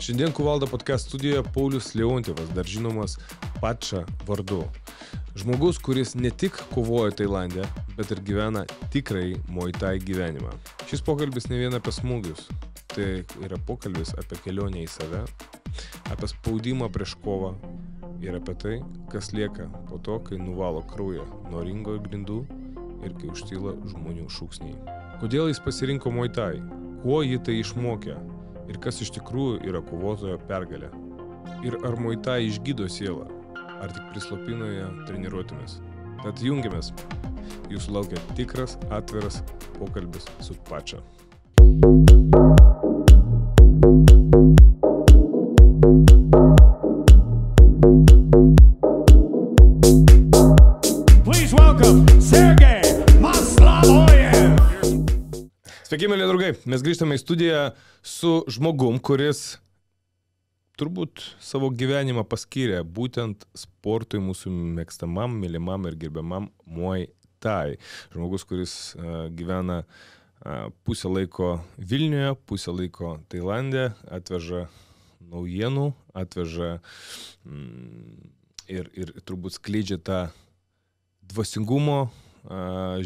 Šiandien Kuvalda podcast studijoje Paulius Leontjevas, dar žinomas Pača vardu. Žmogus, kuris ne tik kovoja Tailande, bet ir gyvena tikrai Muay Thai gyvenimą. Šis pokalbis ne vien apie smūgius, tai yra pokalbis apie kelionę į save, apie spaudimą prieš kovą ir apie tai, kas lieka po to, kai nuvalo kraują nuo ringo grindų ir kai užtyla žmonių šūksniai. Kodėl jis pasirinko Muay Thai? Kuo jį tai išmokė? Ir kas iš tikrųjų yra kovotojo pergalė? Ir ar Muay Thai išgydo sielą? Ar tik prislopino ją treniruotėmis? Tad jungiamės. Jūsų laukia tikras, atviras pokalbis su Pača. Please welcome Sergey Maslavojev. Sveiki, mėly draugai. Mes grįžtame į studiją su žmogum, kuris turbūt savo gyvenimą paskyrė būtent sportui mūsų mėgstamam, mylimam ir gerbiamam Muay Thai. Žmogus, kuris gyvena pusę laiko Vilniuje, pusę laiko Tailande, atveža naujienų, atveža ir turbūt skleidžia tą dvasingumo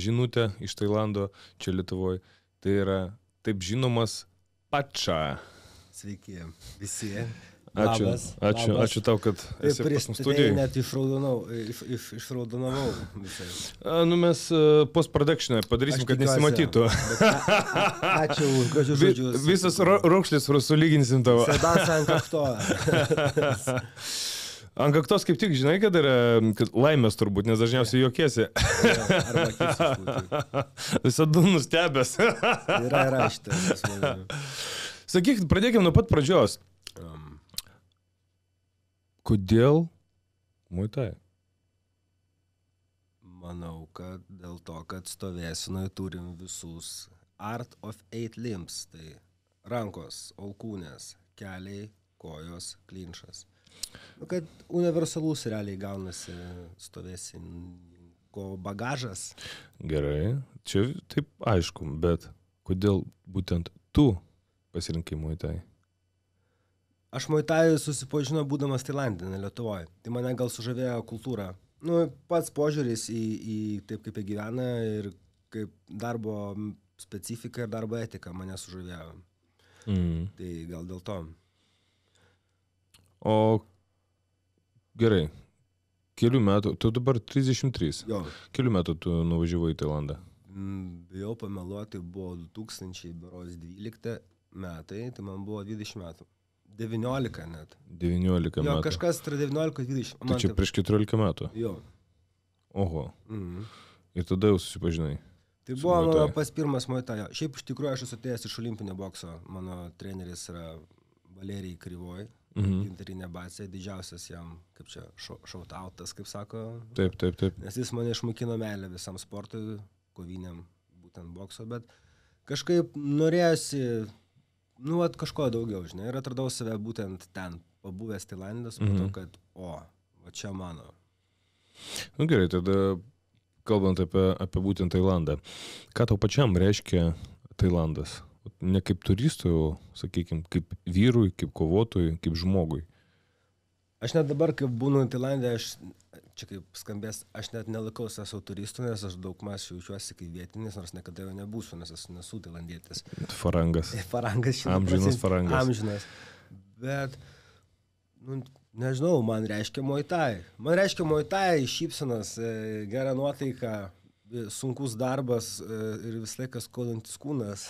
žinutę iš Tailando čia Lietuvoje. Tai yra taip žinomas Pača. Sveiki visi. Ačiū tau, kad esi pas mus studijai. Net išraudonavau visai. Mes post-production'e padarysim, kad nesimatytų. Ačiū už gražius žodžius. Visas raukšlis sulyginsim tavo. Svarbiausia ant kakto. Ant kaktos kaip tik, žinai, kad yra laimės turbūt, nes dažniausiai juokiesi. Arba akis išpūti. Visada nustebęs. Yra šitas. Sakyk, pradėkime nuo pat pradžios. Kodėl Muay Thai? Manau, kad dėl to, kad stovėsinoje turim visus Art of 8 Limbs. Tai rankos, alkūnės, keliai, kojos, klinčas. Kad universalus realiai gaunasi stovėsininko bagažas. Gerai, čia taip aišku, bet kodėl būtent tu pasirinkai Muay Thai? Aš Muay Thai susipažinau būdamas Tailande, ne Lietuvoje. Tai mane gal sužavėjo kultūra. Pats požiūris į taip, kaip jie gyvena ir kaip darbo specifika ir darbo etika mane sužavėjo. Tai gal dėl to. O gerai, kelių metų, tu dabar 33. Jo. Kelių metų tu nuvažiavai į Tailandą? Bijau pameluoti, buvo 2012 metai, tai man buvo 20 metų. 19 net. 19 metų. Jo, kažkas tarp 19-20. Tai čia prieš 14 metų? Jo. Oho. Ir tada jau susipažinai? Tai buvo mano pas pirmas Muay Thai. Šiaip iš tikrųjų aš esu atėjęs iš olimpinio bokso. Mano treneris yra Valerijai Krivoj. Gintarinė Bacė, didžiausias jam, kaip čia, šautautas, kaip sako. Taip. Nes jis mane išmokino meilę visam sportui, koviniam, būtent bokso, bet kažkaip norėjosi, kažko daugiau, žinai, ir atradau save būtent ten, pabuvęs Tailande, supratau, kad, va čia mano. Gerai, tada kalbant apie būtent Tailandą, ką tau pačiam reiškia Tailandas? Ne kaip turistui, sakykime, kaip vyrui, kaip kovotojui, kaip žmogui. Aš net dabar, kaip būnu Tailandė, čia kaip skambės, aš net nelaikau savo turistų, nes aš daug mas jaučiuosi kaip vietinis, nors niekada jau nebūsiu, nes aš nesu tailandietis. Farangas. Farangas. Amžinas farangas. Amžinas. Bet, nežinau, man reiškia Muay Thai. Man reiškia Muay Thai, šypsenas, gera nuotaika, sunkus darbas ir vis laikas kodantis kūnas.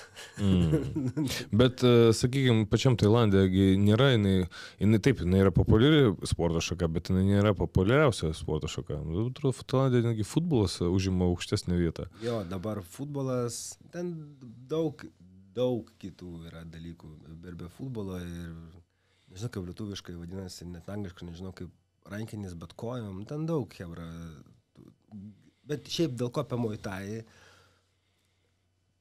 Bet, sakykime, pačiam Tailande nėra, jinai yra populiari sporto šaka, bet jinai nėra populiariausia sporto šaka. Tailande netgi futbolas užima aukštesnę vietą. Jo, dabar futbolas, ten daug kitų yra dalykų. Be futbolo ir, nežinau, kaip lietuviškai vadinasi, net angliškai, nežinau, kaip rankinis, bet kojom, ten daug hebra. Bet šiaip dėl ko apie Muay Thai,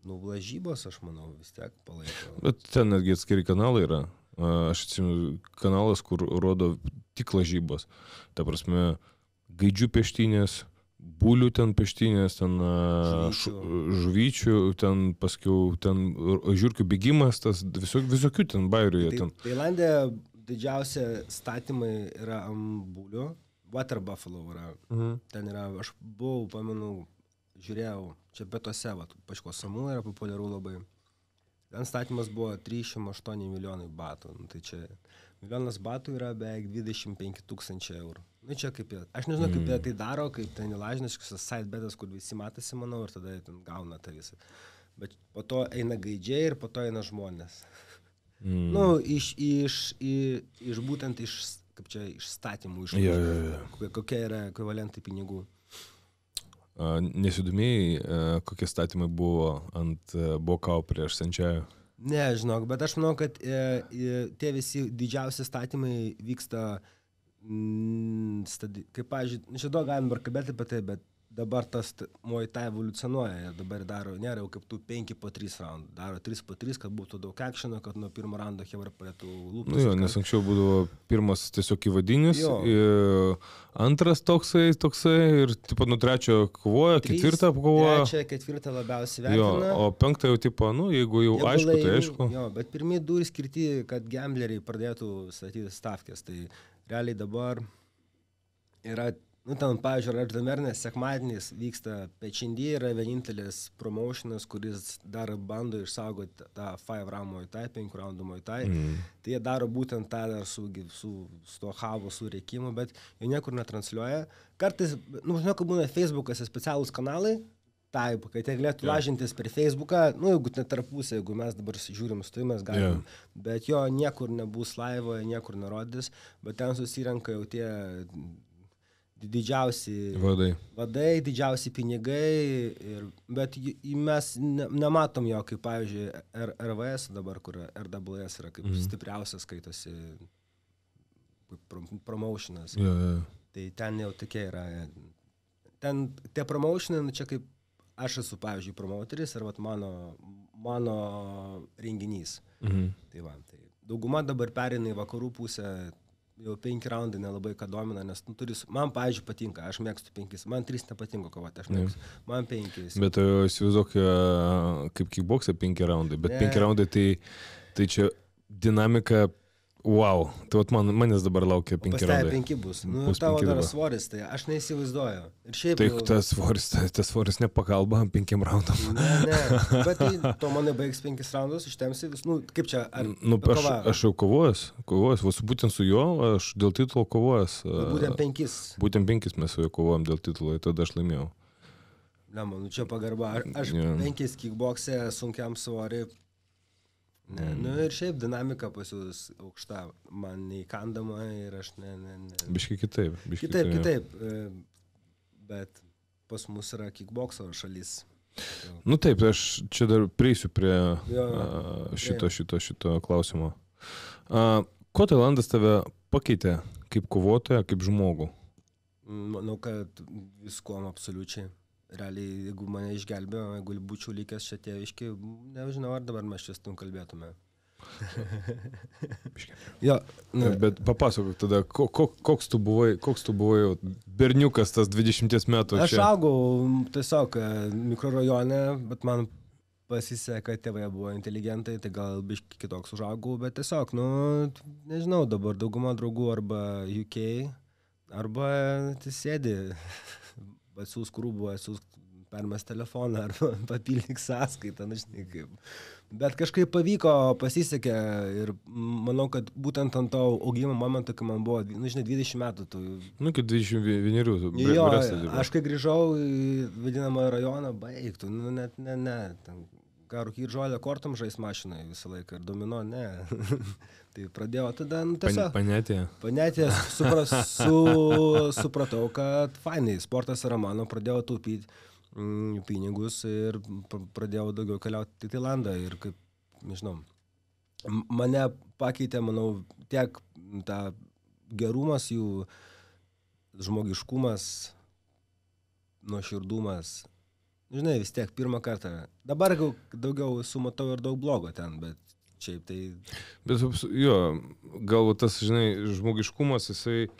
lažybos, aš manau, vis tiek palaiko. Bet ten netgi atskiri kanalai yra. Aš atsimenu, kanalas, kur rodo tik lažybos. Ta prasme, gaidžių peštynės, bulių ten peštinės, ten Žuvyčių. žuvyčių, ten paskiau ten žiurkių bėgimas, tas visokių ten bairių. Tai Tailande didžiausia statymai yra ant bulių. Water buffalo yra. Ten yra, aš buvau, pamenu, žiūrėjau, čia pietuose, Paško Samų yra populiaru labai. Ten statymas buvo 308 milijonai batų. Tai čia milijonas batų yra beveik 25 000 eurų. Nu čia kaip jie, aš nežinau, kaip jie tai daro, kaip ten įlažiniškas side betas, kur visi matosi, manau, ir tada ten gauna tą visą. Bet po to eina gaidžiai ir po to eina žmonės. Nu, būtent iš, kaip čia, iš statymų, kokie yra ekvivalentai pinigų. Nesidomėjai, kokie statymai buvo ant Bokau prieš Senčiajų? Ne, žinok, bet aš manau, kad tie visi didžiausi statymai vyksta, kaip, pavyzdžiui, čia daug galim dabar kalbėti apie tai, bet dabar tas Muay Thai evoliucionuoja, dabar daro, nėra jau kaip tų 5 po 3 raundų, daro 3 po 3, kad būtų daug actiono, kad nuo pirmo raundo hebra pradėtų lūptis. Nu jo, nes anksčiau būdavo pirmas tiesiog įvadinis, antras toksai ir tipo nuo trečio kovoja, ketvirtą kovoja. Trečia, ketvirtą labiausiai vertina. Jo, o penktą jau tipo, nu, jeigu aišku, tai aišku. Jo, bet pirmi du skirti, kad gambleriai pradėtų statyti stavkės, tai realiai dabar yra. Nu, ten, pavyzdžiui, Radžamernės sekmadieniais vyksta Pečindy, yra vienintelis promotionas, kuris dar bando išsaugoti tą 5 round Muay Thai, 5 roundų Muay Thai. Tai jie daro būtent tą dar su to havo, su reikimu, bet jie niekur netransliuoja. Kartais, nu, žinau, kad būna Facebook'ose specialūs kanalai, taip, kad jie galėtų lažintis per Facebook'ą, nu, jeigu net tarpusę, jeigu mes dabar žiūrim su tai, mes galim, bet jo niekur nebus laivo, niekur nerodys, bet ten susirenka jau tie didžiausi vadai, didžiausi pinigai, bet mes nematom jo, kaip pavyzdžiui, RVS dabar, kur RWS yra kaip stipriausias skaitosi promotionas. Tai ten jau tokie yra. Ten tie promotionai, čia kaip aš esu, pavyzdžiui, promoteris ir mano renginys. Tai va, tai dauguma dabar pereina į vakarų pusę. Jau 5 raundai nelabai ką domina, nes man, pavyzdžiui, patinka, aš mėgstu 5, man 3 nepatinka kovoti, aš mėgstu, man 5. Bet įsivaizduok, kaip kickboxe 5 raundai, bet 5 raundai tai čia dinamika, wow, tai manęs dabar laukia 5 raundai. Pas 5 bus, nu tavo dar svoris, tai aš neįsivaizduoju. Ir šiaip tai tas svoris nepakalba 5 raundam. Ne, bet tai to manai baigs 5 raundus, ištemsi vis, nu kaip čia, ar aš jau kovojęs, būtent su juo, aš dėl titulo kovojęs. Būtent 5. Būtent 5 mes su juo kovojom dėl titulo, ir tada aš laimėjau. Ne, man, čia pagarba, aš 5 kickboxe sunkiam svorį. Nu ir šiaip dinamika pas jūs aukšta, man neįkandama ir aš ne. Biškai kitaip. Kitaip, bet pas mus yra kickbokso šalis. Nu taip, aš čia dar prieisiu prie šito klausimo. Ko Tailandas tave pakeitė kaip kovotoją, kaip žmogų? Manau, kad viskuom absoliučiai. Realiai, jeigu mane išgelbėjo, jeigu būčiau likęs čia tėviškai, nežinau, ar dabar mes čia su tom kalbėtume. Bet papasakok tada, koks tu buvai berniukas tas 20 metų? Aš augau tiesiog mikrorajone, bet man pasisekė, kad tėvai buvo inteligentai, tai gal biškai kitoks užaugau, bet tiesiog, nežinau, dabar dauguma draugų arba UK, arba sėdi. Atsiūs krūbų, permes telefoną ar papildyk sąskaitą, žinai kaip. Bet kažkaip pavyko, pasisekė ir manau, kad būtent ant to augimo momento, kai man buvo, 20 metų. Nu, kaip 21. Jo, aš kai grįžau į vadinamą rajoną, baigtų, net ne. Ką rūkyti žolę kortom žais mašinai visą laiką ir domino, ne. Tai pradėjau tada, tiesiog. Panetė, supratau, kad fainai, sportas yra mano, pradėjau taupyti pinigus ir pradėjau daugiau keliauti į Tailandą ir kaip, nežinau, mane pakeitė, manau, tiek ta gerumas jų, žmogiškumas, nuoširdumas. Žinai, vis tiek pirmą kartą. Dabar daugiau sumatau ir daug blogo ten, bet šiaip tai... Bet jo, galbūt tas, žinai, žmogiškumas, jisai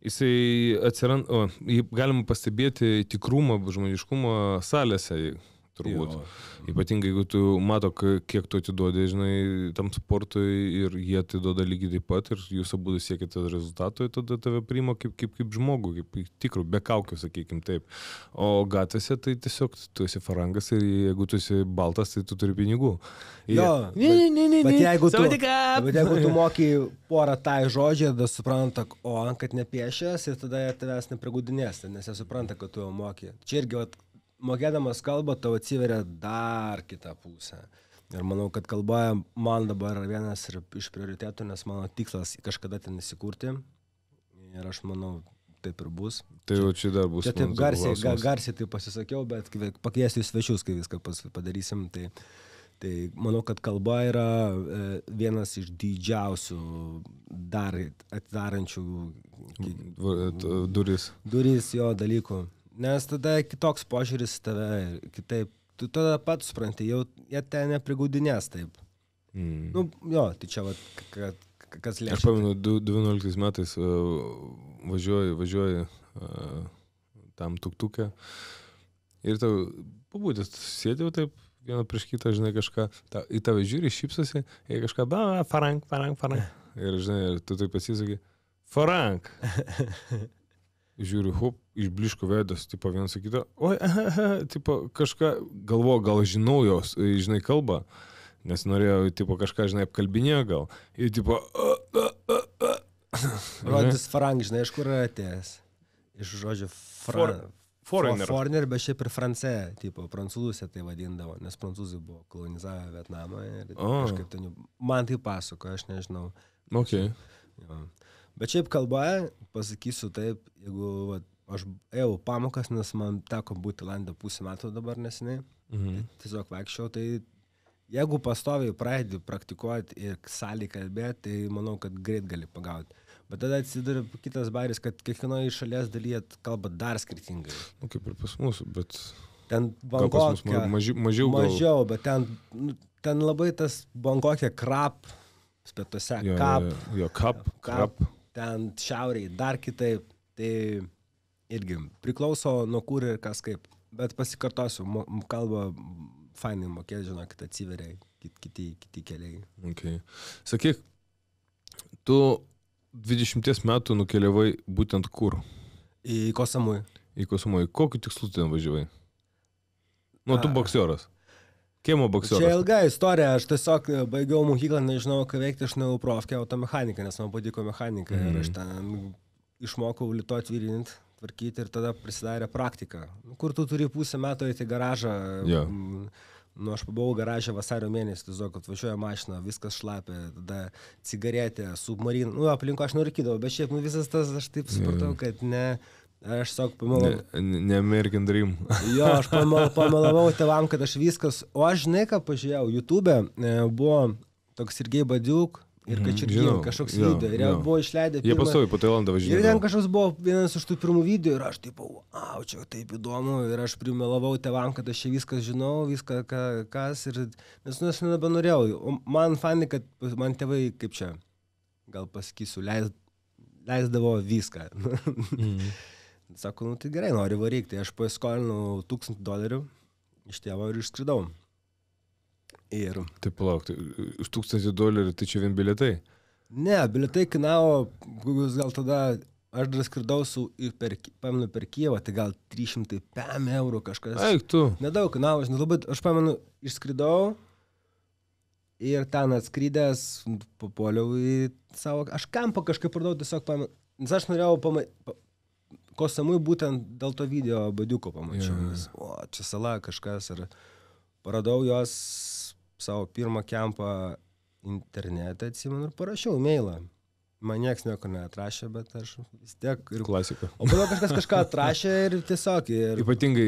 Jisai atsiranda, jį galima pastebėti tikrumą, žmoniškumą salėse, turbūt. Jo. Ypatingai, jeigu tu mato, kiek tu atiduodi, žinai, tam sportui ir jie atiduoda lygiai taip pat ir jūs abu siekite rezultato, tada tave priima kaip žmogų, kaip tikrų, be kaukių, sakykim taip. O gatvėse tai tiesiog tu esi farangas ir jeigu tu esi baltas, tai tu turi pinigų. Jo, bet jeigu tu moki porą tai žodžią, tada supranta, kad nepiešęs ir tada tavęs neprigudinės, nes jie supranta, kad tu jau moki. Čia irgi, mokėdamas kalbą, tau atsiveria dar kitą pusę. Ir manau, kad kalba man dabar vienas iš prioritėtų, nes mano tikslas kažkada ten įsikurti. Ir aš manau, taip ir bus. Tai jau čia dar bus. Čia taip garsiai tai pasisakiau, bet pakviesiu svečius, kai viską padarysim. Tai manau, kad kalba yra vienas iš didžiausių dar atidarančių duris jo dalykų. Nes tada kitoks požiūris tave kitaip, tu tada pat supranti, jau jie ten neprigudinės taip. Nu, jo, tai čia kas liečia. Aš pamenu, 2011 metais važiuoju tam tuktuke ir tau pabūdės, sėdėjau taip, vieną prieš kitą, žinai, kažką, į tave žiūri, šypsosi, ir kažką, farank. Ir, žinai, tu taip pasisakai, farank. Žiūriu, išbliško veidas, tipo vienas į kitą, tipo kažką, galvoju, gal žinau jos, žinai, kalbą, nes norėjau, tipo kažką, žinai, apkalbinėjo gal, ir tipo, Rodis farank, žinai, iš kur atėjęs? Iš žodžio foreigner, bet šiaip ir francė, tipo, prancūzė tai vadindavo, nes prancūzai buvo kolonizavę Vietnamą ir kažkaip ten, man tai pasako, aš nežinau. Okay. Jo. Bet šiaip kalba, pasakysiu taip, jeigu aš ėjau pamokas, nes man teko būti Tailande pusę metų dabar neseniai, tiesiog vaikščiau, tai jeigu pastoviai pradedi praktikuoti ir salį kalbėti, tai manau, kad greit gali pagauti. Bet tada atsiduria kitas bairis, kad kiekvienoje šalies dalyje kalba dar skirtingai. Nu, kaip ir pas mus, bet... Ten Bangkokė, mažiau, bet ten labai tas Bangkokė krap, spėtuose, kap. Ten šiauriai dar kitaip, tai irgi priklauso nuo kur ir kas kaip. Bet pasikartosiu, kalbą fainai mokėti, žinokit, atsiveria kiti keliai. Okay. Sakyk, tu 20 metų nukeliavai būtent kur? Į Kosamui. Į Kosamui. Kokiu tikslu ten važiavai? Nu, tu boksioras. Kiemo boksioras. Čia ilga istorija, aš tiesiog baigiau mokyklą, nežinau, ką veikti, aš nuėjau profkę automechaniką, nes man patiko mechanika ir aš ten išmokau litot, virinti, tvarkyti ir tada prisidarė praktika. Kur tu turi pusę metų eiti į garažą, nu aš pabuvau garažą vasario mėnesį, tiesiog atvažiuoja mašina, viskas šlapia, tada cigaretė, submarina, nu aplinko aš nerūkydavau, bet šiaip visas tas aš taip supratau, kad ne... Aš tiesiog pamelavau. Ne American Dream. Jo, aš pamelavau tėvam, kad aš viskas... O aš žinai, ką pažiūrėjau, YouTube buvo toks Sergej Badiuk ir Kačerginė, kažkoks video. Ir jie buvo išleidę... Jie pastoviai po Tailandą važiavo. Ir ten kažkoks buvo vienas iš tų pirmų video ir aš taip, čia taip įdomu. Ir aš primelavau tėvam, kad aš čia viskas žinau, viską kas. Ir, nes aš nebenorėjau. Man fainai, kad man tėvai, kaip čia, gal pasakysiu, leisdavo viską. Sako, nu tai gerai, nori varyk, tai aš paskolinau $1000 iš tėvo ir išskridau. Ir... Tai palauk, iš $1000 tai čia vien bilietai? Ne, bilietai kainavo, gal tada, aš dar skridau pamenu per Kijevą, tai gal 305 eurų kažkas. Eik tu. Nedaug kainavo, aš pamenu, išskridau ir ten atskridęs, papuoliau į savo, aš kampą kažkaip pradėjau tiesiog pamenu, nes aš norėjau Kosamui būtent dėl to video Badiuko pamačiau. O, čia sala kažkas. Ir paradau jos savo pirmą kempą internete, atsimenu, ir parašiau mailą. Man nieks nieko neatrašė, bet aš vis tiek... Klasika. O po to kažką atrašė ir tiesiog... Ypatingai,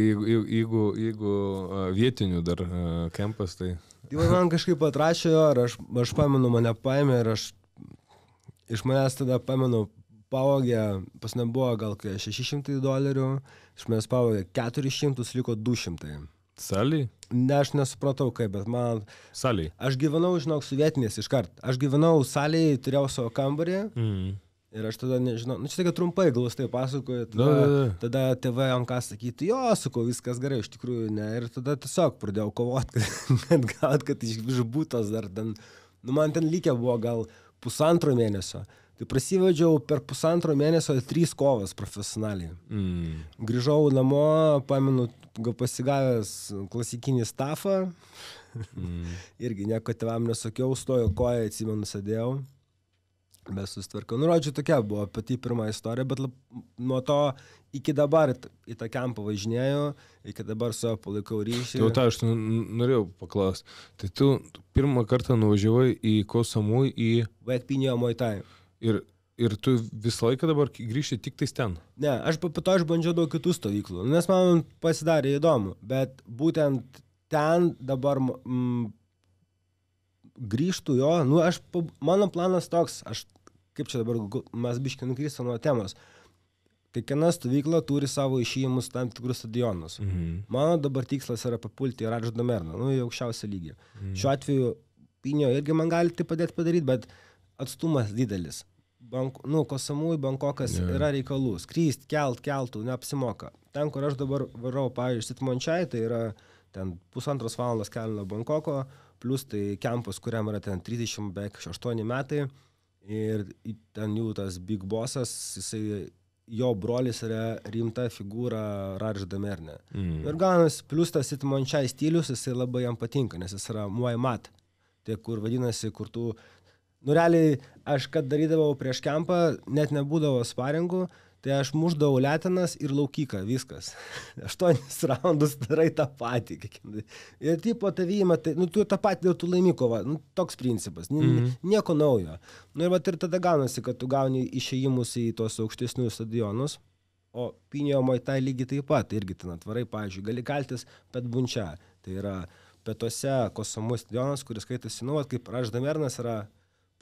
jeigu vietinių dar kempas, tai... Tai man kažkaip atrašė jo, ir aš pamenu, mane paėmė ir aš iš manęs tada pamenu, pavogė, pas nebuvo gal $600, iš manęs pavogė 400, liko 200. Salį? Ne, aš nesupratau kaip, bet man... Salį? Aš gyvenau, žinok, su vietiniais iškart. Aš gyvenau salėje, turėjau savo kambarį Ir aš tada nežinau, nu čia tokia trumpai glaustai pasakoju, tada TV ant ką sakyti, jo, sakau, viskas gerai, iš tikrųjų ne. Ir tada tiesiog pradėjau kovoti, kad išbūtos dar ten, nu man ten lygia buvo gal 1,5 mėnesio. Tai prasivedžiau per 1,5 mėnesio 3 kovas profesionaliai. Grįžau namo, pamenu, gal pasigavęs klasikinį stafą, irgi nieko tėvam nesakiau, stojo koją, atsimenu, sėdėjau. Bet susitvarkiau. Nu, rodžiu, tokia buvo pati pirma istorija, bet nuo to iki dabar į tą kempą važinėjau, iki dabar su juo palaikau ryšį. Tai aš norėjau paklausti. Tai tu pirmą kartą nuvažiavai į Koh Samui į... Vietpinio Muay Thai. Ir tu visą laiką dabar grįžti tik tais ten? Ne, po to aš bandžiau daug kitų stovyklų, nes man pasidarė įdomu, bet būtent ten dabar... grįžtų jo, nu mano planas toks, kaip čia dabar, mes biškai nukrystam nuo temos, kiekviena stovykla turi savo išėjimus tam tikrus stadionus. Mano dabar tikslas yra papulti į Radž Damerną, nu į aukščiausią lygį. Šiuo atveju Pinio irgi man gali tai padėti padaryti, bet atstumas didelis. Koh Samui, Bankokas yra reikalų, skryst, keltų, neapsimoka. Ten, kur aš dabar varau, pavyzdžiui, Sitmončiai, tai yra ten 1,5 valandos kelio nuo Bankoko, plus tai kempas, kuriam yra ten 38 metai ir ten jų tas Big Bossas, jo brolis yra rimta figūra Radž Damerne. Ir ganas, plus tas Sitmončiai stilius, jisai labai jam patinka, nes jis yra Muay Mat. Tai kur vadinasi, kur tu... Nu realiai, aš kad darydavau prieš kempą, net nebūdavo sparingų, tai aš muždavau letinas ir laukiką, viskas. 8 raundus darai tą patį. Ir tipo tavyjimą, tai, nu tu tą patį, tu laimi kovą, nu toks principas, nieko naujo. Nu ir ir tada gaunasi, kad tu gauni išėjimus į tos aukštesnius stadionus, o Pinio Muay Thai lygiai taip pat, irgi ten atvarai, pavyzdžiui, gali kaltis Pet Buncha, tai yra pietuose Koh Samui stadionas, kuris skaitasi, nu, kaip Radž Damernas yra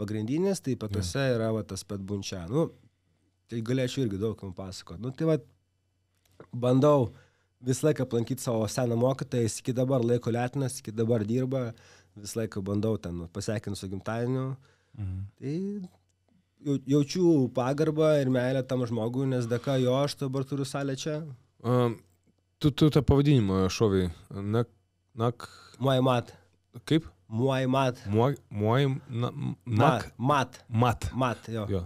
pagrindinis, tai pietuose yra tas Pet Buncha. Nu, tai galėčiau irgi daug pasakoti. Nu, tai bandau visą laiką aplankyti savo seną mokytoją, jis iki dabar laiko letinas, iki dabar dirba, visą laiką bandau ten pasveikinti su gimtadieniu. Tai jaučiu pagarbą ir meilę tam žmogui, nes dėka jo aš dabar turiu salę čia. Tu tą pavadinimą šoviai. Muay Mat. Kaip? Muay Mat. Mat, jo.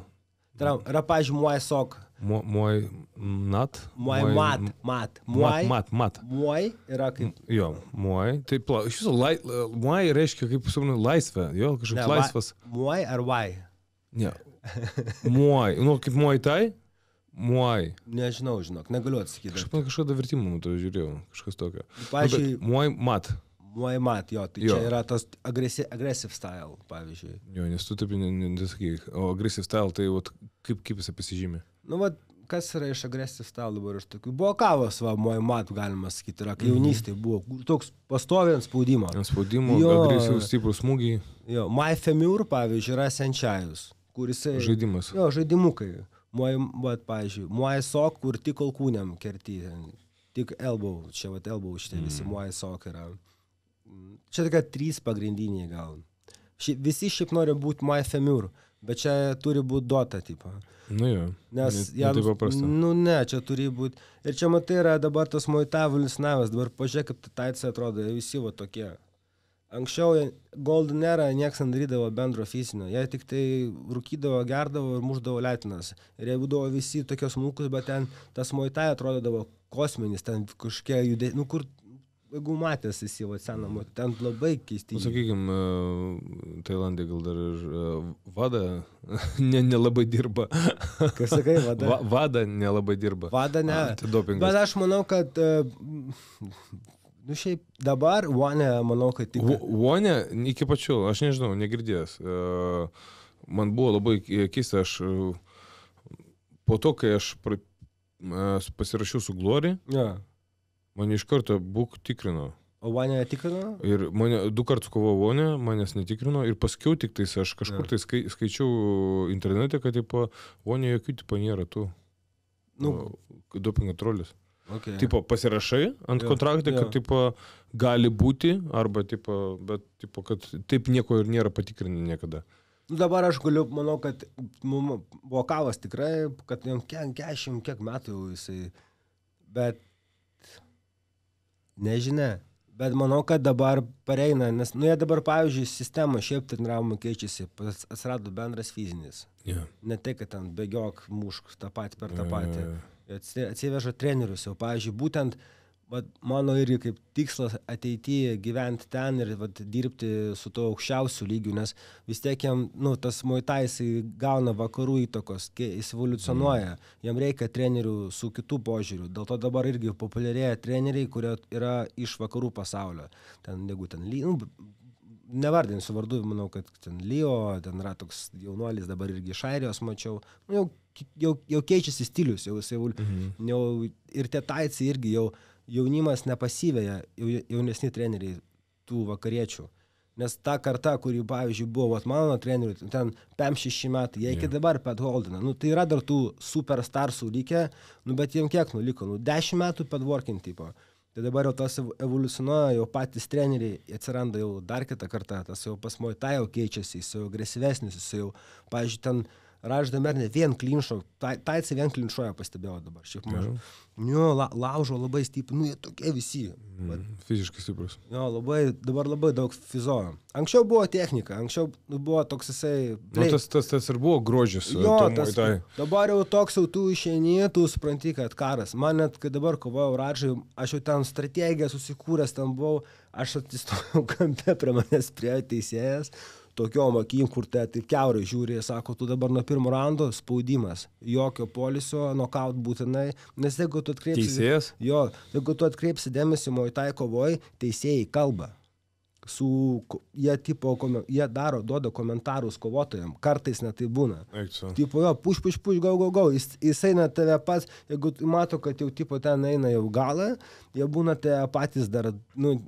Tai yra, pavyzdžiui, Muay Sok. Muay Nat? Muay Mat. Muay yra kaip... Jo, Muay. Tai iš viso, Muay reiškia kaip laisvė, jo, kažkoks laisvas. Muay ar Wai? Ne. Muay. Nu, kaip Muay Thai? Muay. Nežinau, negaliu atsakyti. Kažkada vertimą matau, žiūrėjau, kažkas tokio. Pavyzdžiui... Muay Mat. Muay Mat, jo, tai čia yra tas aggressive style, pavyzdžiui. Jo, nes tu taip nesakai, o aggressive style, tai kaip jis pasižymė? Nu, kas yra iš aggressive style dabar iš tokių? Buvo kavos, Muay Mat, galima sakyti, yra, kai jaunystėje buvo, toks pastoviai ant spaudimo. Ant spaudimo, agresyvus stiprus smūgiai. Jo, Muay Femur, pavyzdžiui, yra Senčiajus, kur jisai... Žaidimas. Jo, žaidimukai. Pavyzdžiui, Muay Sok, kur tik alkūniam kerti, tik elbow, čia elbow šitie visi Muay Sok yra. Čia tokia 3 pagrindiniai gal. Visi šiaip nori būti Muay Femur, bet čia turi būti Dota tipo. Nu jo, nes tai paprasta. Nu ne, čia turi būti. Ir čia matai yra dabar tas Muay Thai evoliucionavęs, dabar pažiūrėk, kaip taitsai atrodo, visi tokie. Anksčiau Golden Era nieks nedarydavo bendro fizinio, jie tik tai rūkydavo, gerdavo ir muždavo letinas. Ir jie būdavo visi tokios smulkus, bet ten tas Muay Thai atrodavo kosminis, ten kažkokie judėjai, nu kur... Jeigu matęs esi seną, ten labai keisti. Sakykime, Tailandė gal dar ir Vada nelabai dirba. Kas sakai, Vada? Vada nelabai dirba. Vada ne. Antidopingas. Bet aš manau, kad nu šiaip dabar One, manau, kad tik... One iki pačių, aš nežinau, negirdėjęs. Man buvo labai keista, aš po to, kai aš pasirašiau su Glory, mane iš karto būk tikrino. O One tikrino? Ir mane 2 kartus kovavo One, manęs netikrino ir paskiau tik tais aš kažkur tai skaičiau internete, kad tipo One jokių tipo nėra tų dopingo trolis. Okay. Tipo pasirašai ant kontraktą, kad tipo gali būti, arba tipo, bet tipo, kad taip nieko ir nėra patikrinę niekada. Nu, dabar aš galiu, manau, kad buvo kavas tikrai, kad jam 40 kiek metų jau jisai, bet nežinia. Bet manau, kad dabar pareina, nes, nu, jie dabar, pavyzdžiui, sistema šiaip treniravimo keičiasi, atsirado bendras fizinis. Yeah. Ne tai, kad ten bėgiok, mušk tą patį per tą patį. Atsiveža trenerius jau, pavyzdžiui, būtent mano irgi kaip tikslas ateityje gyventi ten ir dirbti su to aukščiausiu lygiu, nes vis tiek jam, nu, tas Muay Thai gauna vakarų įtakos, jis evoliucionuoja, jam reikia trenerių su kitų požiūrių, dėl to dabar irgi populiarėja treneriai, kurie yra iš vakarų pasaulio. Ten, jeigu ten, nu, nevardinsiu vardu, manau, kad ten Leo, ten yra toks jaunuolis, dabar irgi iš Airijos mačiau, nu, jau keičiasi stilius, jau ir tie taicai irgi jau jaunimas nepasivėja, jaunesni treneriai tų vakariečių. Nes ta karta, kuri, pavyzdžiui, buvo mano trenerių, ten 5-6 metai, jie iki dabar Pat Holdena. Nu, tai yra dar tų superstarsų likę, nu, bet jiems kiek nuliko, nu, 10 metų Pat Working tipo. Tai dabar jau tas evoliucionuoja, jau patys treneriai atsiranda jau dar kitą kartą, tas jau pas Muay Thai jau keičiasi, jis jau agresyvesnis, jis jau, pavyzdžiui, ten Raždamer ne vien klinšo, taicai vien klinšoja pastebėjau dabar, šiaip mažai. Jo, laužo labai stipriai, nu jie tokie visi. Fiziškai stiprus. Jo, dabar labai daug fizo. Anksčiau buvo technika, anksčiau buvo toks jisai... Nu, tas ir buvo grožis. Jo, dabar jau toks jau tu išeini, tu supranti, kad karas. Man net, kai dabar kovojau Radžai, aš jau ten strategiją susikūręs, ten buvau, aš atsistojau kampe prie manęs prie teisėjas, tokiom akim, kur te taip kiaurai žiūri, sako, tu dabar nuo pirmo raundo spaudimas, jokio polisio, nokaut būtinai, nes jeigu tu atkreipsi... Teisėjas? Jo, jeigu tu atkreipsi dėmesį Muay Thai kovoj, teisėjai kalba. Jie duoda komentarus kovotojam, kartais net tai būna. Tipo, jo, push, go. Jis eina tave pats, jeigu mato, kad jau tipo ten eina jau galą, jie būna tave patys dar, nu,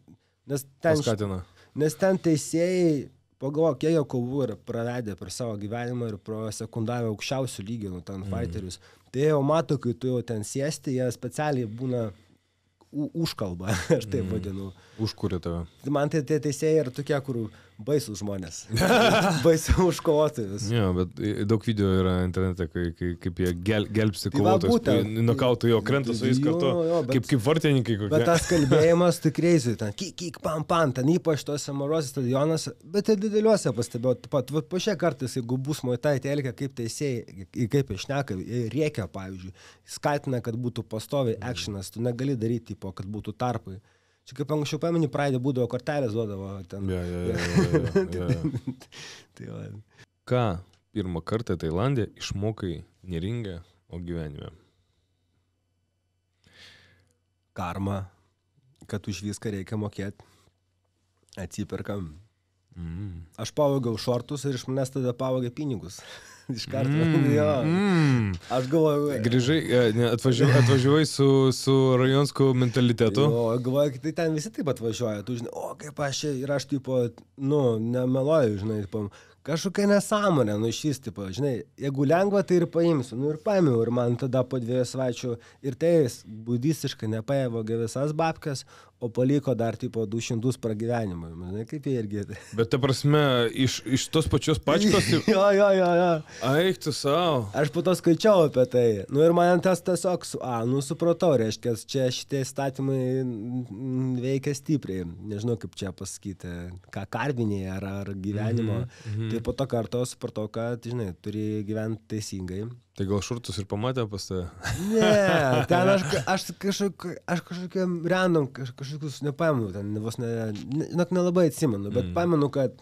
nes ten... Paskatina. Nes ten teisėjai, pagalvok, kiek jie kovų yra pravedę per savo gyvenimą ir sekundavę aukščiausių lygių, nu, ten fighterius. Tai jau mato, kai tu jau ten sėsti, jie specialiai būna užkalba, aš taip vadinu. Užkuria tave. Man tai teisėjai yra tokie, kur baisus žmonės. Baisiau užkovotojus. Jo, bet daug video yra internete, kaip jie gelbsti kovotojus. Nokautų jo, krenta su jais kartu. Kaip vartininkai kokie. Bet tas kalbėjimas, tai crazy, ten kik, pam, ten ypač tose mažose stadionuose, bet ir dideliuose pastebėjau. Pat po šią kartais, jeigu bus Muay Thai telkia, kaip teisėjai, kaip jie šneka, rėkia, pavyzdžiui, skatina, kad būtų pastoviai actionas, tu negali daryti, tipo, kad būtų tarpai. Čia kaip anksčiau pameni, Praidė būdavo kortelės duodavo ten. Ja. Ką pirmą kartą Tailandė išmokai ne ringe, o gyvenime? Karma, kad už viską reikia mokėti. Atsiperkam. Aš pavogiau šortus ir iš manęs tada pavogė pinigus. Iš karto. Aš galvoju... Grįžai, atvažiavai su rajonskų mentalitetu. Jo, galvoju, tai ten visi taip atvažiuoja. Tu žinai, o kaip aš čia, ir aš tipo, nu, nemeluoju, žinai, kažkokia nesąmonė, nu išvis, tipo, žinai, jeigu lengva, tai ir paimsiu. Nu ir paėmiau, ir man tada po 2 savaičių ir tai budistiškai nepaėvogė visas babkes, o paliko dar, tipo, 200 pragyvenimui. Žinai, kaip jie irgi. Bet ta prasme, iš tos pačios pačkos? Jo. Eik tu savo. Aš po to skaičiau apie tai. Nu ir man tas tiesiog, supratau, reiškia, čia šitie įstatymai veikia stipriai. Nežinau, kaip čia pasakyti, ką karvinėje ar gyvenimo. Tai po to karto supratau, kad, žinai, turi gyventi teisingai. Tai gal šurtus ir pamatė pas tave? Ne, ten aš kažkokiam random, kažkokius nepaimenu, ten vos nelabai atsimenu, bet paimenu, kad,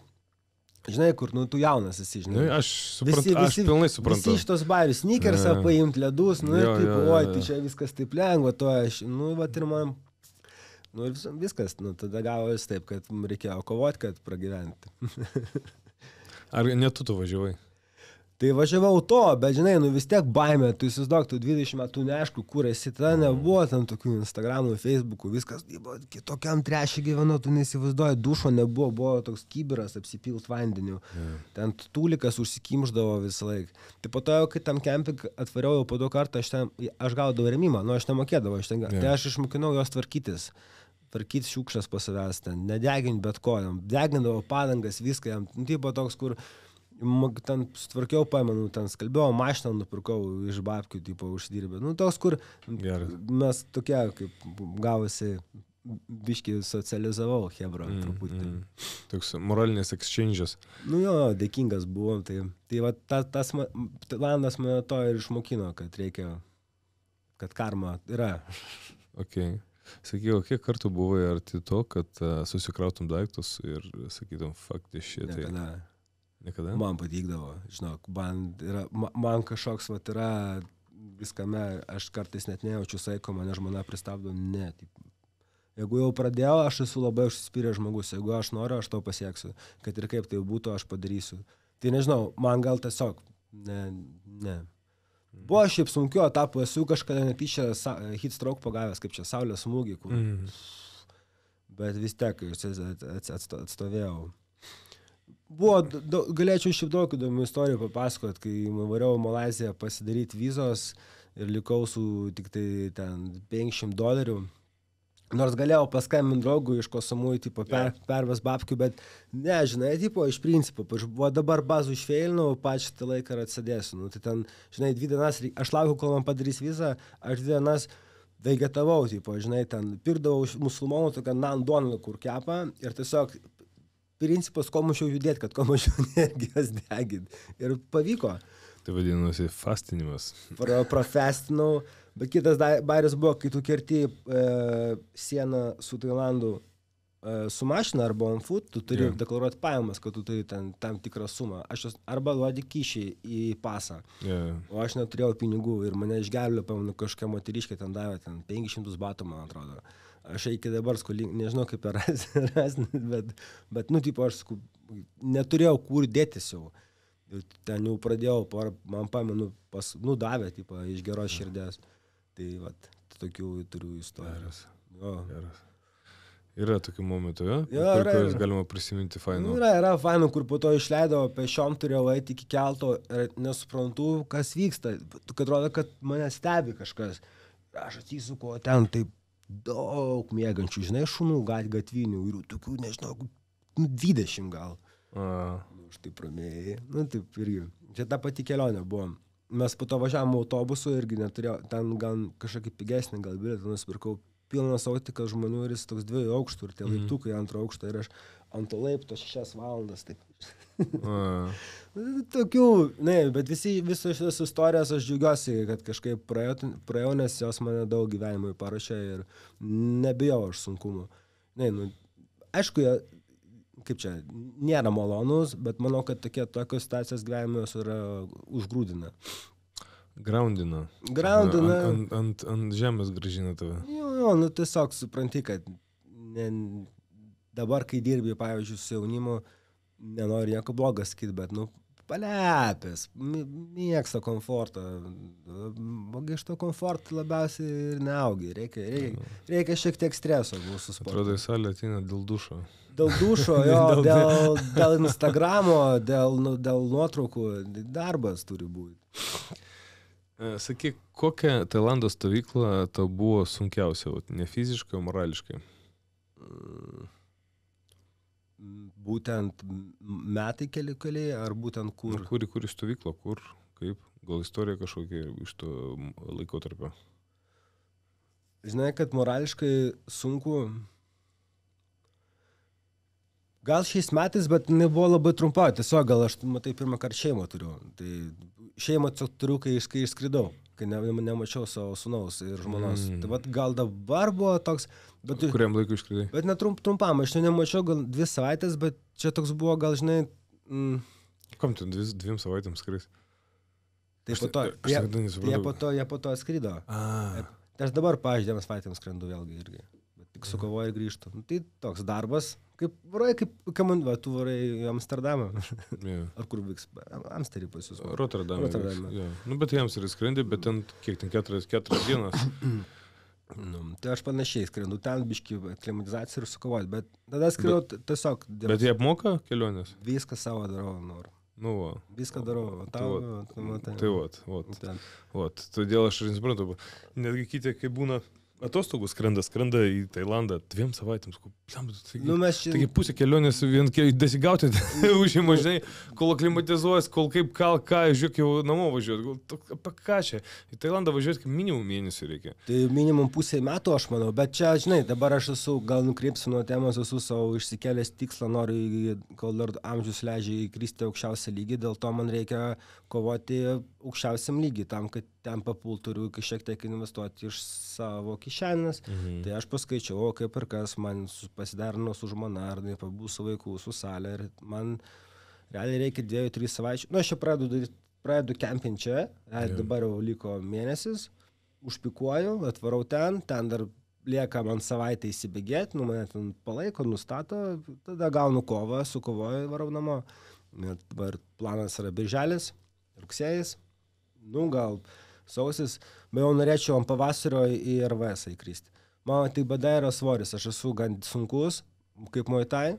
žinai, kur, nu, tu jaunas esi, žinai. Aš pilnai suprantu. Visi šitos bairius, sneakersą paimti ledus, nu ir taip, oi, tai čia viskas taip lengva, to aš, nu, va, ir man, nu, ir viskas, nu, tada gavosi taip, kad reikėjo kovoti, kad pragyventi. Ar ne tu važiavai? Tai važiavau to, bet žinai, nu vis tiek baimė, tu įsivaizduok, tu 20 metų neaišku, kur esi, tada nebuvo ten tokių Instagramų, Facebookų, viskas, kitokiam trešį gyvenau, tu neįsivaizduoji, dušo nebuvo, buvo toks kibiras apsipilt vandeniu, ten tūlikas užsikimždavo visą laiką. Tai po to, kai tam kemping atvariau po 2 kartą, aš gaudavau rėmimą, nu aš nemokėdavau, tai aš išmokinau jos tvarkytis šiukšles po savęs, ten, nedeginti bet ko, jam degindavo padangas, viską, jam, tipo toks, kur ten sutvarkiau, pamenu, ten skalbėjau mašiną, nupirkau iš babkių, tipo, užsidirbę. Nu, toks, kur Geras. mes tokie, kaip gavosi, biškį socializavau, hebra, truputį. Toks moralinis exchange'as. Nu jo, dėkingas buvom, tai va, tas Tailandas mane to ir išmokino, kad reikia, kad karma yra. Okay. Sakyk, kiek kartų buvai arti to, kad susikrautum daiktus ir sakytum, fuck this shit. Niekada? Man patikdavo, žinok, man kažkoks vat yra viskame, aš kartais net nejaučiu saiko, mane žmona pristabdo, ne. Taip. Jeigu jau pradėjau, aš esu labai užsispyręs žmogus, jeigu aš noriu, aš to pasieksiu, kad ir kaip tai būtų, aš padarysiu. Tai nežinau, man gal tiesiog, ne. Buvo šiaip sunkiu etapu, esu kažkada netyčia heat stroke pagavęs, kaip čia saulės smūgį, kur. Bet vis tiek atstovėjau. Buvo, galėčiau šiaip daug įdomių istorijų papasakot, kai variau į Malaiziją pasidaryti vizos ir likau su tik tai ten $500. Nors galėjau paskambinti draugui iš Kosamui, tipo, perves babkių, bet ne, žinai, tipo, iš principo, buvo dabar bazų išfeilinau, pačią tą laiką ir atsidėsiu. Nu, tai ten, žinai, 2 dienas, aš laukiu, kol man padarys vizą, aš 2 dienas vegetavau, tipo, žinai, ten pirkdavau musulmonų tokią nandoną, kur kepa ir tiesiog principas, kuo mažiau judėti, kad kuo mažiau energijos degint. Ir pavyko. Tai vadinasi fastinimas. Profestinau. Bet kitas bairis buvo, kai tu kerti sieną su Tailandu su mašina arba on foot, tu turi deklaruoti pajamas, kad tu turi tam tikrą sumą. Aš arba duodi kyšį į pasą. O aš neturėjau pinigų ir mane išgelbėjo, pamenu, kažkokia moteriškė ten davė $500 batų, man atrodo. Aš iki dabar skolingai, nežinau kaip rasti, bet, nu, tipo, aš neturėjau kur dėtis jau. Ir ten jau pradėjau, man pamenu, davė, tipo, iš geros širdės. Tai, vat, tokių turiu istorijos. Geras. Yra tokių momentų, kuriuos galima prisiminti fainų. Yra fainų, kur po to išleido, pešiom turėjau eiti iki kelto ir nesuprantu, kas vyksta. Kad atrodo, kad mane stebi kažkas. Aš atsisuku, ten taip daug mėgančių, žinai, šunų gatvinių ir tokių, nežinau, 20 gal. Štai pramėjai. Nu, taip irgi. Čia ta pati kelionė buvo. Mes po to važiavom autobusu irgi neturėjau, ten gal kažkokį pigesnį gal bilietą nusipirkau, pilnas autikas žmonių ir jis toks 2 aukštų ir tie laiptukai 2 aukšto ir aš ant to laipto 6 valandas. Taip. Tokių, ne, bet visos šios istorijos aš džiaugiuosi, kad kažkaip praėjau, nes jos mane daug gyvenimui paruošė ir nebijau aš sunkumų. Ne, nu, aišku, kaip čia, nėra malonus, bet manau, kad tokios situacijos gyvenime jos yra užgrūdina. Groundina. Ant žemės grąžina tave. Jo, nu tiesiog supranti, kad dabar, kai dirbi, pavyzdžiui, su jaunimu, nenori nieko blogo sakyti, bet, nu, palepės, mėgsta komfortą. Iš to komfortą labiausiai ir neaugi. Reikia šiek tiek streso mūsų sportui. Atrodo, į salę ateina dėl dušo. Dėl dušo, jo, dėl Instagramo, dėl nuotraukų. Darbas turi būti. Sakyk, kokia Tailando stovykla tau buvo sunkiausia, ne fiziškai, o morališkai? Būtent metai keli, ar būtent kur? Kur į stovyklą, kur, kaip, gal istorija kažkokia iš to laikotarpio? Žinai, kad morališkai sunku, gal šiais metais, bet nebuvo labai trumpa, tiesiog gal aš, matai, pirmą kartą šeimą turiu, tai šeimą turiu, kai išskridau, kai nemačiau savo sūnaus ir žmonos, tai vat gal dabar buvo toks, bet... Kuriam laikui išskridai? Bet netrumpam, aš nemačiau gal 2 savaitės, bet čia toks buvo gal, žinai... Kam tu 2 savaitėms skris? Tai po to skrido. Tai aš dabar, pavyzdžiui, 2 savaitėms skrendu vėlgi irgi, bet tik sukovoju ir grįžtu. Tai toks darbas, kaip tu varai į Amsterdamą. Ar kur vyks? Amsterį pas jūs. Rotterdame. Nu, bet jiems ir skrendi, bet ten, kiek ten 4 dienas. Tai aš panašiai skrendu, ten biški aklimatizacija ir sukovoju, bet tada skrendu tiesiog... Bet jie apmoka kelionės? Viską savo darau, noriu. Nu, va. Viską darau. Tai vat. Todėl aš ir nesuprantu. Netgi kitė, kai būna Atostogų skrenda į Tailandą 2 savaitėms. Mes čia... Taigi pusė kelionės vien dasigauti užima, žinai, kol aklimatizuojas, kol kaip ką, žiūrėk, jau namo važiuoti. Apie ką čia? Į Tailandą važiuoti kaip minimum mėnesių reikia. Tai minimum pusė metų, aš manau. Bet čia, žinai, dabar aš esu, gal nukreipsiu nuo temos, esu savo išsikėlęs tikslą, noriu, kol dar amžius leidžia įkristi aukščiausią lygį, dėl to man reikia kovoti aukščiausiam lygį, tam, kad ten papult turiu šiek tiek investuoti iš savo kišenės. Tai aš paskaičiau, kaip ir kas, man pasidarino su žmona, ar pabū su vaikų, su salė, ir man realiai reikia 2-3 savaičių. Nu, aš čia pradedu kempinti čia, dabar jau liko mėnesis, užpikuoju, atvarau ten dar lieka man savaitę įsibėgėti, mane ten palaiko, nustato, tada gaunu kovą, sukovoju, varau namo. Dabar planas yra birželis, rugsėjis, gal sausis, bet jau norėčiau ant pavasario į RVS įkristi. Mano tai bada yra svoris, aš esu gan sunkus, kaip Muay Thai,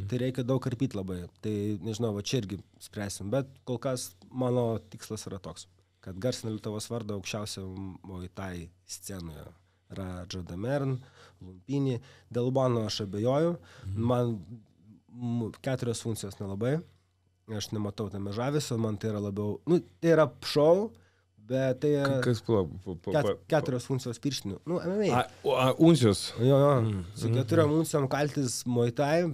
tai reikia daug karpyti labai. Tai nežinau, va čia irgi spręsim, bet kol kas mano tikslas yra toks, kad garsina Lietuvos vardą aukščiausio Muay Thai scenoje. Yra Džodamern, Lumpinį, dėl Bano aš abejoju, man 4 funkcijos nelabai, aš nematau tame žavesio, man tai yra labiau, tai yra šou, bet tai yra... Kas 4 funkcijos pirštinių. MMA. Uncijos. Jo. Su 4 uncijom kaltis Muay Thai,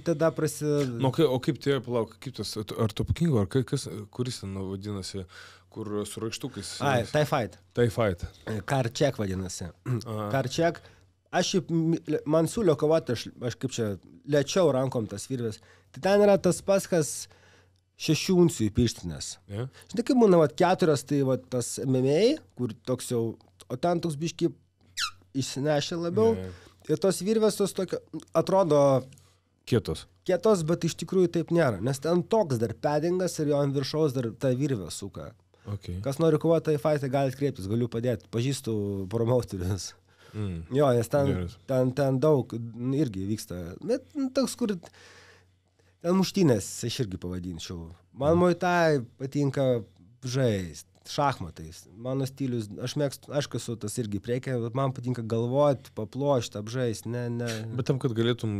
tada prasideda... O kaip tai, palauk, kaip tas, ar topakingo, ar kuris ten vadinasi, kur su raikštukais? Thai Fight. Thai Fight. Karček vadinasi. Karček. Man siūlio kovoti, aš kaip čia, lėčiau rankom tas virvės. Tai ten yra tas pats, kas 6 uncijų pirštinės. Žinai, kaip būna 4, tai tas MMA, kur toks jau, o ten toks biški išsinešė labiau. Ir tos virvės tos tokio, atrodo kietos, bet iš tikrųjų taip nėra. Nes ten toks dar paddingas ir jo ant viršaus dar ta virvė suka. Kas nori kovoti Thai Fight, galite kreiptis, galiu padėti. Pažįstu promauterius. Jo, nes ten daug irgi vyksta. Bet toks, kur... Ten muštynės, aš irgi pavadinčiau. Man Muay Thai patinka žaist, šachmatais. Mano stilius, aš mėgstu, aišku, esu tas irgi priekė, bet man patinka galvoti, paplošti, apžaist, ne. Bet tam, kad galėtum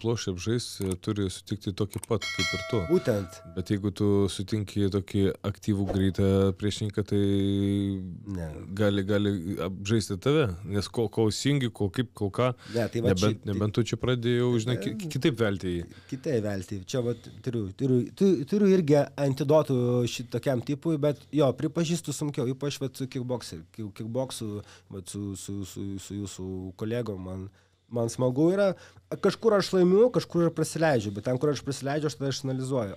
plošti, apžaist, turi sutikti tokį pat, kaip ir tu. Būtent. Bet jeigu tu sutinki tokį aktyvų greitą priešininką, tai gali apžaisti tave, nes kol singi, kol ką, nebent tu čia pradėjau, žinai, kitaip velti jį. Kitaip velti. Čia turiu irgi antidotų šitokiam tipui, bet jo, pripažįstu sunkiau, ypač su kickboksu, su jūsų kolegom, man smagu yra, kažkur aš laimiu, kažkur aš prasileidžiu, bet ten, kur aš prasileidžiu, aš tada išanalizuoju.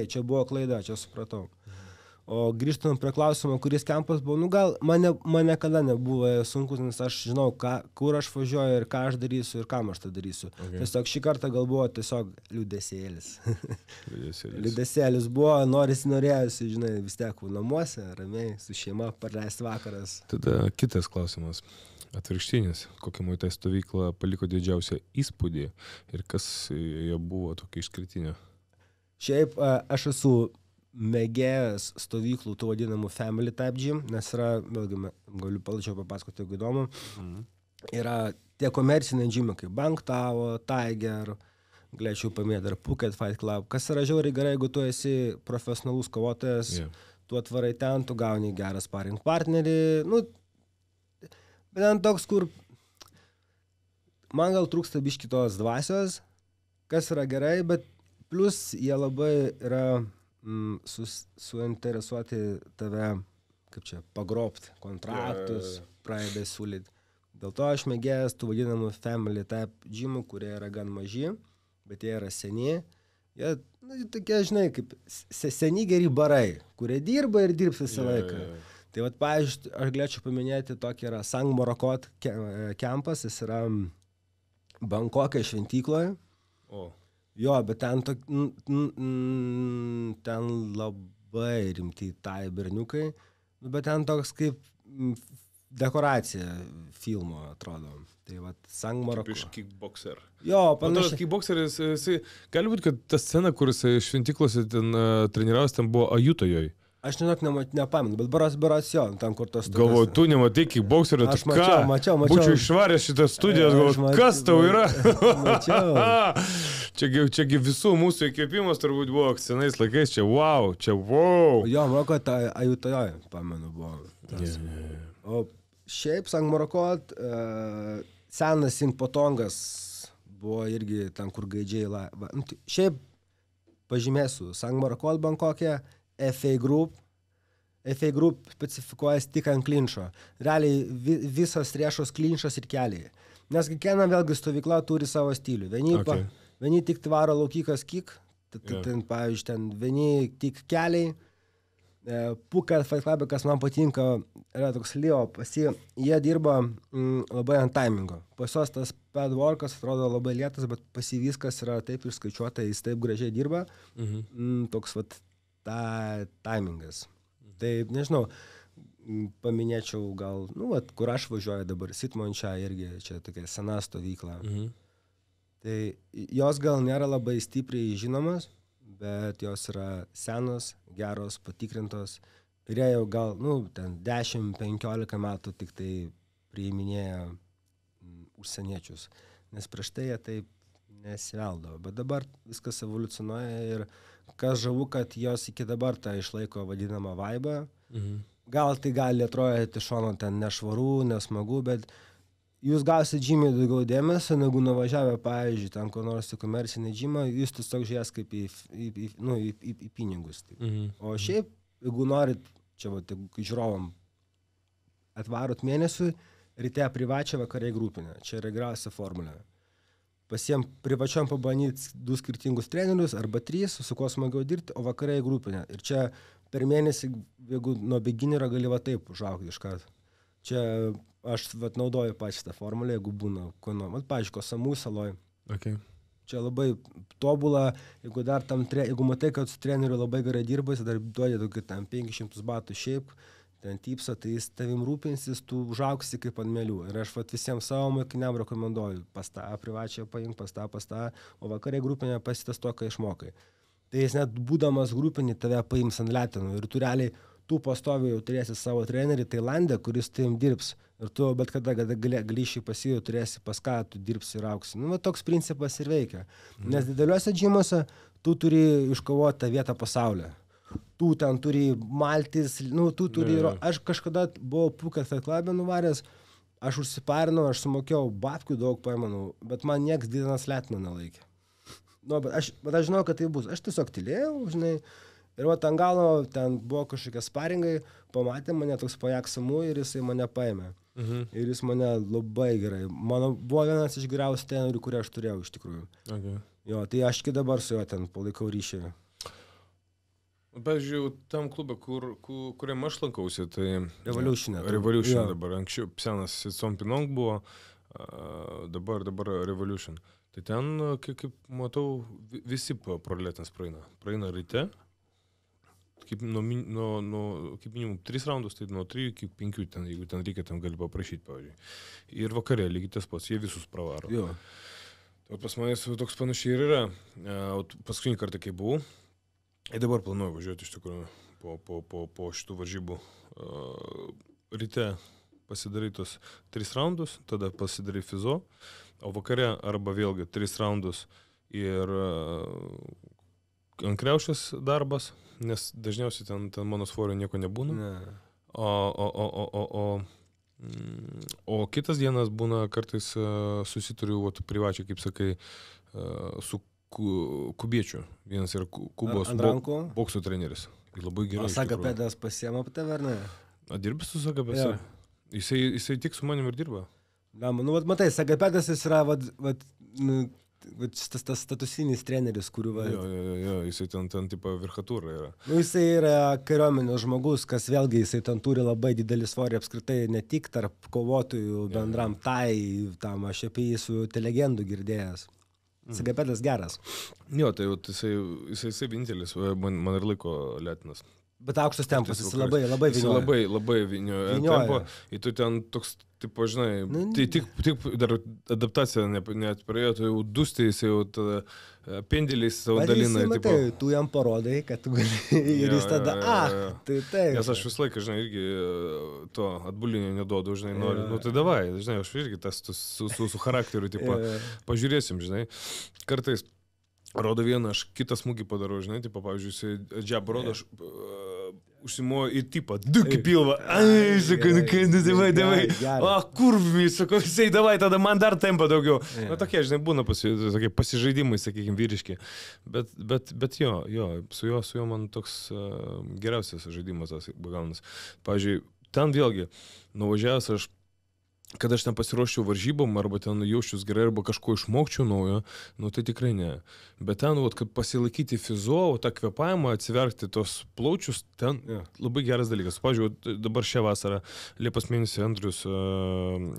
Čia buvo klaida, čia supratau. O grįžtant prie klausimo, kuris kempas buvo, gal man niekada nebuvo sunkus, nes aš žinau, kur aš važiuoju ir ką aš darysiu ir kam aš tą darysiu. Tiesiog šį kartą gal buvo tiesiog liūdesėlis. Liūdesėlis buvo, norėjusi, žinai, vis tiek namuose, ramiai, su šeima, praleisti vakaras. Tada kitas klausimas. Atvirkštinis. Kokią Muay Thai stovyklą paliko didžiausią įspūdį ir kas jie buvo tokia išskirtinė? Šiaip aš esu mėgėjas stovyklų, tų vadinamų family type gym, nes yra, vėlgi, galiu plačiau papasakoti, jeigu įdomu, yra tie komerciniai gymai kaip Bangtao, Tiger, galėčiau paminėti dar Phuket Fight Club, kas yra žiauriai gerai, jeigu tu esi profesionalus kovotojas, tu atvarai ten, tu gauni gerą sparring partnerį, bet ten toks, kur man gal trūksta biški tos dvasios, kas yra gerai, bet plus jie labai yra suinteresuoti tave, kaip čia, pagrobti kontraktus, pradeda siūlyti. Dėl to aš mėgėjęs tų vadinamų family type gymų, kurie yra gan maži, bet jie yra seni. Jie, tokie, žinai, kaip seni geri barai, kurie dirba ir dirbs visą laiką. Tai pavyzdžiui, aš galėčiau paminėti tokį yra Sang Morakot kempas, jis yra Bankoke šventykloje. Jo, bet ten labai rimti tai berniukai, bet ten toks kaip dekoracija filmo, atrodo. Tai Sang Morakot. Iš kickboxer. Jo, panašiai. Kickboxeris, gali būti, kad ta scena, kuris šventyklose ten treniravosi, ten buvo Ajutojoje. Aš nepamenu, bet beras jo, ten kur tos... Galvoju, tu nematai kickboxerio, Aš tu ką? mačiau. Būčiau išvaręs šitą studiją, galvoju, kas tau yra? Mačiau. Čiagi visų mūsų įkvėpimas turbūt buvo senais laikais, čia wow. Jo, Maroko, Ajutoje, pamenu, buvo. O šiaip, Sankt Marokot, senas Singpotongas buvo irgi ten, kur gaidžiai... Šiaip, pažymėsiu, Sankt Marokot Bankokė, FA Group specifikuojas tik ant klinčo. Realiai visas riešos klinčas ir keliai. Nes kiekviena vėlgi stovykla turi savo stilių. Vieni tik tvaro laukikas kick, ten, pavyzdžiui, ten vieni tik keliai. Phuket Fight Club, kas man patinka, yra toks Leo, jie dirba labai ant timingo. Pas juos tas padworkas atrodo labai lėtas, bet pas jį viskas yra taip išskaičiuota, jis taip gražiai dirba. Toks vat timingas. Tai, nežinau, paminėčiau gal, kur aš važiuoju dabar, Sitmončia irgi, čia tokia sena stovykla. Tai jos gal nėra labai stipriai žinomas, bet jos yra senos, geros, patikrintos. Ir jie jau gal, ten 10-15 metų tik tai priiminėja užsieniečius. Nes prieš tai jie taip nesiveldavo. Bet dabar viskas evoliucionuoja ir kas žavu, kad jos iki dabar tą išlaiko vadinamą vaibą. Gal tai gali atrodyti šono ten nešvarų, nesmagu, bet jūs gausit žymiai daugiau dėmesio, negu nuvažiavę, pavyzdžiui, ten ko nors į komercinį džimą, jūs tiesiog žiūrės kaip į pinigus. O šiaip, jeigu norit, čia žiūrovam, atvarot mėnesiui, ryte privačią, vakariai grupinę. Čia yra geriausia formulė. Pasiem privačiam pabandyti 2 skirtingus trenerius arba 3, su kuo smagiau dirbti, o vakariai grupinę. Ir čia per mėnesį, jeigu nuo beginnerio gali taip užaugti iš karto. Čia aš naudoju pačią tą formulę, jeigu būna, pavyzdžiui, Kosamui saloj. Čia labai tobula, jeigu dar jeigu matai, kad su treneriu labai gerai dirbasi, dar duodi tokį tam 500 batų šiaip, ten tipsą, tai jis tavim rūpinsis, tu užaugsi kaip ant melių. Ir aš visiems savo mokiniam rekomenduoju, pas tą privačią paimk, pas tą, o vakariai grupinę pasitas to, ką išmokai. Tai jis net būdamas grupinį tave paims ant letenų ir tu realiai, tu pastovi jau turėsi savo trenerį Tailande, kuris tavim dirbs. Ir tu bet kada grįši pas jį, turėsi pas ką, tu dirbsi ir auksi. Toks principas ir veikia. Nes dideliuose džimuose tu turi iškovoti tą vietą pasaulyje. Tu ten turi maltis, tu turi... Aš kažkada buvau Phuket Fight Club'e nuvaręs, aš užsiparinau, aš sumokėjau babkių daug paimanu, bet man nieks didenas letinų nelaikė. Bet aš žinau, kad tai bus. Aš tiesiog tylėjau, žinai, ir ant galo ten buvo kažkokie sparingai, pamatė mane toks pajaksamų ir jisai mane paėmė. Ir jis mane labai gerai. Mano buvo vienas iš geriausių trenerių, kurį aš turėjau iš tikrųjų. Jo, tai aš iki dabar su juo ten palaikau ryšį. Pavyzdžiui, tam klube, kuriam aš lankausi, tai... Revolution dabar. Anksčiau senas Sompinong buvo, dabar Revolution. Tai ten, kaip matau, visi proletins praeina. Praeina ryte, kaip minimum 3 raundus, tai nuo 3 iki 5, ten, jeigu ten reikia, ten gali paprašyti, pavyzdžiui. Ir vakare lygiai tas pats, jie visus pravaro. Jo. Tai pas manęs toks panašiai ir yra. Paskutinį kartą, kai buvau, ir dabar planuoju važiuoti iš tikrųjų po šitų varžybų. Ryte pasidarytos 3 raundus, tada pasidarai fizo, o vakare arba vėlgi 3 raundus ir ant kriaušės darbas, nes dažniausiai ten mano svorio nieko nebūna. O kitas dienas būna kartais susituriu privačiai, kaip sakai, su kubiečių. Vienas yra Kubos bokso treneris. Labai gerai. O Sagapedas pasiema tave, ar ne? Dirbi su Sagapedais? Jisai tik su manim ir dirba. Matai, Sagapedas jis yra tas statusinis treneris, kurių... Jo, jisai ten tipo virchatūra yra. Jisai yra kariuomenės žmogus, kas vėlgi jisai ten turi labai didelį svorį apskritai, ne tik tarp kovotojų bendram tam aš apie jį su legendų girdėjęs. Sagapedas geras. Jo, tai jisai vienintelis, man ir laiko letinas. Bet aukštas tempas, jis labai Jis vinioja. labai vinioja tempo. Ir tu ten toks, tipo, žinai, tai tik dar adaptacija net praėjo, tu jau dustys, jau tada pendeliais savo dalina. Matai, tu jam parodai, kad tu gali ir jis tada, tai taip. Nes aš visą laiką, žinai, irgi to atbulinio neduodu, žinai, noriu. Nu tai davai, žinai, aš irgi tas su charakteriu, tipo, pažiūrėsim, žinai. Kartais rodo vieną, aš kitą smūgį padarau, žinai, tipo, pavyzdžiui, džab rodo, aš užsimoju ir tipo, dukį pilvą. Ai, sakau, davai. Kurvį, sakau, jisai, davai, tada man dar tempa daugiau. Na, tokie, žinai, būna tokie pasižaidimai, sakykime, vyriški. Bet jo, su juo man toks geriausias žaidimas tas gaunas. Pavyzdžiui, ten vėlgi, nuvažiavęs aš, kad aš ten pasiruoščiau varžybom, arba ten jausčius gerai, arba kažko išmokčiau naujo, nu tai tikrai ne. Bet ten, kad pasilaikyti fizo, tą kvėpavimą, atsiverti tos plaučius, ten labai geras dalykas. Pavyzdžiui, dabar šią vasarą, Liepos mėnesį Andrius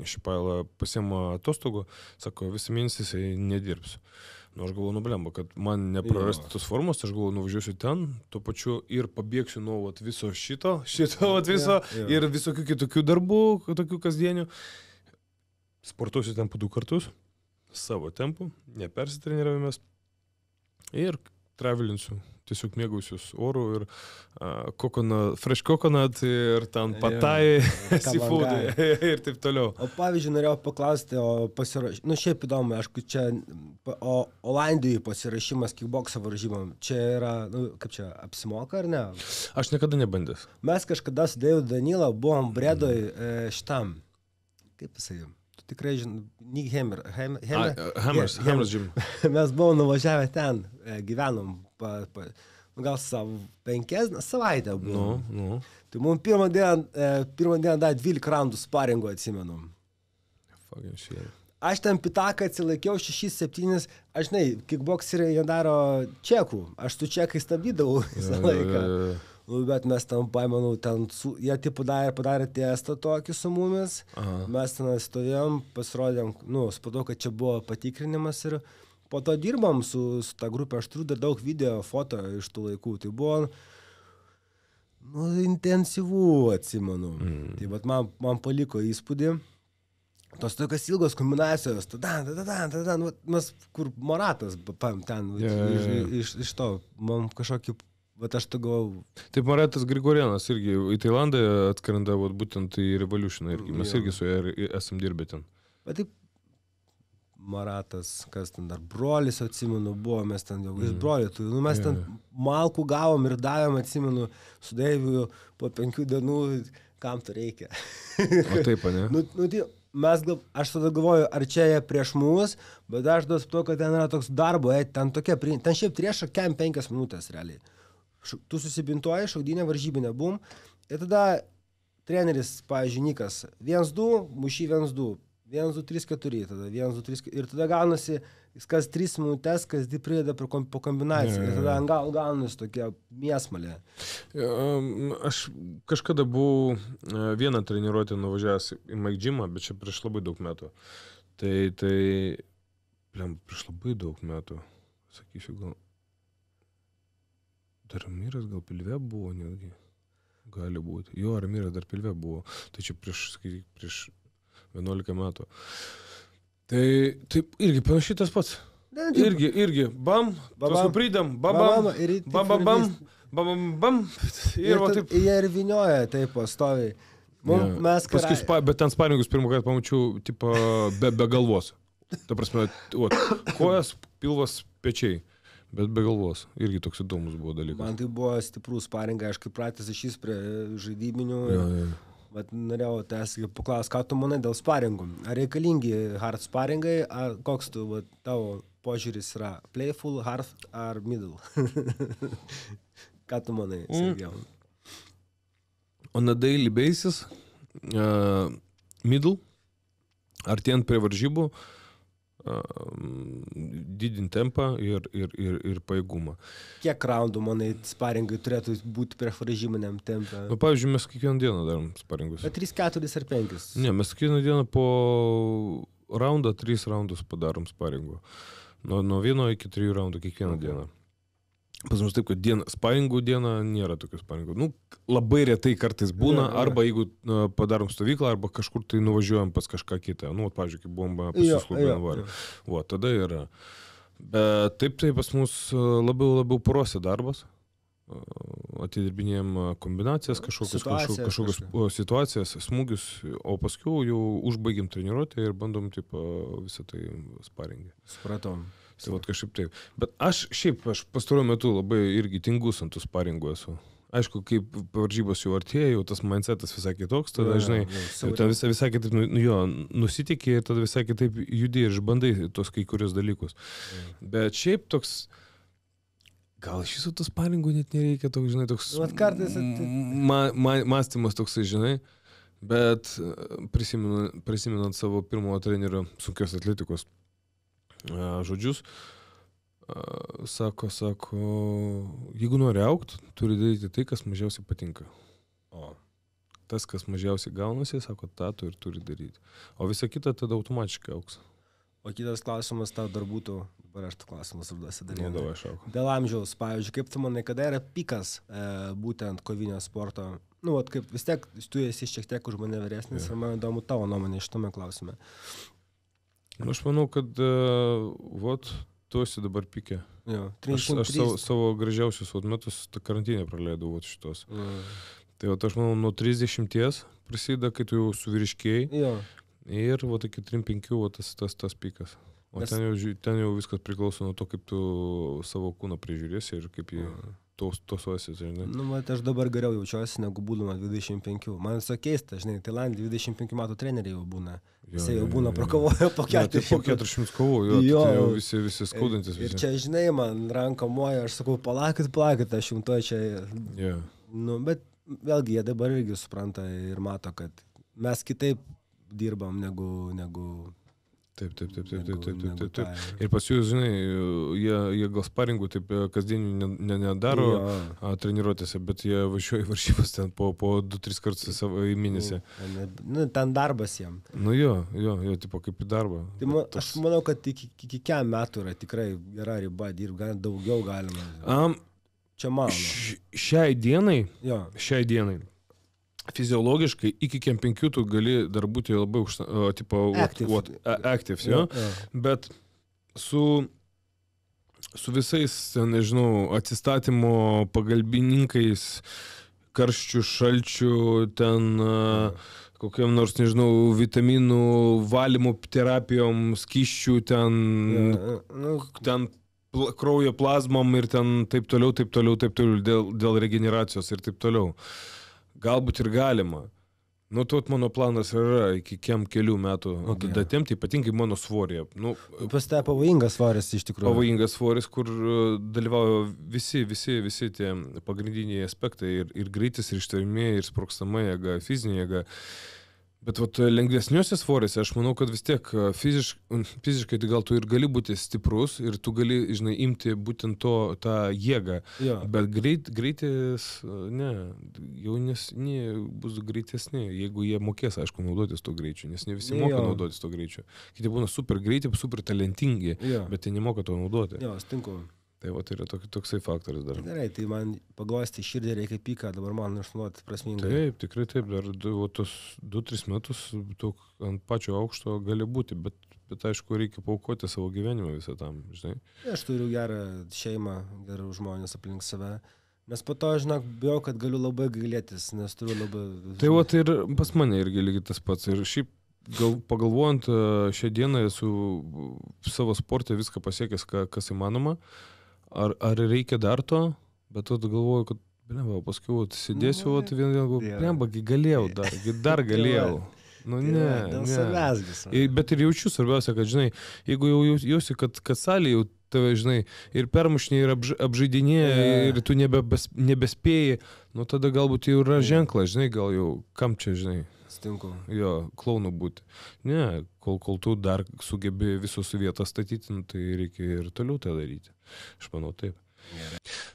Šipaila pasiema atostogų, sako, visą mėnesį jisai nedirbs. Nu, aš galvoju, blemba, kad man neprarasti tos formos, aš galvoju, nuvažiuosiu ten, tuo pačiu ir pabėgsiu nuo viso šito viso ir visokių kitokių darbų, tokių kasdienių. Sportuosiu ten po 2 kartus, savo tempu, nepersitreniravimas ir travelinsiu. Tiesiog mėgausius orų ir fresh coconut ir ten patai, seafood ir taip toliau. O pavyzdžiui, norėjau paklausti, šiaip įdomu, aišku, čia Olandijoje pasirašymas kickbokso varžybom, čia yra, kaip čia, apsimoka ar ne? Aš niekada nebandęs. Mes kažkada su Deividu Danila buvom Bredoj šitam, kaip pasakym. Tikrai, Nick Hammers Gym. Mes buvom nuvažiavę ten, gyvenom, gal 5 savaitę buvom. Nu. Tai mums pirmą dieną da 12 raundų sparingo atsimenu. Aš ten pitaką atsilaikiau 6-7, aš žinai, kickbokseriai jie daro čekų, aš su čekai stabdydavau visą laiką. Bet mes ten paėmanau, jie tipo padarė testą tokį su mumis, mes ten stovėjom, pasirodėm, supratau, kad čia buvo patikrinimas ir po to dirbam su ta grupė, aš turiu dar daug video, foto iš tų laikų, tai buvo intensyvu, atsimenu. Tai bet man paliko įspūdį, tos tokios ilgos kombinacijos, mes kur Maratas ten iš to, man kažkokį. Bet aš to galvoju. Taip, Maratas Grigorianas irgi į Tailandą atskrenda būtent į Revolutioną irgi. Mes irgi su juo esam dirbę ten. Bet taip, Maratas, kas ten dar, brolis, atsimenu, buvo, mes ten jau iš brolių. Mes ten malkų gavom ir davėm, atsimenu, su Deiviu po 5 dienų, kam to reikia. O taip, ne? Aš tada galvoju, ar čia jie prieš mus, bet aš duos to, kad ten yra toks darbo, ten šiaip trieša 5 minutės realiai. Tu susibintuoji, šaudynė, varžybinė, bum. Ir tada treneris, pavyzdžiui, Nikas, 1-2, mušy 1-2, 1-2, 3-4, tada 1-2, 3-4. Ir tada gaunasi, kas 3 minutės, kas prideda po kombinaciją. Ir tada gaunasi tokia mėsmalė. Aš kažkada buvau vieną treniruotę nuvažiavęs į Mike Gymą, bet čia prieš labai daug metų. Prieš labai daug metų, sakysiu, gal. Dar Ramiras gal pilve buvo netgi. Gali būti. Jo, Ramiras dar pilve buvo. Tai čia prieš 11 metų. Tai taip, irgi panašiai tas pats. Irgi, bam, paskui pridam, bam. Ir va taip. Jie ir vinioja taip pastoviai. Bet ten sparingus pirmą kartą pamačiau, tipo, be galvos. Ta prasme, kojas, pilvas, pečiai. Bet be galvos. Irgi toks įdomus buvo dalykas. Man tai buvo stiprus sparingai, aš kaip pratęs išys prie žaidybinių. Bet norėjau paklausti, ką tu manai dėl sparingų? Ar reikalingi hard sparingai, ar koks tavo požiūris yra? Playful, hard ar middle? Ką tu manai, Sergejau? On a daily basis, middle, artėjant prie varžybų, didinti tempą ir pajėgumą. Kiek raundų, manai, sparingai turėtų būti prieš varžybiniam tempą? Pavyzdžiui, mes kiekvieną dieną darom sparingus. 3, 4 ar 5? Ne, mes kiekvieną dieną po raundą 3 raundus padarom sparingų. Nuo 1 iki 3 raundų kiekvieną dieną. Pas mus taip, kad sparingų diena nėra tokių sparingų. Nu, labai retai kartais būna, arba jeigu padarom stovyklą, arba kažkur tai nuvažiuojam pas kažką kitą. Nu, pavyzdžiui, kai buvom pas jūs klubą. Va, tada yra. Bet taip tai pas mus labiau porose darbas. Atidirbinėjom kombinacijas, kažkokios situacijas, smūgius, o paskui jau užbaigim treniruotę ir bandom taip visą tai sparingį. Supratom. Tai vat kažkaip taip. Bet aš pastaruoju metu labai irgi tingus ant tų sparingų esu. Aišku, kaip varžybos jau artėja, jau tas mindsetas visai kitoks, tada, žinai, ten visai kitaip, nusitikė ir tada visai kitaip judi ir išbandai tos kai kurios dalykus. Bet šiaip toks, gal iš viso tos sparingų net nereikia, toks, žinai, toks mąstymas toksai, žinai, bet prisimenant savo pirmojo trenerio sunkios atletikos žodžius, sako, jeigu nori augt, turi daryti tai, kas mažiausiai patinka. O tas, kas mažiausiai gaunasi, sako, tą tu ir turi daryti. O visa kita tada automatiškai augs. O kitas klausimas tau dar būtų, dabar aš tų klausimus užduosiu dar. Davai, šauk. Dėl amžiaus, pavyzdžiui, kaip tu manai, kada yra pikas būtent kovinio sporto? Nu, vat kaip vis tiek, tu esi šiek tiek už mane vyresnis ir man įdomu tavo nuomonė šitame klausime. Aš manau, kad tu esi dabar pikė. Jo, aš savo gražiausius metus karantinę praleidau šitos. Tai aš manau, nuo 30 prasideda, kai tu jau suvyriškėjai. Ir iki 3-5 tas pikas. O ten jau viskas priklauso nuo to, kaip tu savo kūną prižiūrėsi ir kaip jį tosuosi. Nu, aš dabar geriau jaučiuosi, negu būdama 25. Man viso keista, žinai, Tailandė 25 metų treneriai jau būna. Jis jau būna prakovojo po 400. Po 400 kovų, tai jau visi skaudantis. Ir čia, žinai, man ranką moja, aš sakau, palaukit, aš jums to čia. Nu, bet vėlgi, jie dabar irgi supranta ir mato, kad mes kitaip dirbam negu Taip. Ir pas jūs, žinai, jie gal sparingų taip kasdienių nedaro treniruotėse, bet jie važiuoja varžybas ten po 2-3 kartus į mėnesį. Nu, ten darbas jiem. Nu jo, tipo kaip į darbą. Tai aš manau, kad iki kiek metų yra tikrai gera riba dirbti, daugiau galima. Čia mano. Šiai dienai, fiziologiškai iki 5 tu gali dar būti labai active, bet su visais, nežinau, atsistatymo pagalbininkais, karščių, šalčių, ten kokiam nors, nežinau, vitaminų, valymo terapijom, skysčių, ten kraujo plazmom ir ten taip toliau, dėl regeneracijos ir taip toliau. Galbūt ir galima. Nu, mano planas yra iki kelių metų datėm, tai ypatingai mano svorė. Nu, pas tai pavojingas svoris iš tikrųjų. Pavojingas svoris, kur dalyvauja visi tie pagrindiniai aspektai ir greitis, ir ištvermė, ir sprogstama jėga, fizinė jėga. Bet lengvesniuose svorėse aš manau, kad vis tiek fiziškai tai gal tu ir gali būti stiprus ir tu gali, žinai, imti būtent tą jėgą. Bet greitis, jaunesni bus greitesni, jeigu jie mokės, aišku, naudotis to greičiu, nes ne visi moka naudotis to greičiu. Kiti būna super greiti, super talentingi, bet jie nemoka to naudoti. Jo, stinku. Tai tai yra toksai faktorius dar. Gerai, tai man paglosti širdį reikia piką, dabar man išnuoti prasmingai. Taip, tikrai taip, dar tos 2-3 metus ant pačio aukšto gali būti, bet aišku, reikia paaukoti savo gyvenimą visą tam, žinai. Aš turiu gerą šeimą, gerų žmonės aplink save, nes po to, žinok, bijau, kad galiu labai gailėtis, nes turiu labai... Tai ir pas mane irgi lygiai tas pats. Ir šiaip pagalvojant, šią dieną esu savo sporte viską pasiekęs, kas įmanoma. Ar reikia dar to, bet tu galvoju, kad, paskui sėdėsiu, galėjau dar galėjau. Nu, ne. Bet ir jaučiu svarbiausia, kad, žinai, jeigu jau jausi, kad salė jau tave, žinai, ir permušinė, ir apžaidinėja, ir tu nebespėjai, nu tada galbūt jau yra ženklas, žinai, gal jau kam čia, žinai. Stinku. Jo, klaunu būti. Ne, kol tu dar sugebi visos vietas statyti, tai reikia ir toliau tą daryti. Aš manau, taip.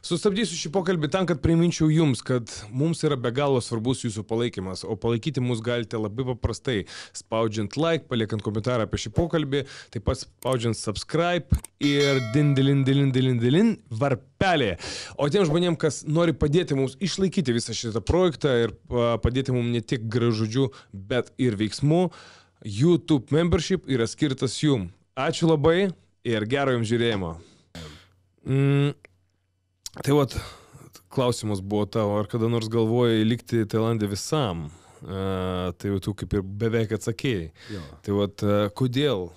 Sustabdysiu šį pokalbį tam, kad priminčiau jums, kad mums yra be galo svarbus jūsų palaikymas, o palaikyti mus galite labai paprastai, spaudžiant like, paliekant komentarą apie šį pokalbį, taip pat spaudžiant subscribe ir din varpelė. O tiem žmonėm, kas nori padėti mums išlaikyti visą šitą projektą ir padėti mums ne tik gražodžiu, bet ir veiksmu, YouTube membership yra skirtas jum. Ačiū labai ir gero jums žiūrėjimo. Tai vat, klausimas buvo tavo, ar kada nors galvojai likti Tailande visam? Tai jau tu kaip ir beveik atsakėjai. Jo. Tai vat, kodėl?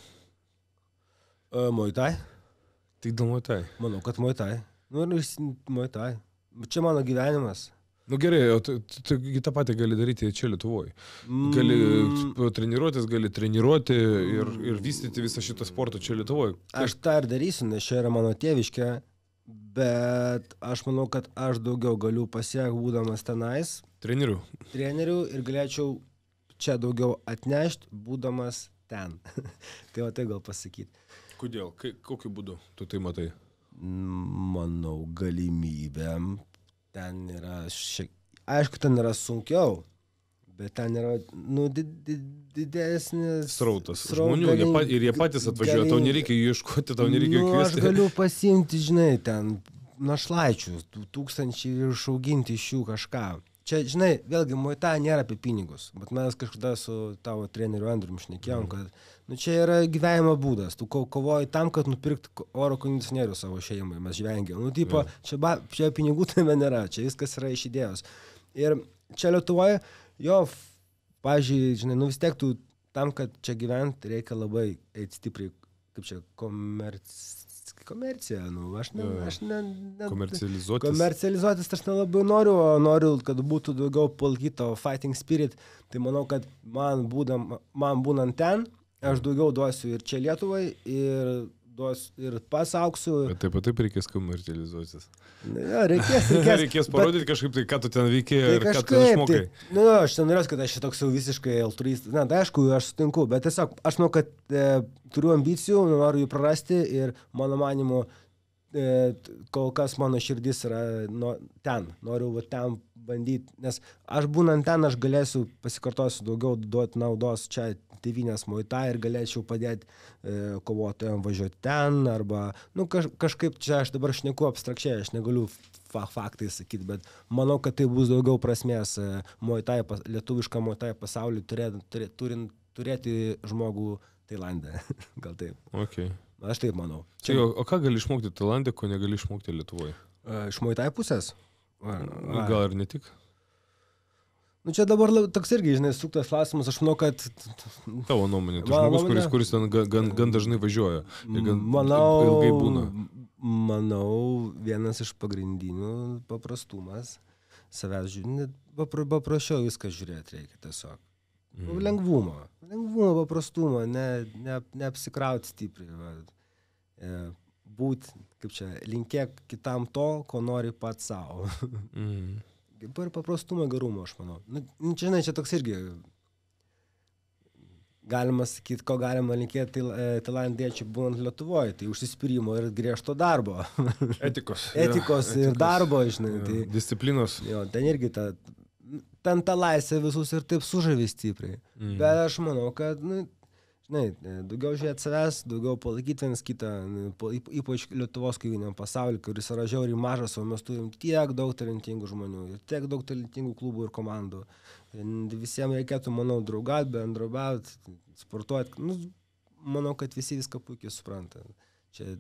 Muay Thai? Tik dėl Muay Thai. Manau, kad Muay Thai. Nu ir Muay Thai. Čia mano gyvenimas. Nu gerai, o tu tą patį gali daryti čia Lietuvoje. Gali treniruotis, gali treniruoti ir vystyti visą šitą sportą čia Lietuvoje. Aš tą ir darysiu, nes čia yra mano tėviškė, bet aš manau, kad aš daugiau galiu pasiekti būdamas tenais. Trenerių Ir galėčiau čia daugiau atnešti, būdamas ten. Tai o tai gal pasakyti. Kodėl? Kokiu būdu tu tai matai? Manau, galimybėm. Ten yra, aišku, ten yra sunkiau, bet ten yra, didesnis srautas žmonių, jie patys atvažiuoja, tau nereikia jų ieškoti, tau nereikia jų kviesti. Aš galiu pasiimti, žinai, ten našlaičius, 2000 ir išauginti iš jų kažką. Čia, žinai, vėlgi, Muay Thai nėra apie pinigus, bet mes kažkada su tavo treneriu Andrium šnekėjom, kad čia yra gyvenimo būdas. Tu kovoji tam, kad nupirkti oro kondicionierių savo šeimai, mes žvengiam. Čia pinigų tame nėra, čia viskas yra iš idėjos. Ir čia Lietuvoje, pavyzdžiui, žinai, vis tiek tu tam, kad čia gyventi, reikia labai eiti stipriai, kaip čia, komercija, aš komercializuotis aš nelabai noriu, kad būtų daugiau palkyto fighting spirit, tai manau, kad man būnant ten, aš daugiau duosiu ir čia Lietuvai, ir pasauksiu. Bet taip reikės komercializuotis. Ja, reikės. Reikės parodyti kažkaip tai, ką tu ten veikė ir ką tu išmokai. Aš ten norėsiu, kad aš toks jau visiškai altruistas. Tai aišku, aš sutinku, bet tiesiog aš manau, kad turiu ambicijų, noriu jų prarasti ir mano manimu, kol kas mano širdis yra ten. Noriu ten bandyti, nes aš būnant ten, aš galėsiu pasikartosiu daugiau duoti naudos čia tėvynės Muay Thai ir galėčiau padėti kovotojams važiuoti ten, arba, kažkaip čia aš dabar šneku abstrakčiai, aš negaliu faktai sakyti, bet manau, kad tai bus daugiau prasmės Muay Thai, lietuvišką Muay Thai pasaulį turėti žmogų Tailande. Gal taip. Okay. Aš taip manau. O ką gali išmokti Tailande, ko negali išmokti Lietuvoje? Iš Muay Thai pusės? Gal ir ne tik? Čia dabar toks irgi, žinai, suktas klausimas, aš manau, kad... Tavo nuomonė, tu žmogus, kuris ten gan dažnai važiuoja ir gan ilgai būna. Manau, vienas iš pagrindinių paprastumas, savęs žiūrėti, paprašiau viską žiūrėti reikia tiesiog. Lengvumo, paprastumo, neapsikrauti stipriai. Būt, kaip čia, linkėk kitam to, ko nori pats savo. Per paprastumą garumo, aš manau. Žinai, čia toks irgi galima sakyti, ko galima linkėti tailandiečiai būnant Lietuvoje, tai užsispyrimo ir griežto darbo. Etikos ir darbo, žinai. Tai, disciplinos. Ten irgi ten ta laisvė visus ir taip sužavi stipriai. Bet aš manau, kad, žinai, daugiau žiūrėti savęs, daugiau palaikyti vienas kitą, ypač Lietuvos kaimyniniam pasauliu, kuris yra žiauriai mažas, o mes turim tiek daug talentingų žmonių ir tiek daug talentingų klubų ir komandų. Visiems reikėtų, manau, draugauti, bendrauti, sportuoti. Manau, kad visi viską puikiai supranta. Čia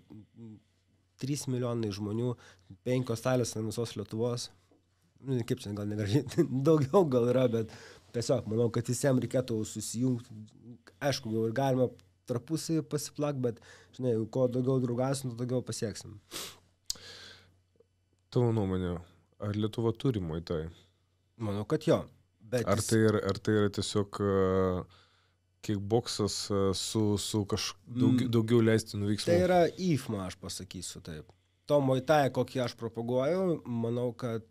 3 milijonai žmonių, 5 salės ant visos Lietuvos. Kaip čia, gal negražiai, daugiau gal yra, bet tiesiog, manau, kad visiems reikėtų susijungti. Aišku, gal ir galima tarpusai pasiplakt, bet, žinai, kuo daugiau draugausim, tuo daugiau pasieksim. Tavo nuomonė, ar Lietuva turi Muay Thai? Manau, kad jo. Bet ar tai yra tiesiog kickboksas su daugiau leistinų veiksmų? Tai yra IFMA, aš pasakysiu taip. To Muay Thai, kokį aš propaguoju, manau, kad...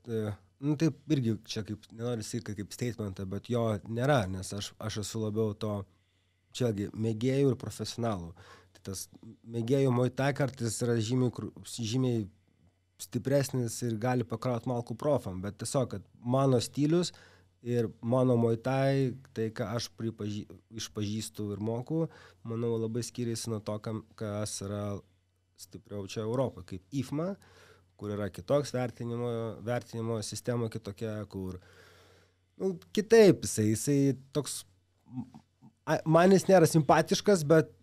taip irgi čia kaip, nenoriu sakyti kaip statementą, bet jo nėra, nes aš esu labiau to, čiagi, mėgėjų ir profesionalų. Tai tas mėgėjų Muay Thai kartais yra žymiai stipresnis ir gali pakraut malkų profam, bet tiesiog, kad mano stilius ir mano Muay Thai, tai ką aš išpažįstu ir moku, manau, labai skiriasi nuo to, kas yra stipriau čia Europoje, kaip IFMA, kur yra kitoks vertinimo sistema kitokia, kur kitaip jisai toks, man jis nėra simpatiškas, bet,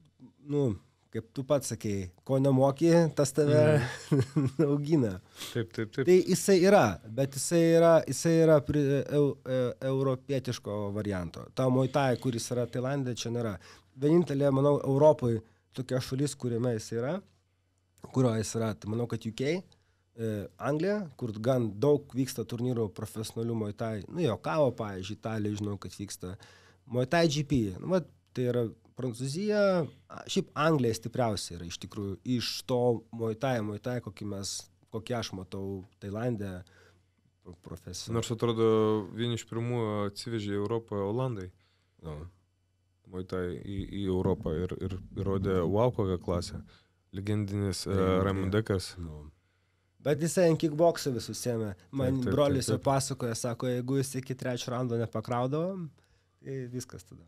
kaip tu pats sakei, ko nemoki, tas tave augina. Taip. Tai jisai yra, bet jisai yra europietiško varianto. Ta Muay Thai, kuris yra Tailande, čia nėra. Vienintelė, manau, Europoje tokia šalis, kuriame jis yra, tai manau, kad UK, Anglija, kur gan daug vyksta turnyrų profesionalių Muay Thai, Jokavo, pavyzdžiui, Italija, žinau, kad vyksta Muay Thai GP, tai yra Prancūzija, šiaip Anglija stipriausia yra iš tikrųjų, iš to Muay Thai, kokį aš matau Tailande profesiją. Nors atrodo, vieni iš pirmųjų atsivežė Europoje Olandai. Muay Thai į Europą ir rodė kokią klasę. Legendinis Raimundekas. Bet jisai ant kickboxo visus ėmė. Man brolis jau pasakoja, sako, jeigu jis iki 3 raundo nepakraudavo, tai viskas tada.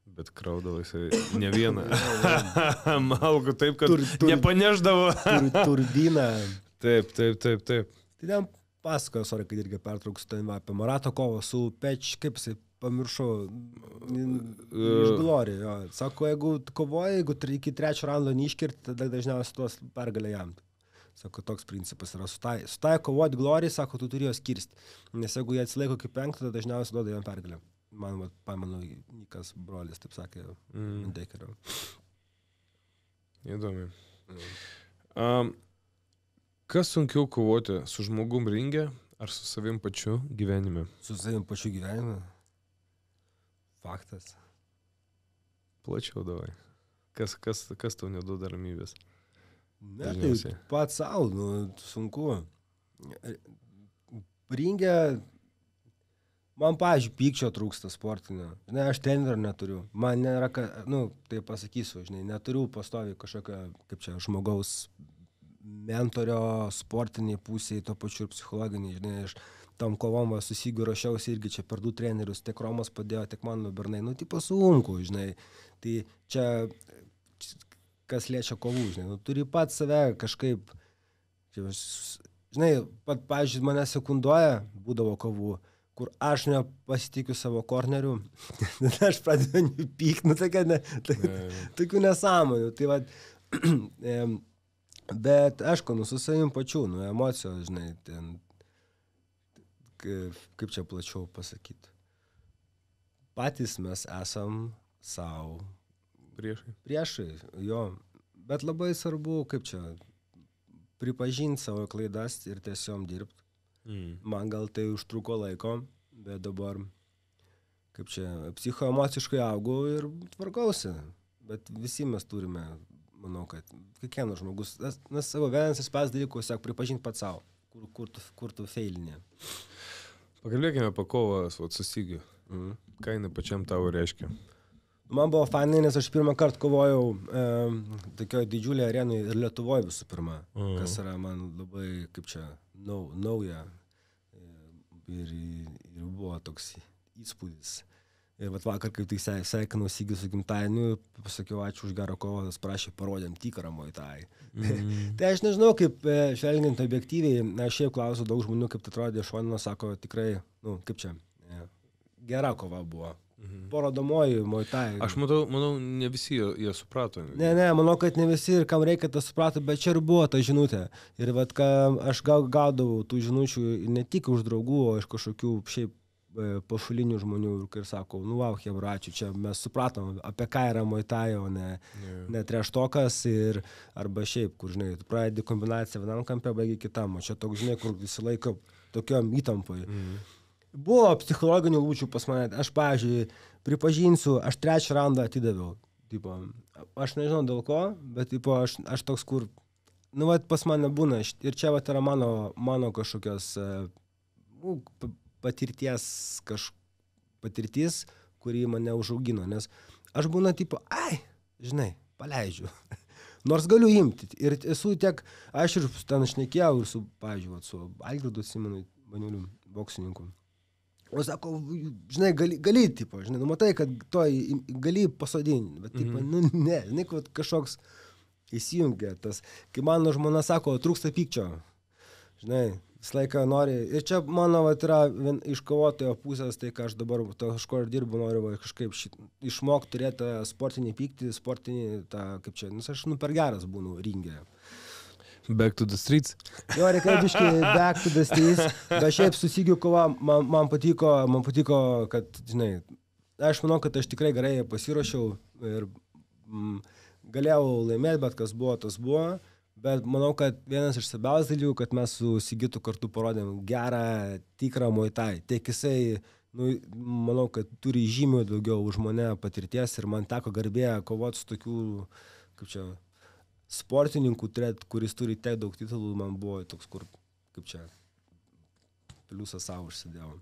Bet kraudavo jisai ne vieną. Malku taip, kad nepaneždavo. Turdyną. Taip. Tai ten pasakoja, kad irgi pertrauksiu apie Marato kovą su Peč, kaip jisai pamiršau, iš Glory. Sako, jeigu kovoji, jeigu iki 3 raundo neiškirti, tada dažniausiai tuos pergalę jam. Sako, toks principas yra. Su tai kovoti Glory, sako, tu turėjo skirsti. Nes jeigu jie atsilaiko iki 5, tada dažniausiai duoda jam pergalę. Man, pamenu, Nikas brolis, taip sakė, Dekerio. Įdomi. Kas sunkiau kovoti, su žmogum ringe ar su savim pačiu gyvenime? Su savim pačiu gyvenime? Faktas. Plačiau davai. Kas tau neduoda ramybės? Ne, tai pats savo, sunku. Ringe... Man, pavyzdžiui, pykčio trūksta sportinio. Aš trenerio neturiu. Man nėra, tai pasakysiu, neturiu pastoviai kažkokio, kaip čia, žmogaus mentorio sportiniai pusiai, to pačiu ir psichologiniai. Aš tam kovom susigiu rašiausi irgi čia per 2 trenerius, tiek Romas padėjo, tiek mano bernai. Tipo sunku, Tai čia, kas liečia kovų, turi pats save kažkaip, pavyzdžiui, mane sekunduoja, būdavo kovų, kur aš nepasitikiu savo korneriu, aš pradedu pykti, tokių nesąmonių. Tai bet aišku, su savim pačiu, emocijos, kaip čia plačiau pasakyti. Patys mes esam savo priešai, jo, bet labai svarbu, kaip čia, pripažinti savo klaidas ir tiesiog dirbti. Man gal tai užtruko laiko, bet dabar, kaip čia, psichoemociškai augau ir tvarkausi. Bet visi mes turime, manau, kad kiekvienas žmogus, nes savo vienas espas dalykus, pripažinti pats savo, kur tu feilinė. Pakalbėkime apie kovą su Sigiu. Ką jinai pačiam tavo reiškia? Man buvo fainai, nes aš pirmą kartą kovojau tokioje didžiulėje arenoje ir Lietuvoje visų pirma, kas yra man labai, kaip čia, nauja. Ir buvo toks įspūdis. Ir vakar, kaip tik sveikinau Sigį su gimtadieniu, pasakiau, ačiū už gerą kovą, jis prašė, parodėm tikrą Muay Thai. Tai aš nežinau, kaip žvelgiant objektyviai, aš šiaip klausiu daug žmonių, kaip tai atrodė, šonino, sako, tikrai, kaip čia, gera kova buvo. Parodomoji Muay Thai. Aš manau, ne visi jie suprato. Ne, manau, kad ne visi ir kam reikia, tas suprato, bet čia ir buvo ta žinutė. Ir aš gaudavau tų žinučių ne tik už draugų, o iš kažkokių šiaip pašulinių žmonių, ir sako, hebra, ačiū, čia mes supratom, apie ką yra Muay Thai, o ne treštokas, arba šiaip, kur, tu pradedi kombinaciją vienam kampe, baigi kitam, o čia toks, kur visą laiką tokiom įtampai. Buvo psichologinių lūčių pas mane. Aš, pavyzdžiui, pripažinsiu, aš 3 raundą atidaviau. Aš nežinau dėl ko, bet aš toks, kur, pas mane būna. Ir čia yra mano kažkokios patirtis, kuri mane užaugino. Nes aš būna, paleidžiu. Nors galiu imti. Ir esu tiek, aš ir ten šnekėjau ir su, pavyzdžiui, su Algirdu Simonui Baniuliu, boksininku. O sako, žinai, gali tipo, žinai, matai, kad to gali pasodinti, bet tipo, ne, žinai, kad kažkoks įsijungia tas, kai mano žmona sako, trūksta pykčio, žinai, vis laiką nori, ir čia mano vat, yra iš kovotojo pusės, tai ką aš dabar kažko ir dirbu, noriu kažkaip išmokti turėti sportinį pyktį, sportinį, tą, kaip čia, nes aš per geras būnu ringė. Back to the streets. Jo, reikia biškai back to the streets, bet šiaip susigiu kova, man patiko, kad, žinai, aš manau, kad aš tikrai gerai pasiruošiau ir galėjau laimėti, bet kas buvo, tas buvo. Bet manau, kad vienas iš svarbiausių dalykų, kad mes su Sigitu kartu parodėm gerą, tikrą Muay Thai. Tiek jisai, manau, kad turi žymių daugiau už mane patirties ir man teko garbė kovoti su tokių, kaip čia, sportininkų, kuris turi tiek daug titulų, man buvo toks, kur, kaip čia, pliusą savo užsidėjau.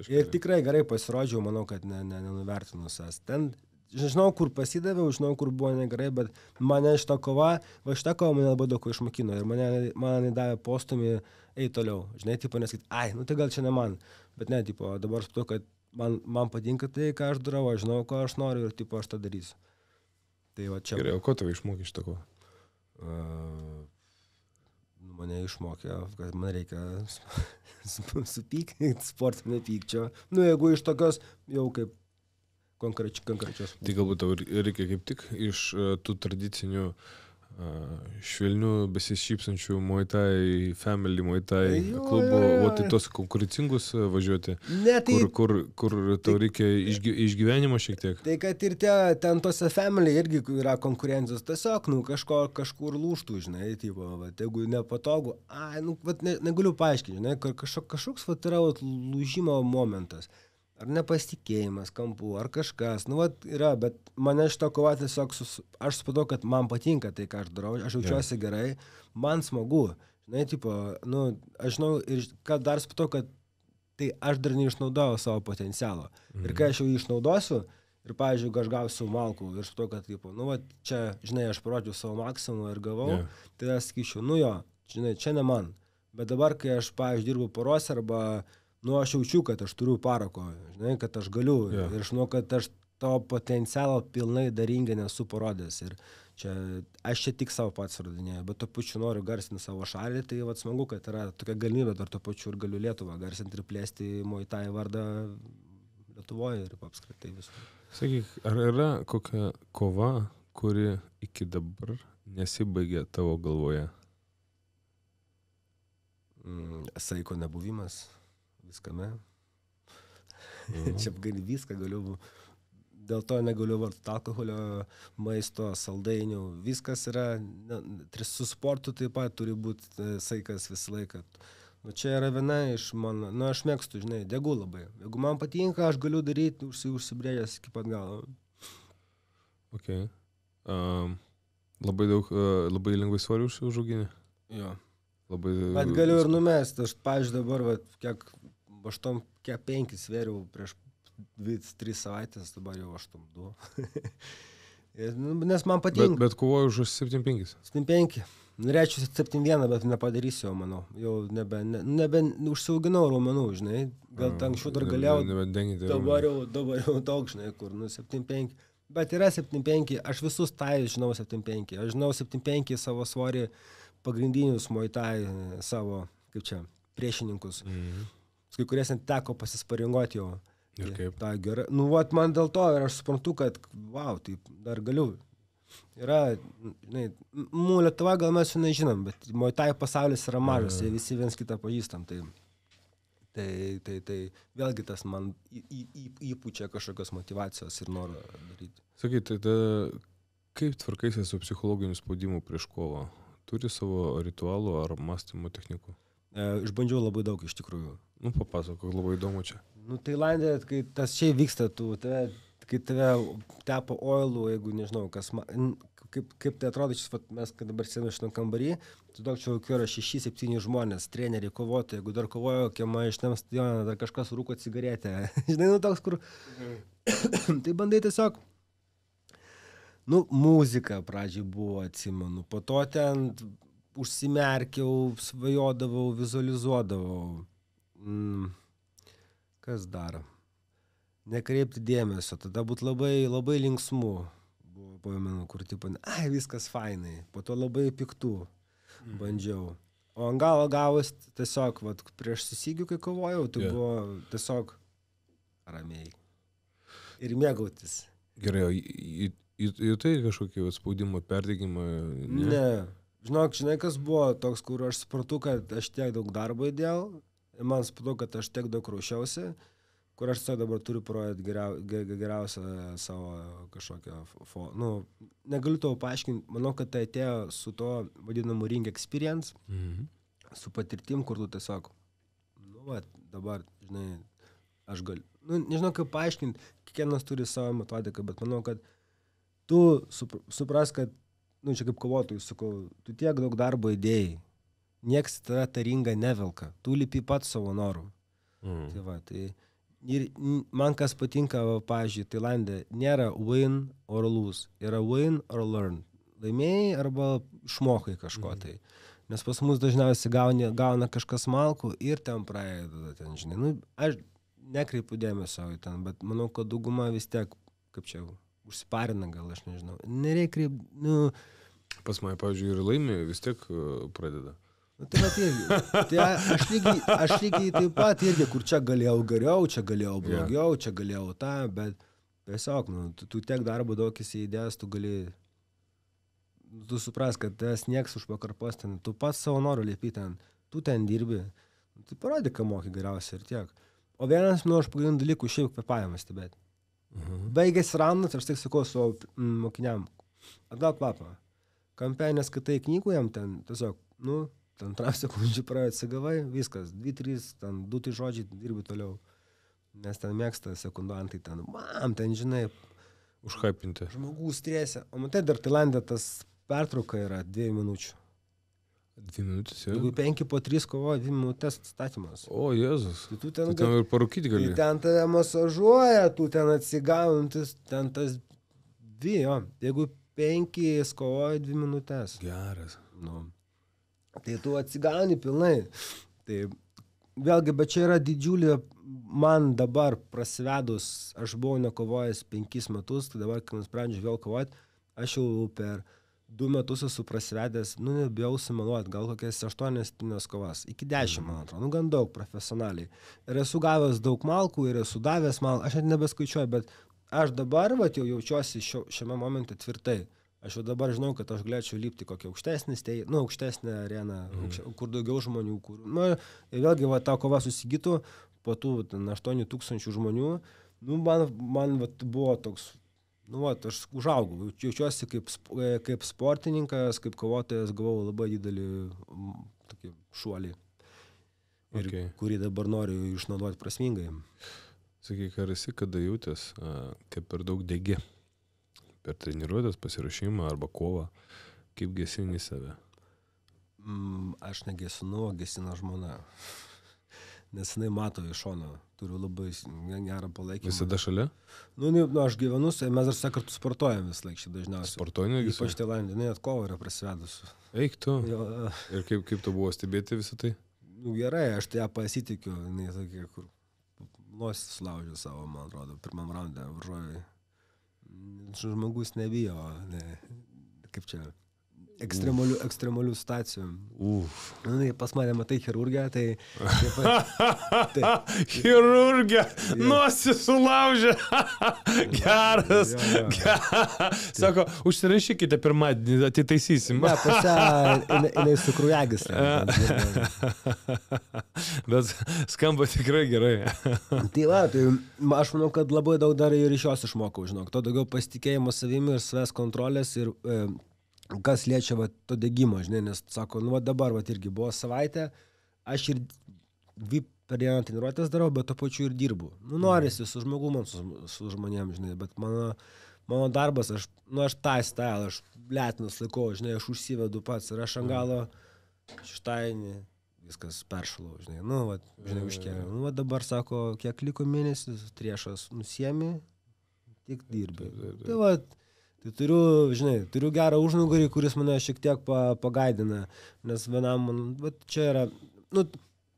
Ir tikrai gerai pasirodžiau, manau, kad nenuvertinus. Ten žinau, kur pasidaviau, žinau, kur buvo negerai, bet mane šitą kovą mane labai daug ko išmokino ir mane davė postumį, ei toliau. Žinai, tipo, nesakyt, tai gal čia ne man. Bet ne, tipo, dabar supratau, kad man patinka tai, ką aš darau, aš žinau, ko aš noriu ir, tipo, aš tą darysiu. Tai va čia. Gerai, o ko tave išmokė šitą kovą? Mane išmokė, kad man reikia supykti, sportinio pykčio. Jeigu iš tokios jau kaip konkrečios. Tai galbūt tau reikia kaip tik iš tų tradicinių švelnių, besišypsančių Muay Thai, Family Muay Thai klubų, o tai tos konkurencingus važiuoti, kur tau reikia išgyvenimo šiek tiek. Tai kad ir ten tose Family irgi yra konkurencijos, tiesiog, kažkur lūžtų, žinai, tipo, jeigu nepatogu, negaliu paaiškinti, žinai, kažkoks yra lūžimo momentas. Ar nepasitikėjimas kampu, ar kažkas, yra, bet mane šito kova tiesiog, aš supratau, kad man patinka tai, ką aš darau, aš jaučiuosi gerai, man smagu, žinai, tipo, aš žinau, ir kad dar supratau, kad tai aš dar neišnaudojau savo potencialo. Ir kai aš jau jį išnaudosiu, ir, pavyzdžiui, aš gausiu malkų, ir supratau, kad, tipo, čia, žinai, aš parodžiau savo maksimumą ir gavau, tai aš sakyčiau, žinai, čia ne man. Bet dabar, kai aš, pavyzdžiui, dirbu porose arba aš jaučiu, kad aš turiu parako, žinai, kad aš galiu. Ir aš žinau, kad aš to potencialo pilnai daringai nesu parodęs. Ir aš čia tik savo pats rodinėjau, bet to pačiu noriu garsinti savo šalį, tai smagu, kad yra tokia galimybė, dar to pačiu ir galiu Lietuvą garsinti ir plėsti Muay Thai vardą Lietuvoje ir apskritai visur. Sakyk, ar yra kokia kova, kuri iki dabar nesibaigė tavo galvoje? Saiko nebuvimas. Viskame. Čia gali viską, dėl to negaliu vartoti alkoholio, maisto, saldainių, viskas yra, su sportu taip pat turi būti saikas visą laiką. Čia yra viena iš mano, aš mėgstu, žinai, degu labai. Jeigu man patinka, aš galiu daryti užsibrėžęs iki pat galo. Ok. Labai lengvai svorį užauginį? Jo. Bet galiu ir numesti, aš, pavyzdžiui, dabar, kiek 5 svėriau prieš 2-3 savaitės, dabar jau 8-2. Nes man patinka. Bet kovoju už 7-5. 7-5. Norėčiau 7-1, bet nepadarysiu, manau. Jau nebe užsiauginau raumenų, žinai. Gal anksčiau dar galėjau. Dabar jau daug, žinai, kur, 7-5. Bet yra 7-5, aš visus tajus žinau 7-5. Aš žinau 7-5 savo svorį pagrindinius Muay Thai savo, kaip čia, priešininkus. Kai kuriais net teko pasisparinguoti jau. Ir kaip? Ta gera. Man dėl to ir aš suprantu, kad, tai dar galiu. Yra, žinai, Lietuva gal mes jau nežinom, bet Muay Thai pasaulis yra mažas, jie visi viens kitą pažįstam. Tai vėlgi tas man įpučia kažkokios motyvacijos ir noro daryti. Sakai, tai kaip tvarkaisi su psichologiniu spaudimu prieš kovą? Turi savo ritualų ar mąstymo technikų? Išbandžiau labai daug iš tikrųjų. Papasakok, labai įdomu čia. Tailande, kai tas čia vyksta, kai tave tepa oilų, jeigu nežinau, kaip tai atrodo, mes, kai dabar sėdame šitam kambarį, tu daug čia yra 6-7 žmonės, treneriai, kovotojai, jeigu dar kovojo kiemą iš tam stadioną, dar kažkas rūko cigaretę. Žinai, toks, kur... Tai bandai tiesiog Nu, muzika pradžiai buvo, atsimenu. Po to ten užsimerkiau, svajodavau, vizualizuodavau. Kas dar? Nekreipti dėmesio, tada būt labai, labai linksmų. Buvo, pamenu, kur tipo, viskas fainai. Po to labai piktų bandžiau. O ant galo gavus tiesiog, vat, prieš susigių, kai kovojau, tai buvo tiesiog ramiai. Ir mėgautis. Gerai, o tai kažkokį spaudimo perdegimą? Ne. Žinai, kas buvo toks, kur aš supratau, kad aš tiek daug darbo įdėjau, ir man supratau, kad aš tiek daug rūšiausi, kur aš dabar turiu projekti geriausią savo kažkokią, negaliu tau paaiškinti, manau, kad tai atėjo su to vadinamu ring experience, su patirtim, kur tu tiesiog, dabar, žinai, aš galiu, nežinau, kaip paaiškinti, kiekvienas turi savo metodiką, bet manau, kad tu supras, kad, čia kaip kovotojų, sakau, tu tiek daug darbo įdėjai, nieks tada tą ringą nevelka, tu lipi pats savo norų. Tai va, tai ir man kas patinka, pavyzdžiui, Tailande, nėra win or lose, yra win or learn. Laimėjai arba išmokai kažko tai. Nes pas mus dažniausiai gauna kažkas malkų ir ten praeida, ten, žinai. Aš nekreipiu dėmesio į ten, bet manau, kad dauguma vis tiek, kaip čia, užsiparina gal, aš nežinau. Nereikia Pas mane, pavyzdžiui, ir laimė vis tiek pradeda. Tai vat irgi. Tai aš lygiai taip pat irgi, kur čia galėjau geriau, čia galėjau blogiau, čia galėjau tą, bet tiesiog, tu tiek darbo daug įsidėjęs, tu gali, tu supras, kad tas nieks už pakarpos ten, tu pats savo norų liepi ten, tu ten dirbi, tai parodyk, ką moki geriausiai ir tiek. O vienas, aš pagrindų dalykų šiaip kvėpavimas stebėti. Baigėsi raundas, aš tik sakau savo mokiniam, atgal kvapą. Kampe neskaitai knygų jam ten, tiesiog, ten 3 sekundžių praėjo atsigavai, viskas, 2-3, ten 2 žodžiai, dirbi toliau. Nes ten mėgsta sekundantai, ten, žinai, užhypinti. Žmogus stresė. O matai, dar Tailande tas pertrauka yra 2 minučių. 2 minutės, jau? Jeigu 5 po 3 kovoja, 2 minutės statymas. O, Jėzus. Tai tu ten ir parūkyti gali. Tai ten tave masažuoja, tu ten atsigaunantis, ten tas 2, jo. Jeigu 5 kovoja 2 minutės. Geras. Tai tu atsigauni pilnai. Tai vėlgi, bet čia yra didžiulė, man dabar prasivedus, aš buvau nekovojęs 5 metus, tai dabar, kai nusprendžiu vėl kovoti, aš jau per 2 metus esu prasivedęs, nebijau sumeluoti, gal kokias 8 kovas, iki 10, man atrodo, gan daug profesionaliai. Ir esu gavęs daug malkų, ir esu davęs malkų, aš net nebeskaičiuoju, bet aš dabar jau jaučiuosi šiame momente tvirtai. Aš jau dabar žinau, kad aš galėčiau lipti kokią aukštesnę areną, kur daugiau žmonių, ir vėlgi ta kova susigytų po tų 8000 žmonių, man buvo toks, aš užaugau, jaučiuosi kaip sportininkas, kaip kovotojas, gavau labai didelį tokį šuolį, kurį dabar noriu išnaudoti prasmingai. Sakyk, ar esi kada jautęs, kaip per daug degi? Per treniruotės, pasiruošimą arba kovą, kaip gesini save? Aš negesinu, gesina žmona. Nes jinai mato iš šono. Turiu labai gerą palaikymą. Visada šalia? Aš gyvenu, mes dar kartu sportuojam vis laik šį dažniausiai. Sportuoji netgi? Ypač Tailande, net kovo yra prasivedusi. Eik tu. Ir kaip tu buvo stebėti visą tai? Gerai, aš tai ją pasitikiu. Jinai sakė, kur nosį sulaužė savo, man atrodo, pirmam raunde varžovai. Žmogus nebijo, kaip čia, ekstremalių situacijų. Pas mane matai chirurgę, tai... Chirurgė, nosį sulaužė. Geras. Sako, užsirašykite pirmadienį, atitaisysim. Ne, pas ją, jinai su kraujagyslė. Bet skamba tikrai gerai. Tai aš manau, kad labai daug dar ir iš jos išmokau, žinok. To daugiau pasitikėjimo savimi ir savęs kontrolės ir kas liečia to degimo, žinai, nes sako, dabar irgi buvo savaitė, aš ir 2 per dieną treniruotės darau, bet to pačiu ir dirbu. Norisi su žmogum, su žmonėm, žinai, bet mano darbas, aš style, aš lėtinus laikau, žinai, aš užsivedu pats ir aš ant galo šeštainį viskas peršalau, žinai, žinai, užkeliu. Dabar sako, kiek liko mėnesis, triešas nusiemi, tik dirbi. Tai Tai turiu gerą užnugarį, kuris mane šiek tiek pagaidina, nes vienam, bet čia yra,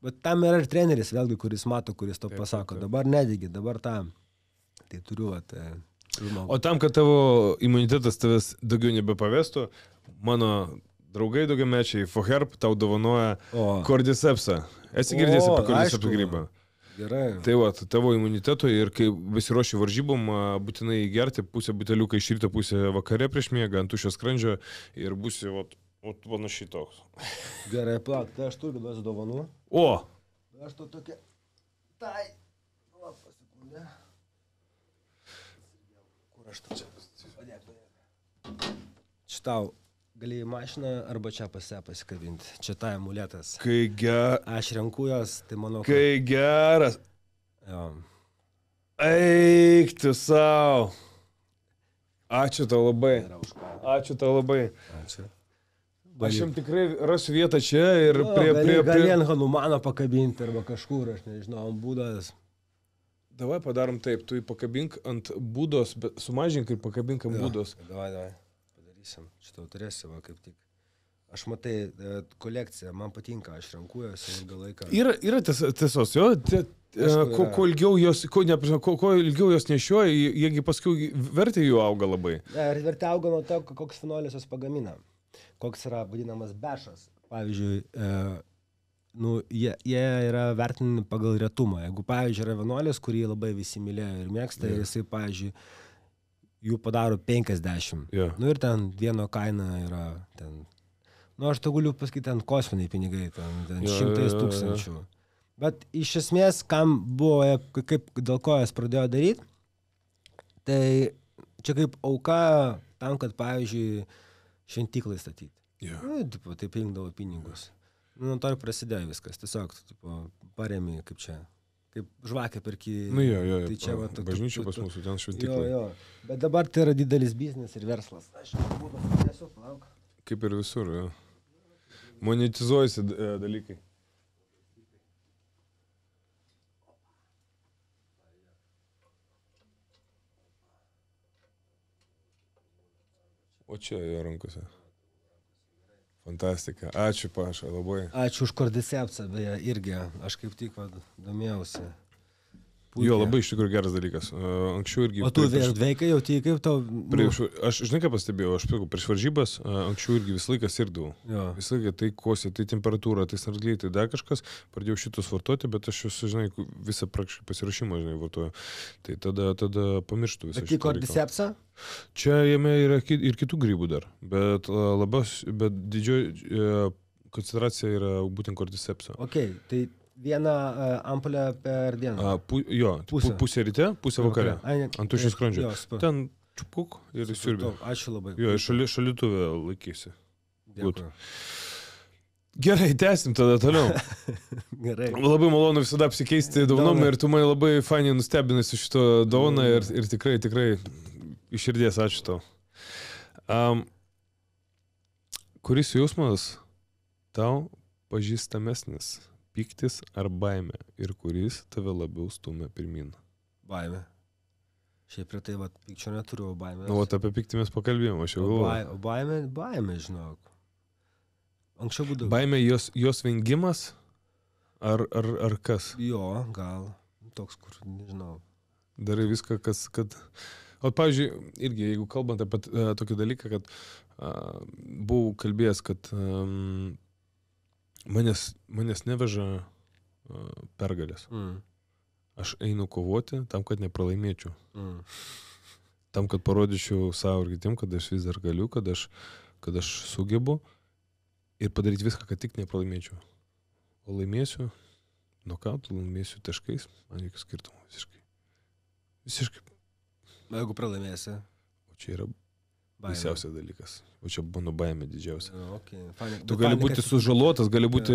bet tam yra ir treneris, vėlgi, kuris mato, kuris to pasako, dabar nedigi, dabar tam. Tai turiu, O tam, kad tavo imunitetas tavęs daugiau nebepavestų, mano draugai daugiamečiai, Foherb tau dovanoja Cordycepsą. Esi girdėjęs apie Cordycepsą grybą? Gerai. Tai va, tavo imuniteto ir kai besiruoši varžybom, būtinai gerti pusę buteliuką iš ryto, pusę vakare prieš miegą, ant tuščio skrandžio ir būsi panašiai toks. Gerai, plak, tai aš turiu duosiu dovanų. O! Aš to tokia. Tai. O, pasikundę. Kur aš to čia? Padėk. Šitau. Gali į mašiną arba čia pasikabinti. Čia tai amuletas. Kai geras. Aš renku jos, tai manau, kad... Kai geras. Jo. Eik tu sau. Ačiū tau labai. Ačiū tau labai. Ačiū. Aš jam tikrai rasiu vietą čia ir Gali ant Hanumano pakabinti arba kažkur, aš nežinau, ant būdas. Davai padarom taip, tu pakabink ant būdos, sumažink ir pakabink ant būdos. Davai. Šitą turėsiu, kaip tik. Aš matai kolekciją, man patinka, aš renkuojuosi ilgą laiką. Yra tiesos, jo, kuo ilgiau jos nešioja, jiegi paskui vertė jų auga labai. Ir vertė auga nuo to, koks fenolis jos pagamina. Koks yra vadinamas bešas. Pavyzdžiui, jie yra vertinami pagal retumą. Jeigu, pavyzdžiui, yra fenolis, kurį labai visi mylėjo ir mėgsta, ir jisai, pavyzdžiui, jų padaro 50. Yeah. Ir ten vieno kaina yra ten, aš to galiu pasakyti, ten kosminiai pinigai, ten 100 000. Bet iš esmės, kam buvo, dėl ko jas pradėjo daryti, tai čia kaip auka tam, kad, pavyzdžiui, šventyklai statyti. Yeah. Taip rinkdavo pinigus. Nuo to ir prasidėjo viskas, tiesiog paremi kaip čia. Kaip žvakę perki. Tai čia bažnyčia pas mūsų, ten šventyklai. Jo. Bet dabar tai yra didelis biznis ir verslas. Aš būtų, palauk. Kaip ir visur, jo. Monetizuojasi dalykai. O čia jo rankose. Fantastika. Ačiū, Paša, labai. Ačiū už Cordycepsą, beje, irgi. Aš kaip tik domėjausi. Puikia. Jo, labai iš tikrųjų geras dalykas. Anksčiau irgi... O tu veikai jau kaip tau... Aš žinai ką pastebėjau, prieš varžybas, anksčiau irgi visą laiką sirdavau. Visą laiką tai kosė, tai temperatūra, tai snargliai, tai dar kažkas. Pradėjau šitus vartoti, bet aš jūs, žinai, visą praktiškai pasirašymą, žinai, vartoju. Tai tada pamirštu visą šitą. Bet Cordycepsą? Čia jame yra ir kitų grybų dar, bet didžioji koncentracija yra būtent Cordycepso. Okay, tai vieną ampulę per dieną? Pusę ryte, pusę vakare. Ant tuščio skrandžio. Ten čiupuk ir siurbė. Ačiū labai. Jo, šalituvę laikysi. Dėkui. Gerai, tęsim tada toliau. Gerai. Labai malonu visada apsikeisti dovanom ir tu mane labai fainiai nustebinai su šito dovana ir tikrai iš širdies ačiū tau. Kuris jausmas tau pažįstamesnis? Pyktis ar baimė? Ir kuris tave labiau stumia pirmin? Baimė. Šiaip prie tai, pykčio neturiu, baimės. Apie pyktį mes pakalbėjome, aš jau galvoju. Baimė, žinok. Anksčiau būdavo. Baimė jos vengimas? Ar kas? Jo, gal. Toks, kur, nežinau. Darai viską, kad... O, pavyzdžiui, irgi, jeigu kalbant apie tokį dalyką, kad buvau kalbėjęs, kad manęs neveža pergalės. Aš einu kovoti tam, kad nepralaimėčiau. Tam, kad parodyčiau savo ir kitiem, kad aš vis dar galiu, kad aš sugebu ir padaryti viską, kad tik nepralaimėčiau. O laimėsiu, nokautų, laimėsiu taškais, man jokių skirtumų visiškai. Jeigu pralaimėsi. O čia yra baisiausias dalykas. O čia mano baimė didžiausia. Okay. Tu gali būti sužalotas, gali būti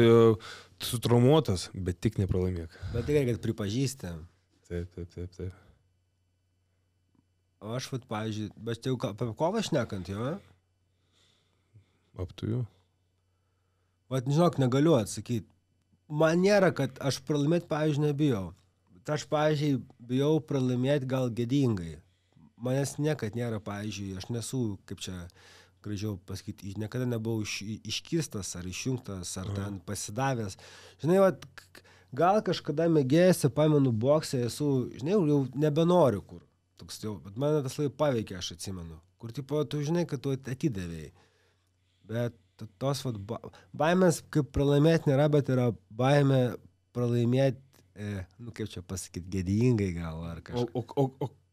sutraumuotas, bet tik nepralaimėk. Bet tai kad pripažįsti. Taip. O aš, pavyzdžiui, bet jau apie kovą šnekant, jo? Aptuju. Žinok, negaliu atsakyti. Man nėra, kad aš pralaimėti, pavyzdžiui, nebijau. Bet aš, pavyzdžiui, bijau pralaimėti gal gėdingai. manęs niekad nėra, pavyzdžiui, aš nesu, kaip čia gražiau pasakyti, niekada nebuvau iškirstas ar išjungtas, ar ten pasidavęs. Žinai, vat, gal kažkada mėgėjasi, pamenu boksą, esu, žinai, jau nebenoriu kur. Toks jau, bet mane tas labai paveikė, aš atsimenu. Kur, tipo, tu žinai, kad tu atidavėjai. Bet tos, vat, baimės, kaip pralaimėti nėra, bet yra baimė pralaimėti, nu, kaip čia pasakyti, gėdingai gal, ar kažkas. O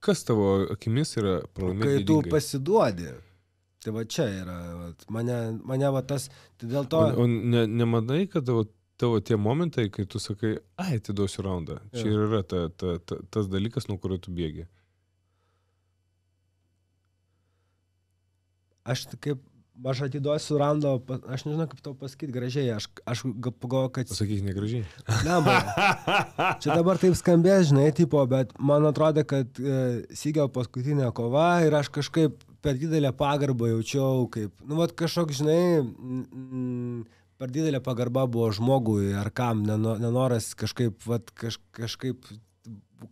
kas tavo akimis yra pralaimėti Kai gėdingai? tu pasiduodi. Tai va čia yra, vat, mane va tas, tai dėl to... O nemanai, kad tavo tie momentai, kai tu sakai, atiduosiu raundą, čia ir yra tas dalykas, nuo kurio tu bėgi. Aš atiduosiu raundą, aš nežinau, kaip tau pasakyti gražiai, aš pagalvoju, kad... Pasakyk negražiai. Ne, čia dabar taip skambės, žinai, tipo, bet man atrodo, kad Sigio paskutinė kova ir aš kažkaip per didelę pagarbą jaučiau, kaip, nu, vat kažkoks, žinai, per didelė pagarba buvo žmogui ar kam, nenoras kažkaip, vat kažkaip,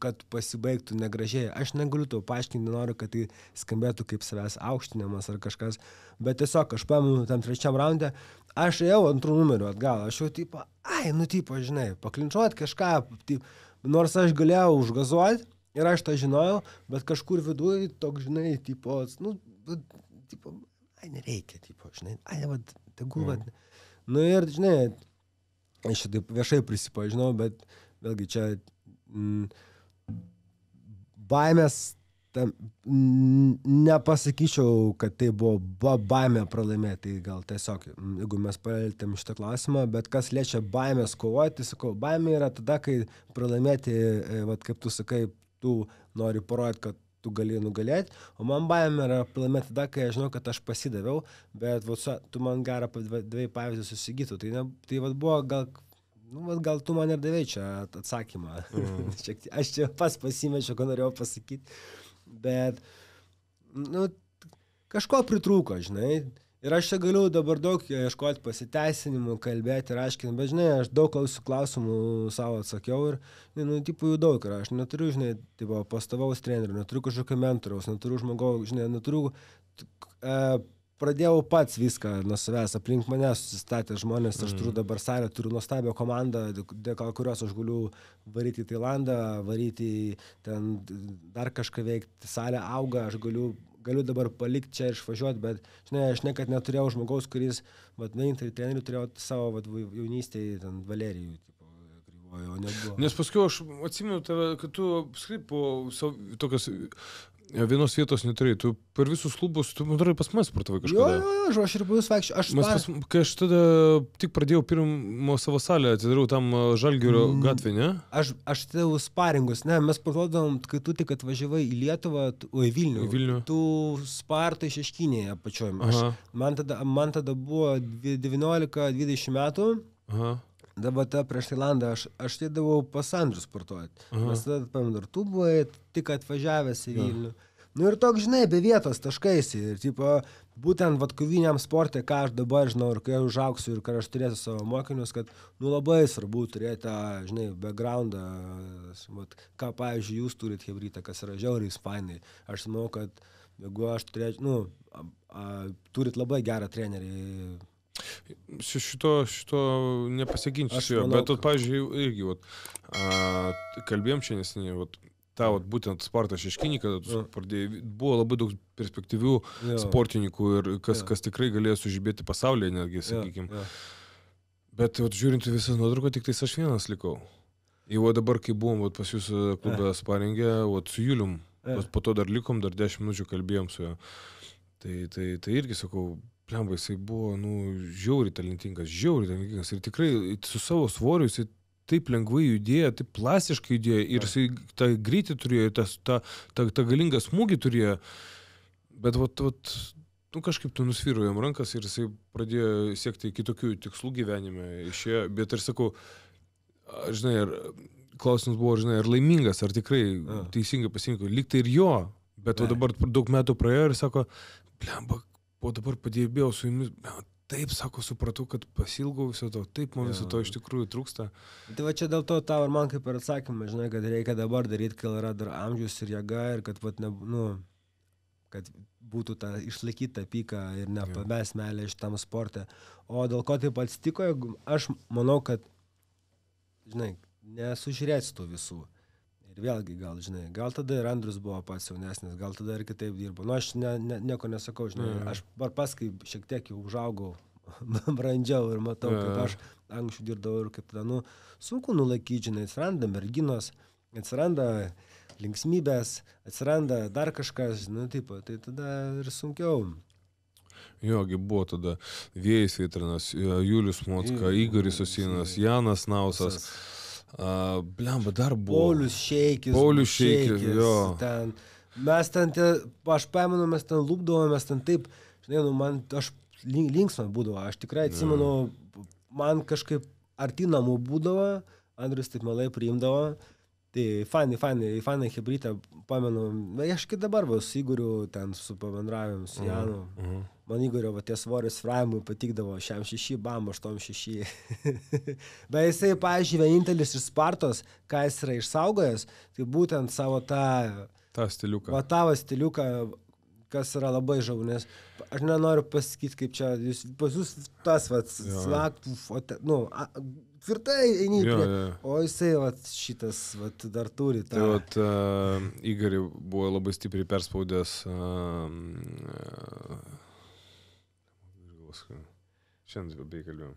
kad pasibaigtų negražiai. Aš negaliu tau paaiškinti, nenoriu, kad tai skambėtų kaip savęs aukštinimas ar kažkas, bet tiesiog aš pamenu tam trečiam raunde, aš ėjau antrų numerių atgal, aš jau tipo, žinai, paklinčuot kažką, nors aš galėjau užgazuoti ir aš tą žinojau, bet kažkur viduj toks, žinai, tipo, nu, tipo, nereikia, tipo, žinai, tegul, nu ir, žinai, aš taip viešai prisipažinau, bet vėlgi čia baimės, nepasakyčiau, kad tai buvo baimė pralaimėti, gal tiesiog, jeigu mes palietėm šitą klausimą, bet kas liečia baimės kovoti, sakau, baimė yra tada, kai pralaimėti, vat, kaip tu sakai, tu nori parodyti, kad tu gali nugalėti, o man baimė yra pralaimėti tada, kai aš žinau, kad aš pasidaviau, bet vat, tu man gerą dviejų pavyzdžių susigytų, tai vat buvo gal tu man ir davei čia atsakymą. Aš čia pas pasimečiau, ko norėjau pasakyti, bet nu, kažko pritrūko, žinai. Ir aš čia galiu dabar daug ieškoti pasiteisinimų, kalbėti ir aiškinti, bet, žinai, aš daug klausimų savo atsakiau ir, nu, tipų jų daug yra. Aš neturiu, žinai, tipo, pastovaus trenerių, neturiu kažkokio mentoriaus, neturiu žmogaus, žinai, neturiu... Pradėjau pats viską nuo savęs, aplink mane susistatė žmonės, aš turiu dabar salę, turiu nuostabią komandą, dėl kurios aš galiu varyti į Tailandą, varyti ten dar kažką veikti, salė auga, aš galiu dabar palikti čia ir išvažiuoti, bet, žinai, aš niekad neturėjau žmogaus, kuris, vienintelį trenerių turėjau savo jaunystėje, ten Valerijų, o nebuvo. Nes paskui aš atsimenu tave, kad tu po tokios... Vienos vietos neturėjai, tu per visus klubus, tu darai pas mane sportavai kažkada. Jo, aš ir buvau vaikščiu. Kai aš tada tik pradėjau pirmo savo salę, atidariau tam Žalgirio gatvę, ne? Aš atidariau sparingus, ne, mes sportuodavom, kai tu tik atvažiavai į Lietuvą, į Vilnių. Tu spartai Šeškinėje apačiojame. Man tada buvo 19-20 metų. Aha. Dabar prieš Tailandą aš tėdavau pas Andrių sportuoti. Mes tada, pamenu, tu buvai tik atvažiavęs į Vilnių. Nu ir toks, žinai, be vietos taškaisi. Ir, tipo, būtent koviniam sporte, ką aš dabar žinau ir kai aš užauksiu ir kai aš turėsiu savo mokinius, kad, nu, labai svarbu turėti tą, žinai, backgroundą. Ką, pavyzdžiui, jūs turit hebrytą, kas yra žiauriai fainai. Aš manau, kad jeigu aš turėčiau, nu, turit labai gerą trenerį. Šito nepasiginčiu, bet, pavyzdžiui, irgi, kalbėjom čia neseniai, tą būtent sportą Šeškinį, kad buvo labai daug perspektyvių sportininkų ir kas tikrai galėjo sužibėti pasaulyje netgi, sakykime. Bet žiūrint visas nuotrauką, tik tais aš vienas likau. Jau dabar, kai buvom pas jūsų klubą sparingę, su Julium, po to dar likom, dar 10 minučių kalbėjom su juo. Tai irgi sakau, plemba, jisai buvo, žiauriai talentingas ir tikrai su savo svoriu jisai taip lengvai judėjo, taip plastiškai judėjo ir jisai tą greitį turėjo, tą galingą smūgį turėjo, bet kažkaip tu nusvyro jam rankas ir jisai pradėjo siekti kitokių tikslų gyvenime išėjo, bet ir sakau, žinai, klausimas buvo, žinai, ar laimingas, ar tikrai teisingai pasirinko, lyg tai ir jo, bet dabar daug metų praėjo ir sako, plemba, o dabar padėjau su jumis, taip, sako, supratau, kad pasilgau viso to, taip, man viso to iš tikrųjų trūksta. Tai va čia dėl to tau ir man kaip ir atsakymą, žinai, kad reikia dabar daryti, kai yra dar amžius ir jėga ir kad, kad būtų ta išlaikyta pyka ir nepamest meilę šitam sporte. O dėl ko taip atsitiko, aš manau, kad, žinai, nesužiūrėsi tų visų. Ir vėlgi, gal tada ir Andrius buvo pats jaunesnis, gal tada ir kitaip dirbo. Nu, aš nieko nesakau, žinai, aš pas, kai šiek tiek jau užaugau, brandžiau ir matau, kaip aš anksčiau dirbdavau ir kaip tada, nu, sunku nulaikyti, žinai, atsiranda merginos, atsiranda linksmybės, atsiranda dar kažkas, nu, taip, tai tada ir sunkiau. Jogi buvo tada Vėjus Vitrinas, Julius Mocka, Igoris Osinas, Janas Nausas, blemba dar buvo. Paulius Šeikis, jo. Ten, mes ten, aš pamenu, mes ten lūpdavome, mes ten taip, žinai, nu, man, aš linksma būdavo, aš tikrai atsimenu, man kažkaip arti namų būdavo, Andrius taip malai priimdavo, tai fainai hebrytę, pamenu, aš kai dabar va, su Igoriu ten su pabendravim, su Janu, man Igorio va, tie svoris fravimui patikdavo, 6, bam, 8-6. Bet jisai, pavyzdžiui, vienintelis iš Spartos, ką jis yra išsaugojęs, tai būtent savo tą stiliuką. Va, tavo stiliuką, kas yra labai žavu, nes aš nenoriu pasakyti, kaip čia, pas jūs tas, tvirtai eini, o jisai šitas dar turi tą. Tai Igorį buvo labai stipriai perspaudęs šiandien beveik kalbėjom.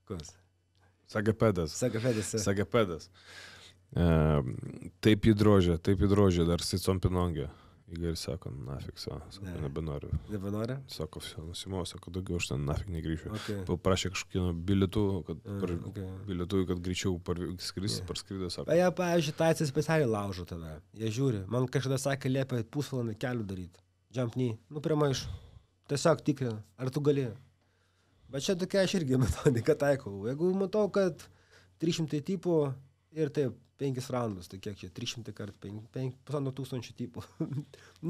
Kas? Sagapedas. Taip įdrožė dar Sicom Pinongė. Igoris sako, nafik, nebenoriu. Nebenori? Sako, nusimau, sako, daugiau aš ten nafik negryšiu. Okay. Paprašė kažkokį bilietų, kad greičiau parskrido, sako. Jie, pavyzdžiui, taicai specialiai laužo tave. Jie žiūri. Man kažkada sakė, liepia pusvalandį kelių daryti. Jump knee. Nu, prie maišų. Tiesiog tikrina, ar tu gali. Bet čia tokia aš irgi metodiką taikau. Jeigu matau, kad 300 tipų ir taip, 5 raundus, tai kiek čia, 300 kart 5,5 tipų.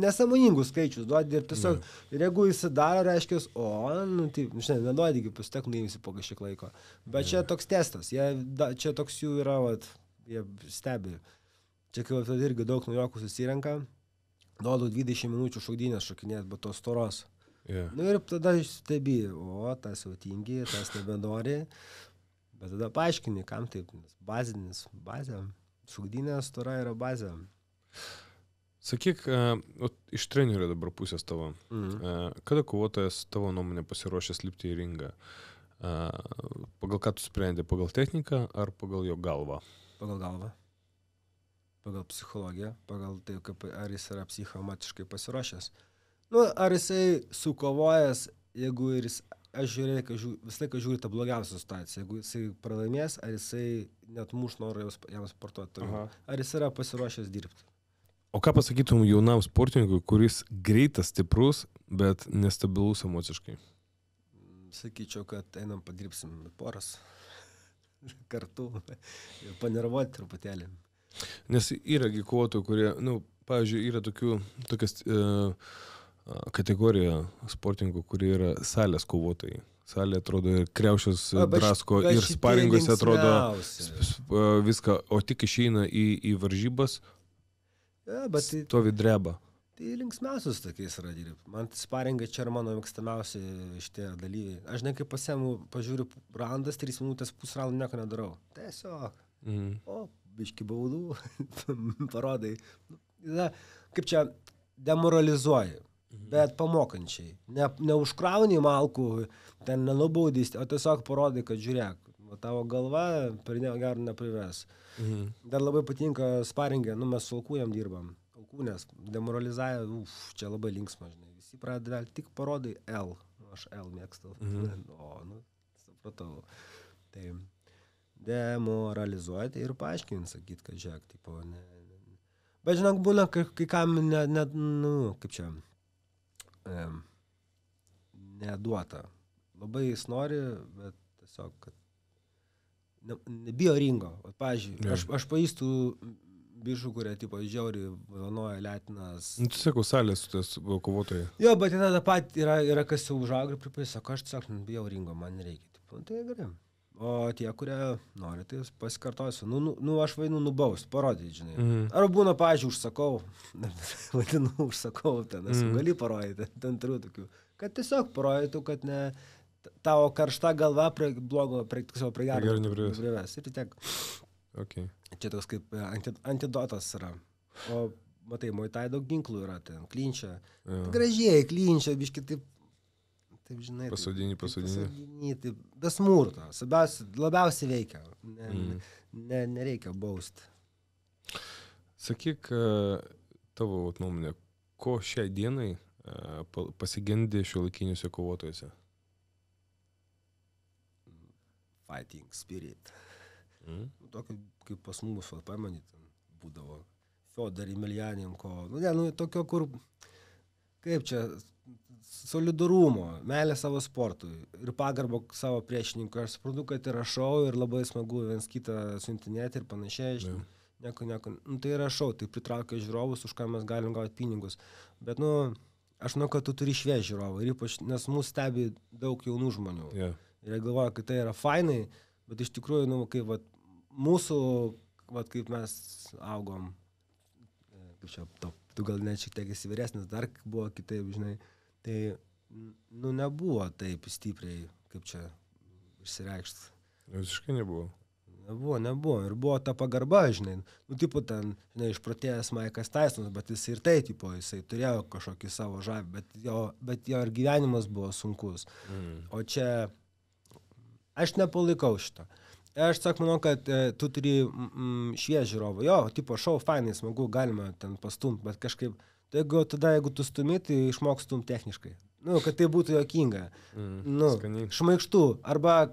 Nesąmoningų skaičius duodi ir tiesiog, ir jeigu jis daro, reiškia, nu, tai, žinai, neduodi, kaip pasitek nuimsi po kažkiek laiko. Bet čia toks testas, čia toks jų yra, jie stebi. Čia kai irgi daug naujokų susirenka, duodu 20 minučių šaudynės šokinėt, bet tos storos. Nu ir tada stebi, tas jau tingi, tas nebenori. Bet tada paaiškini, kam taip, bazė, šaudynė stora yra bazė. Sakyk, iš trenerio dabar pusės tavo, kada kovotojas tavo nuomonė pasiruošęs lipti į ringą? Pagal ką tu sprendė, pagal techniką ar pagal jo galvą? Pagal galvą, pagal psichologiją, pagal tai, ar jis yra psichoemociškai pasiruošęs. Nu, ar jisai sukovojęs, jeigu ir jis... Aš visą laiką žiūriu tą blogiausią situaciją. Jeigu jisai pralaimės, ar jisai net muš norą jam sportuoti. Ar jis yra pasiruošęs dirbti. O ką pasakytum jaunam sportininkui, kuris greitas, stiprus, bet nestabilus emociškai? Sakyčiau, kad einam padirbsim poras kartu ir panervuoti truputėlį. Nes yra kovotojų, kurie, pavyzdžiui, yra tokias... kategorija sportininkų, kurie yra salės kovotojai. Salė atrodo ir kriaušės drasko ir sparingose atrodo viską, o tik išeina į varžybas, stovi dreba. Tai linksmiausius tokiais yra dirbti. Man sparingai čia yra mano mėgstamiausi šitie dalyviai. Aš ne kaip pasiemu, pažiūriu raundas, 3 minutės, pusraundų nieko nedarau. Tiesiog. Biški baudų, parodai. Kaip čia demoralizuoji. Bet pamokančiai. Neužkrauni malkų, ten nenubaudys, o tiesiog parodai, kad žiūrėk, tavo galva per gerų neprives. Dar labai patinka sparingė, mes su alkūnėm dirbam. Alkūnės demoralizavę, čia labai linksma, žinai. Visi pradeda, tik parodai L. Aš L mėgstu. Supratau. Tai demoralizuoti ir paaiškinti, sakyti, kad žiūrėk, tipo, ne. Bet žinok, būna, kai kam kaip čia, neduota. Labai jis nori, bet tiesiog, kad nebijo ringo. Pavyzdžiui, aš pažįstu bišų, kurie tipo žiauriai vanoja letinas. Tu sakau, salės tas kovotojai. Jo, bet tada pat yra kas jau užaugo ir pripažįsta, sako, aš tiesiog nebijau ringo, man nereikia. Tipo, tai gerai. O tie, kurie nori, tai pasikartosiu. Aš vainu nubaust, parodyti, žinai. Ar būna, pavyzdžiui, užsakau, vadinu užsakau, ten esu, gali parodyti, ten turiu tokių. Kad tiesiog parodytų, kad ne tavo karšta galva prie blogo, prie gero neprives. Ir tiek. Okay. Čia toks kaip antidotas yra. O matai, Muay Thai daug ginklų yra, ten klinčia. Gražiai klinčia, biški taip, žinai. Pasodini. Taip, be smurto. Labiausiai veikia. Nereikia bausti. Sakyk, tavo nuomonė, ko šiai dienai pasigendi šiuolaikiniuose kovotojuose? Fighting spirit. Tokio, kaip pas mus, pamanyti, būdavo Fiodor Emelianenko. Tokio, kur, kaip čia, solidarumo, meilė savo sportui ir pagarbo savo priešininkui. Aš suprantu, kad yra šou ir labai smagu viens kitą siuntinėti ir panašiai. Nieko. Tai yra šou, tai pritraukia žiūrovus, už ką mes galim gauti pinigus. Bet, aš žinau, kad tu turi švieži žiūrovą, ir ypač, nes mūsų stebi daug jaunų žmonių. Yeah. Ir jie galvoja, kad tai yra fainai, bet iš tikrųjų, kaip mūsų, kaip mes augom, kaip čia, tu gal net šiek tiek esi vyresnis, dar buvo kitaip, žinai, tai, nebuvo taip stipriai, kaip čia išsireikšti. Visiškai nebuvo. Nebuvo. Ir buvo ta pagarba, žinai. Tipo ten, žinai, išprotėjęs Maikas Tysonas, bet jis ir tai, tipo, jisai turėjo kažkokį savo žavį, bet jo ir gyvenimas buvo sunkus. O čia, aš nepalaikau šito. Aš manau, kad tu turi švieži žiūrovą. Jo, tipo, šou fainai, smagu, galima ten pastumti, bet kažkaip, jeigu tu stumi, tai išmok stumti techniškai. Kad tai būtų juokinga. Šmaikštu, arba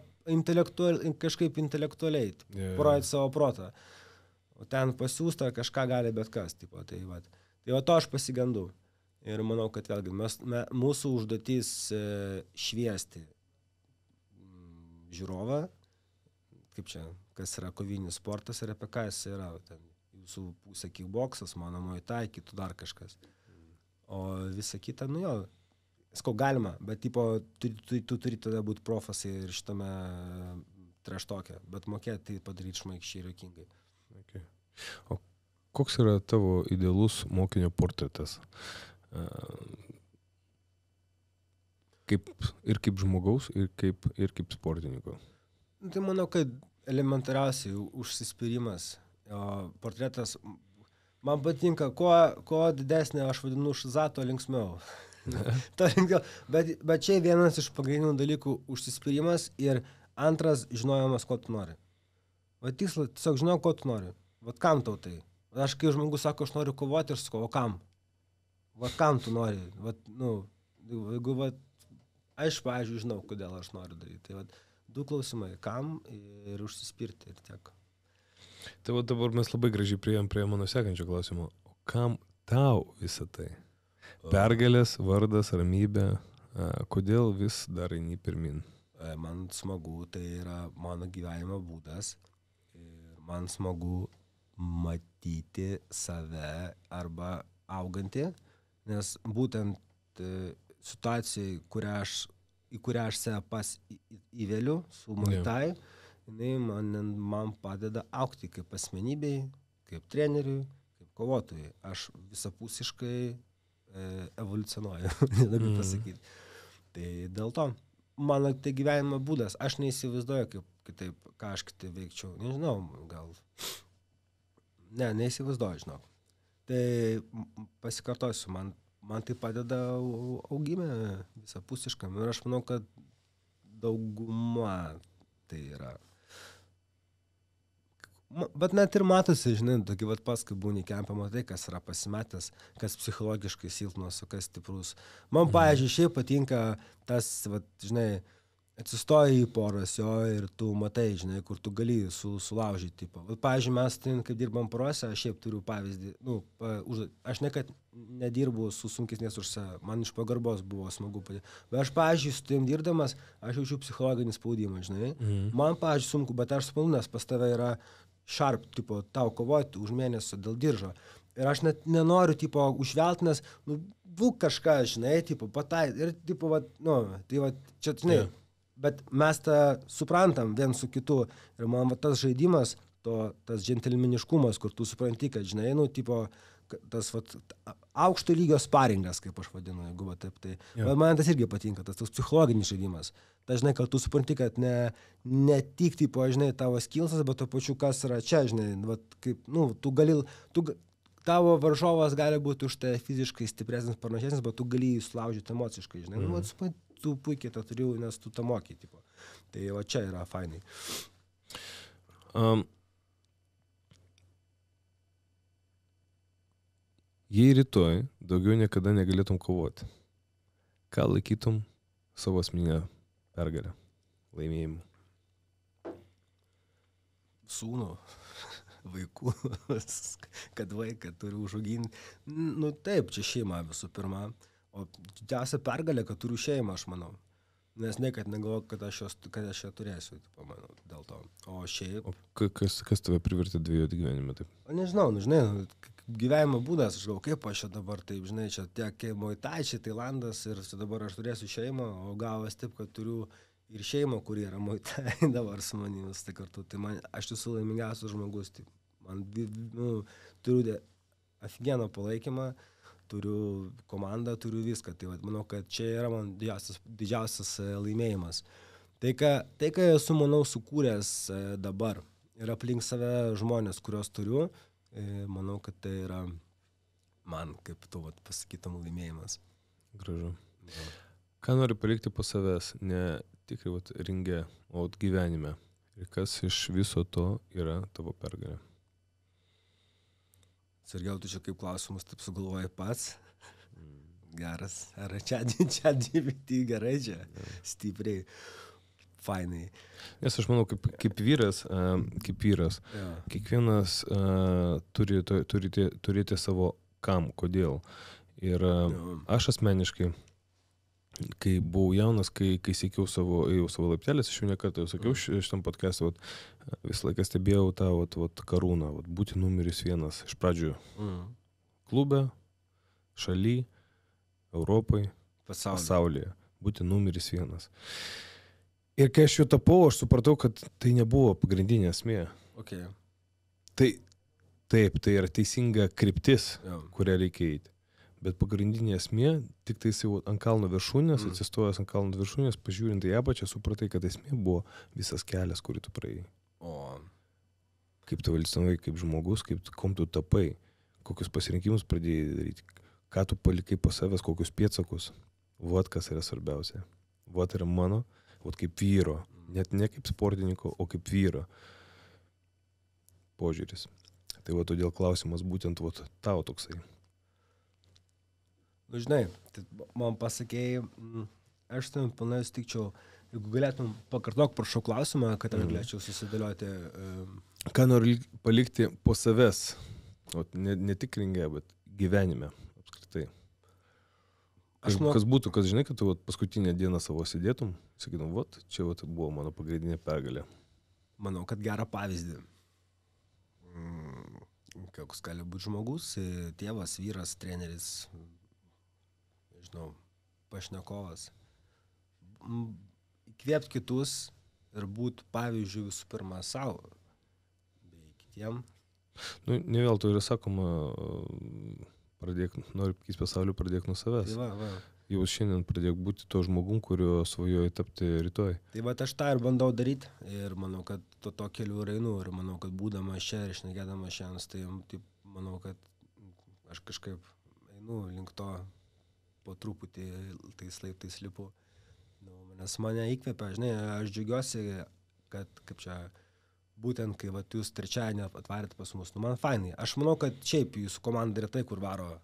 kažkaip intelektualiai, parodyti savo protą. O ten pasiūsta kažką gali bet kas, tipo, tai va to aš pasigendu. Ir manau, kad vėlgi, mūsų užduotys šviesti žiūrovą, kaip čia, kas yra kovinis sportas ir apie ką jis yra. Ten jūsų pusė kickboksas, mano Muay Thai, kitų dar kažkas. O visa kita, skau galima, bet tipo, tu turi tada būti profas ir šitame treštokė, bet mokėti tai padaryti šmaikščiai ir juokingai. Okay. O koks yra tavo idealus mokinio portretas? Kaip žmogaus, ir kaip sportininko? Tai manau, kad elementariausiai užsispyrimas. Portretas, man patinka, kuo didesnė, aš vadinu, šizato linksmiau. Bet čia vienas iš pagrindinių dalykų užsispyrimas ir antras žinojimas, ko tu nori. Tikslas, tiesiog žinau, ko tu nori. Kam tau tai? Aš kai žmogus sako, aš noriu kovoti, ir sakau, o kam? Kam tu nori? Aš, pavyzdžiui, žinau, kodėl aš noriu daryti. Tai 2 klausimai, kam ir užsispirti ir tiek. Tai dabar mes labai gražiai priėjom prie mano sekančio klausimo. O kam tau visą tai? Pergalės, vardas, ramybė, kodėl vis dar eini pirmin? Man smagu, tai yra mano gyvenimo būdas. Ir man smagu matyti save arba augantį, nes būtent situacijai, į kurią aš save įveliu su Muay Thai, jinai man padeda augti kaip asmenybei, kaip treneriui, kaip kovotojui. Aš visapusiškai evoliucionuoju, negaliu pasakyti. Tai dėl to, mano tai gyvenimo būdas, aš neįsivaizduoju, kaip kitaip, ką aš kitaip veikčiau. Nežinau, gal. Neįsivaizduoju, žinok. Tai pasikartosiu, man tai padeda augime visapusiškam. Ir aš manau, kad dauguma tai yra. Bet net ir matosi, žinai, tokį pas, kai būni kempą, matai, kas yra pasimetęs, kas psichologiškai silpnas, o kas stiprus. Man, pavyzdžiui, šiaip patinka tas, žinai, atsistoji į poras jo ir tu matai, žinai, kur tu gali sulaužyti. Pavyzdžiui, mes, kai dirbam porose, aš šiaip turiu pavyzdį, aš nekad nedirbu su sunkesnės už save, man iš pagarbos buvo smagu padėti. Bet aš, pavyzdžiui, su tavim dirbdamas, aš jaučiu psichologinį spaudimą, žinai. Man, pavyzdžiui, sunku, bet aš suprantu, nes pas tave yra sharp, tipo, tau kovoti už mėnesio dėl diržo. Ir aš net nenoriu, tipo, užvelti, nes, būk kažką, žinai, tipo, patai, ir, tipo, tai, čia, žinai, bet mes tą suprantam vien su kitu. Ir man va, tas žaidimas, tas džentelmeniškumas, kur tu supranti, kad, žinai, nu, tipo, tas vat, aukšto lygio sparingas, kaip aš vadinu, jeigu va taip, tai man tas irgi patinka, tas psichologinis žaidimas. Dažnai, kad tu supranti, kad ne tik, tipo, žinai, tavo skillsas, bet to pačiu, kas yra čia, žinai, va, kaip, nu, tavo varžovas gali būti už tai fiziškai stipresnis, panašesnis, bet tu gali jį sulaužyti emociškai, žinai, nu, va, tu puikiai tą turiu, nes tu tą moki, tipo. Tai va čia yra fainai. Jei rytoj daugiau niekada negalėtum kovoti, ką laikytum savo asmeninę pergalę, laimėjimu? Sūnų, vaikų, kad vaiką turiu užauginti. Nu taip, čia šeima visų pirma, o didžiausia pergalė, kad turiu šeimą, aš manau. Nes niekad negalvoju, kad aš ją turėsiu, manau, dėl to. O šiaip... O kas tave privertė dvejoti gyvenime taip? Nežinau, žinai, gyvenimo būdas, aš galvoju, kaip aš čia dabar taip, žinai, čia tiek Muay Thai, čia Tailandas ir dabar aš turėsiu šeimą, o gavas taip, kad turiu ir šeimą, kuri yra Muay Thai dabar su manimis, tai kartu. Tai man, aš esu laimingiausias žmogus, tai man, nu, turiu aфиgeną palaikymą, turiu komandą, turiu viską. Tai manau, kad čia yra man didžiausias laimėjimas. Tai, ką esu, manau, sukūręs dabar ir aplink save žmonės, kuriuos turiu, manau, kad tai yra man, kaip tu pasakytum, laimėjimas. Gražu. Ja. Ką nori palikti po savęs, ne tik ringe, o gyvenime? Ir kas iš viso to yra tavo pergalė? Sergiau, tu čia kaip klausimus taip sugalvoji pats. Geras. Ar čia GPT gerai čia? Stipriai. Fainai. Nes aš manau, kaip vyras, kiekvienas turi turėti savo kam, kodėl. Ir aš asmeniškai, kai buvau jaunas, kai siekiau savo laiptelės, aš jau nekartą jau sakiau šitam podcast'e, visą laiką stebėjau tą karūną, būti numeris 1 iš pradžių klube, šaly, Europai, pasaulyje, būti numeris 1. Ir kai aš jau tapau, aš supratau, kad tai nebuvo pagrindinė esmė. Okay. Tai yra teisinga kryptis, kurią reikia eiti. Bet pagrindinė esmė, tik tai jau ant kalno viršūnės, atsistojęs ant kalno viršūnės, pažiūrint į apačią, supratai, kad esmė buvo visas kelias, kurį tu praėjai. O. Kaip tu evoliucionavai, kaip žmogus, kom tu tapai, kokius pasirinkimus pradėjai daryti, ką tu palikai po savęs, kokius pėdsakus. Vat kas yra svarbiausia. Vat yra mano, vat kaip vyro, net ne kaip sportininko, o kaip vyro požiūris. Tai va todėl klausimas būtent vat tau toksai. Nu, žinai, tai man pasakėjai, aš tam pilnai sutikčiau, jeigu galėtum pakartok prašau klausimą, kad aš galėčiau susidėlioti. Ką nori palikti po savęs, ne tik ringe, bet gyvenime apskritai. Kas būtų, kas žinai, kad tu paskutinę dieną savo sėdėtum, sakytum, čia buvo mano pagrindinė pergalė. Manau, kad gerą pavyzdį. Koks gali būti žmogus, tėvas, vyras, treneris, pašnekovas. Įkvėpti kitus ir būti pavyzdžių visų pirma savo, bei kitiem. Nu, ne vėl to yra sakoma, nori pakeisti pasaulį, pradėk nuo savęs. Tai va. Jau šiandien pradėk būti to žmogum, kurio svajoji tapti rytoj. Tai va, aš tą ir bandau daryti ir manau, kad to keliu einu ir manau, kad būdamas čia ir šnekėdamas šiandien, tai manau, kad aš kažkaip einu link to po truputį tais laiptais lipu. Nes mane įkvėpia, žinai, aš džiaugiuosi, kad kaip čia, būtent kai jūs trečiadienį atvarėte pas mus, man fainai. Aš manau, kad šiaip jūsų komanda yra tai, kur varo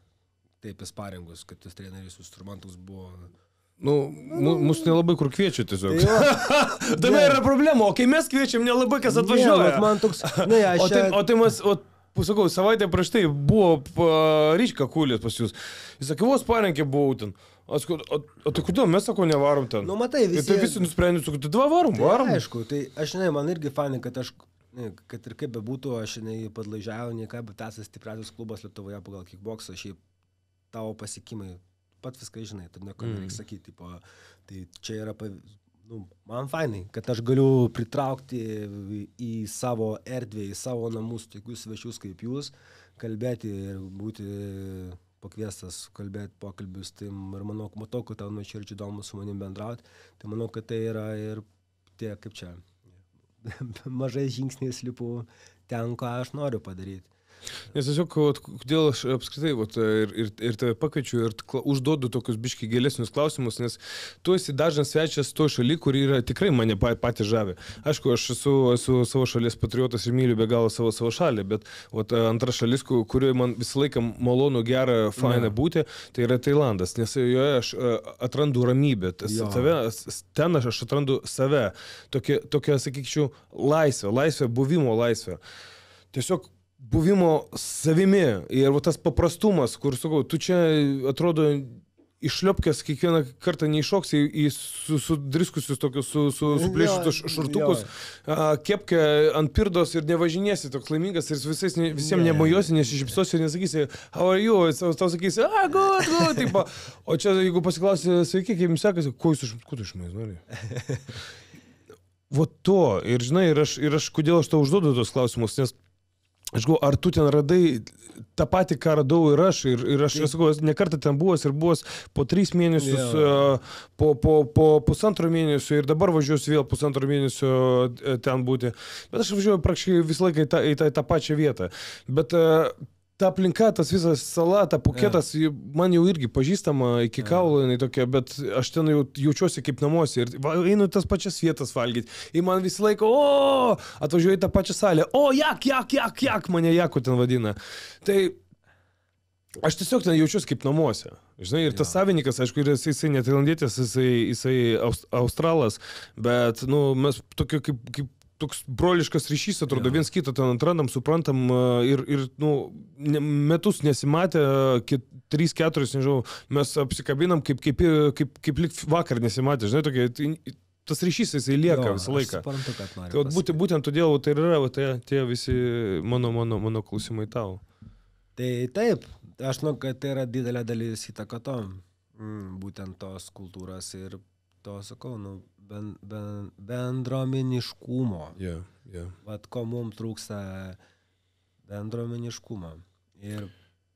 taip į sparingus, kad jūs treneris, jūsų instrumentus buvo... Nu, mūsų nelabai kur kviečia tiesiog. Tame yra problema, o kai mes kviečiam, nelabai kas atvažiuoja. Man toks... O tai mes... Pasakau, savaitę prieš tai buvo Ryčka Kulis pas jūs. Jis sakė, vos parengė buvau ten. O tai kodėl mes, sako, nevarom ten? Nu, matai, visi... Ir tai visi nusprendė, sakau, tai varom. Aišku, tai aš, žinai, man irgi fainai, kad aš, kad ir kaip bebūtų, aš, žinai, padlaižiauju, nei ką, bet esas stipriausias klubas Lietuvoje pagal kickboksą, šiaip tavo pasiekimai, pat viską žinai, tad nieko nereikia sakyti. Tai čia yra man fainai, kad aš galiu pritraukti į savo erdvę, į savo namus tokius svečius kaip jūs, kalbėti ir būti pakviestas, kalbėti pokalbius. Tai ir matau, kad tau nuoširdžiai įdomu su manim bendrauti. Tai manau, kad tai yra ir tie, kaip čia, mažai žingsniais lipu ten, ką aš noriu padaryti. Nes tiesiog, kodėl aš apskritai ir tave pakviečiu ir užduodu tokius biškai gilesnius klausimus, nes tu esi dažnas svečias to šaly, kur yra tikrai mane patį žavi. Aišku, aš esu savo šalies patriotas ir myliu be galo savo šalį, bet antra šalis, kurioje man visą laiką malonu, gera, faina būti, tai yra Tailandas, nes joje aš atrandu ramybę. Ten aš atrandu save, tokia, sakyčiau, laisvę, buvimo laisvę. Tiesiog buvimo savimi ir tas paprastumas, kur sakau, tu čia atrodo išliopkęs kiekvieną kartą neiššoksi į sudriskusius tokius, suplėšutus šortukus, kepkę ant pirdos ir nevažinėsi toks laimingas ir visiems nemojosi, nesišypsosi ir nesakysi, how are you, tau sakysi, good, taip. O čia, jeigu pasiklausi, sveiki, kaip jums sekasi, ko tu iš manęs nori? Vo to, ir žinai, ir aš kodėl aš tau užduodu tos klausimus, nes aš galvoju, ar tu ten radai tą patį, ką radau ir aš sakau, nekartą ten buvęs po 3 mėnesius, po pusantro mėnesio ir dabar važiuosiu vėl pusantro mėnesio ten būti. Bet aš važiuoju praktiškai visą laiką į tą pačią vietą. Bet ta aplinka, tas visas sala, ta Puketas, man jau irgi pažįstama iki kaulo, tokia, bet aš ten jau jaučiuosi kaip namuose ir einu tas pačias vietas valgyti. Ir man visą laiką, atvažiuoju į tą pačią salę, jak, mane Jaku ten vadina. Tai aš tiesiog ten jaučiuosi kaip namuose. Žinai, ir tas savininkas, aišku, jisai ne tailandietis, jisai australas, bet, mes tokio kaip toks broliškas ryšys, atrodo, viens kitą ten atrandam, suprantam ir metus nesimatę, 3-4, nežinau, mes apsikabinam kaip lyg vakar nesimatė, žinai, tokie, tas ryšys jisai lieka visą laiką. Suprantu, kad noriu. Tai būtent todėl tai yra tie visi mano klausimai tau. Tai taip, aš žinau, kad tai yra didelė dalis įtaka to, būtent tos kultūros ir to, sakau, bendruomeniškumo. Vat ko mums trūksta bendruomeniškumo. Ir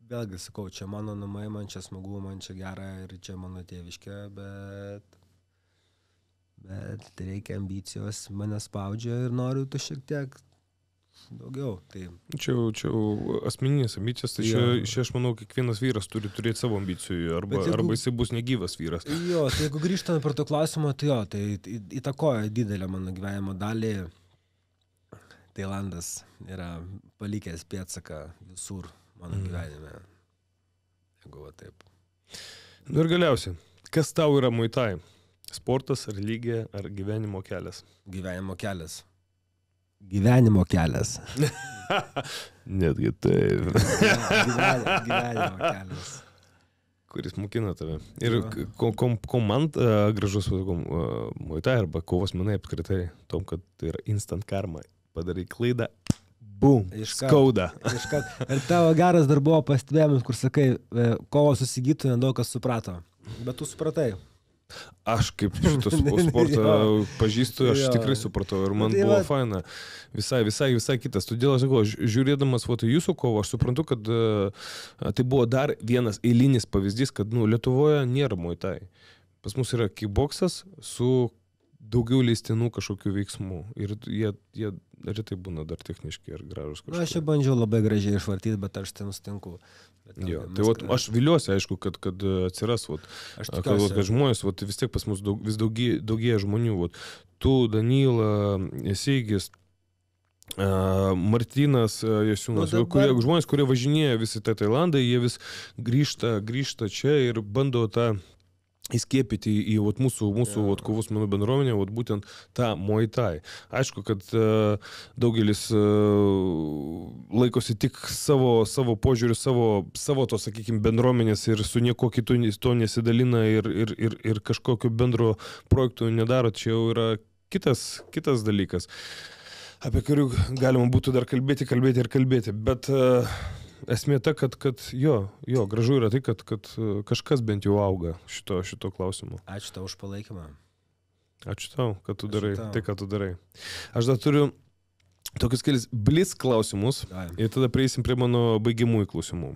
vėlgi sakau, čia mano namai, man čia smagu, man čia gera ir čia mano tėviškė, bet reikia ambicijos, mane spaudžia ir noriu tu šiek tiek daugiau. Tai Čia asmeninės ambicijos, tai čia aš manau, kiekvienas vyras turi turėti savo ambicijų, arba jisai bus negyvas vyras. Jo, tai jeigu grįžtame per to klausimą, tai įtakoja didelę mano gyvenimo dalį. Tailandas yra palikęs pėdsaką visur mano gyvenime. Jeigu va taip. Ir galiausiai, kas tau yra Muay Thai? Sportas, religija ar gyvenimo kelias? Gyvenimo kelias. Gyvenimo kelias. Netgi taip. Gyvenimo kelias. Kuris mokina tave. Ir ko man gražus Muay Thai arba kovos menai apskritai, tom, kad tai yra instant karma. Padarai klaidą, bum, skauda. Ir tavo geras dar buvo pastebėjimas, kur sakai, kovo susigytų nedaug kas suprato. Bet tu supratai. Aš kaip šitą sportą pažįstu, aš tikrai supratau ir man buvo faina. Visai kitas. Todėl aš sakau, žiūrėdamas jūsų kovą, aš suprantu, kad tai buvo dar vienas eilinis pavyzdys, kad Lietuvoje nėra Muay Thai. Pas mus yra kickboksas su daugiau leistinų kažkokių veiksmų. Ir jie retai būna dar techniškai ir gražus kažkokie. Aš čia bandžiau labai gražiai išvartyti, bet aš ten sutinku. Jo, tai aš viliuosi, aišku, kad atsiras, kad žmonės, vis tiek pas mus vis daugėja žmonių. Tu, Danila, Seigis, Martynas, Jasiūnas, žmonės, kurie važinėja visi tą Tailandą, jie vis grįžta čia ir bando tą įskiepyti į mūsų kovos menų bendruomenę, būtent tą Muay Thai. Aišku, kad daugelis laikosi tik savo požiūrių, savo to, sakykime, bendruomenės ir su nieko kitu to nesidalina ir kažkokio bendro projektų nedaro. Čia jau yra kitas dalykas, apie kurių galima būtų dar kalbėti. Bet esmė ta, kad gražu yra tai, kad kažkas bent jau auga šito klausimu. Ačiū tau už palaikymą. Ačiū tau, kad tu darai, tau. tai ką tu darai. Aš dar turiu tokius kelis blitz klausimus ir tada prieisim prie mano baigiamųjų klausimų.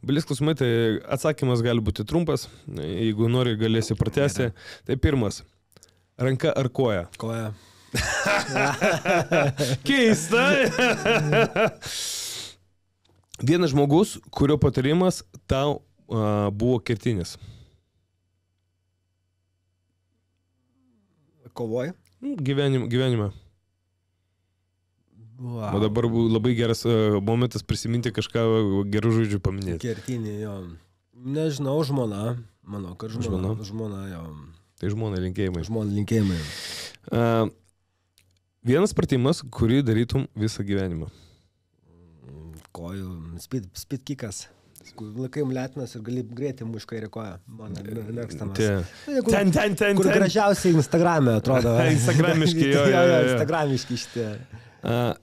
Blitz klausimai, tai atsakymas gali būti trumpas, jeigu nori galėsi pratęsti. Tai pirmas, ranka ar koja? Koja. Keista. Vienas žmogus, kurio patarimas tau buvo kertinis. Kovoj? Gyvenime. Wow. O dabar labai geras momentas prisiminti kažką gerų žodžių paminėti. Kertinį, jo. Nežinau, žmona. Manau, kad žmona. Žmona, jo. Tai žmona linkėjimai. Žmona linkėjimai. Vienas pratimas, kurį darytum visą gyvenimą. Kojų, speed kickas. Laikai lėtinas ir gali greitai muš kairę koją. Mano mėgstamas. Ten. Kur gražiausiai Instagram'e atrodo. Instagramiški, jo. Instagramiški šitie.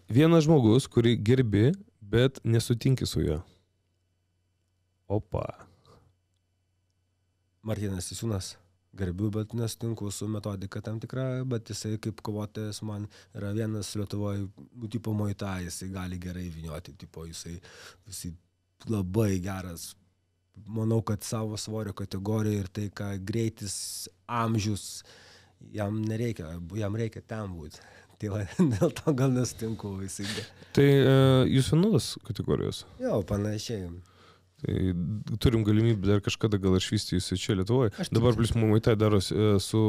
Vienas žmogus, kurį gerbi, bet nesutinki su juo. Opa. Martynas Jasiūnas. Gerbiu, bet nesutinku su metodika tam tikra, bet jisai kaip kovotojas man yra vienas Lietuvoje, tipo Muay Thai, jisai gali gerai vynioti, tipo jisai labai geras. Manau, kad savo svorio kategoriją ir tai, ką greitis, amžius, jam nereikia, jam reikia ten būti. Tai va, dėl to gal nesutinku jisai. Tai jūs vienodas kategorijos? Jo, panašiai. Tai turim galimybę dar kažkada gal išvysti jūs čia Lietuvoje. Dabar plus Muay Thai daros su...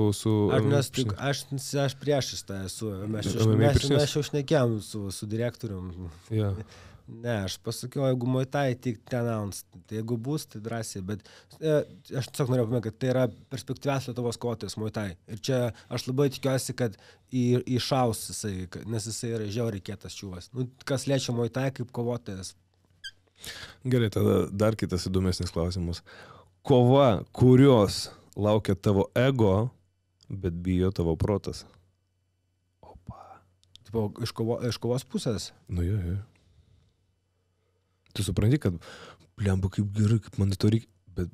Aš priešas tą esu. Mes jau šnekėjom su direktorium. Ja. Ne, aš pasakiau, jeigu Muay Thai, tik ten ounce. Tai jeigu bus, tai drąsiai. Bet aš tiesiog norėjau paminėti, kad tai yra perspektyvės Lietuvos kovotojas Muay Thai. Ir čia aš labai tikiuosi, kad išaus jisai, nes jisai yra žiauriai kietas čiūvas. Kas liečia Muay Thai kaip kovotojas. Gerai, tada dar kitas įdomesnis klausimas. Kova, kurios laukia tavo ego, bet bijo tavo protas. Opa. Tipo, iš kovos pusės? Nu jo. Tu supranti, kad blemba kaip gerai, kaip man to reikia, bet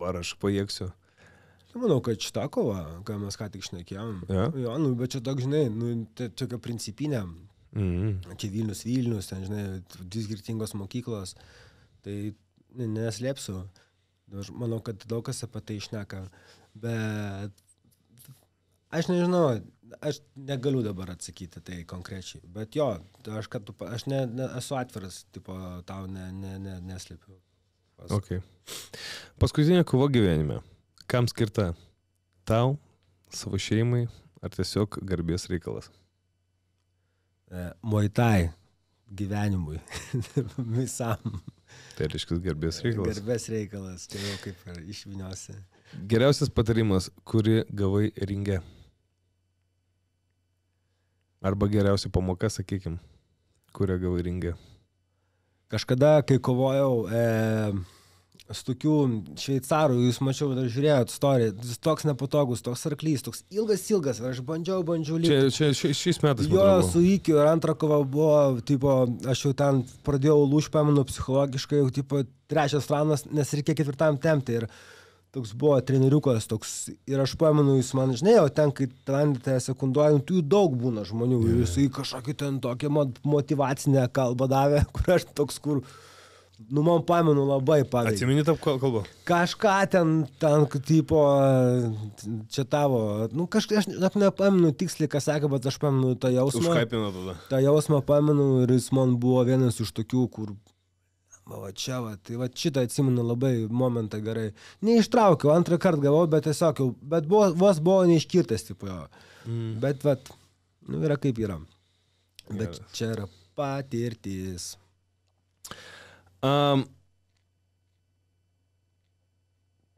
ar aš pajėgsiu. Manau, kad šitą kovą, ką mes ką tik šnekėjom. Ja? Jo, bet čia toks, žinai, čia kaip principinė. Čia Vilnius, ten, žinai, dvi skirtingos mokyklos, tai neslėpsiu. Aš manau, kad daug kas apie tai šneka, bet aš nežinau, aš negaliu dabar atsakyti tai konkrečiai, bet jo, aš esu atviras, tipo, tau neslėpiu. Okay. Paskutinė kova gyvenime. Kam skirta? Tau, savo šeimai, ar tiesiog garbės reikalas? Muay Thai gyvenimui visam. Tai reiškia garbės reikalas. Garbės reikalas, tai jau kaip ir išviniuosi. Geriausias patarimas, kurį gavai ringe. Arba geriausia pamoka, sakykim, kurią gavai ringe. Kažkada, kai kovojau su tokiu šveicaru, jūs mačiau, dar žiūrėjot istoriją, jis toks nepatogus, toks arklys, toks ilgas, aš bandžiau lygti. Čia šiais metais. Jo, su įkiu ir antra kova buvo, tipo, aš jau ten pradėjau pamenu psichologiškai, jau, tipo, 3 raundas, nes reikėjo 4 tempti ir toks buvo treneriukas, toks, ir aš pamenu, jis man, žinai, o ten, kai ten sekunduoju, tu jų daug būna žmonių, ir jis kažkokį ten tokią motyvacinę kalbą davė, kur aš toks, kur... man pamenu labai paveikė. Atsimeni tą kalbą? Kažką ten, tipo, čia tavo, aš nepamenu tiksliai, ką sakė, bet aš pamenu tą jausmą. Užkaipino tada. Tą jausmą pamenu ir jis man buvo vienas iš tokių, kur, tai šitą atsimenu labai momentą gerai. Neištraukiau, antrą kartą gavau, bet tiesiog jau, bet vos buvo neiškirtas, tipo jo. Bet, yra kaip yra. Bet čia yra patirtis.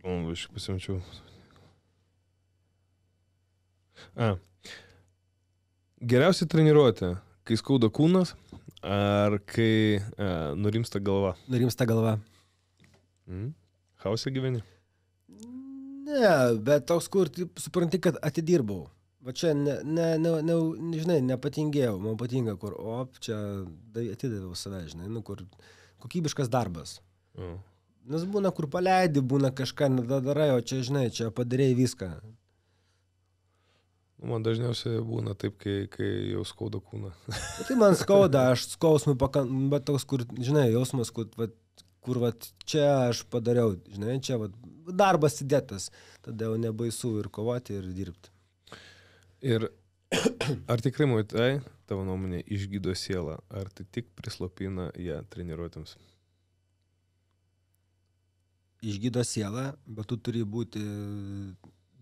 Aš pasimačiau. Geriausia treniruotė, kai skauda kūnas ar kai nurimsta galva? Nurimsta galva. Hause gyveni? Ne, bet toks, kur supranti, kad atidirbau. Va čia, žinai, nepatingėjau, man patinka, kur, čia atidaviau save, žinai, kur kokybiškas darbas. Nes būna, kur paleidi, būna kažką nedadarai, o čia, žinai, čia padarėjai viską. Man dažniausiai būna taip, kai jau skauda kūną. Tai man skauda, aš skausmui bet toks, kur, žinai, jausmas, kur čia aš padariau, žinai, čia darbas įdėtas, tada jau nebaisu ir kovoti, ir dirbti. Ir ar tikrai Muay Thai, tavo nuomonė, išgydo sielą, ar tai tik prislopina ją treniruotėms? Išgydo sielą, bet tu turi būti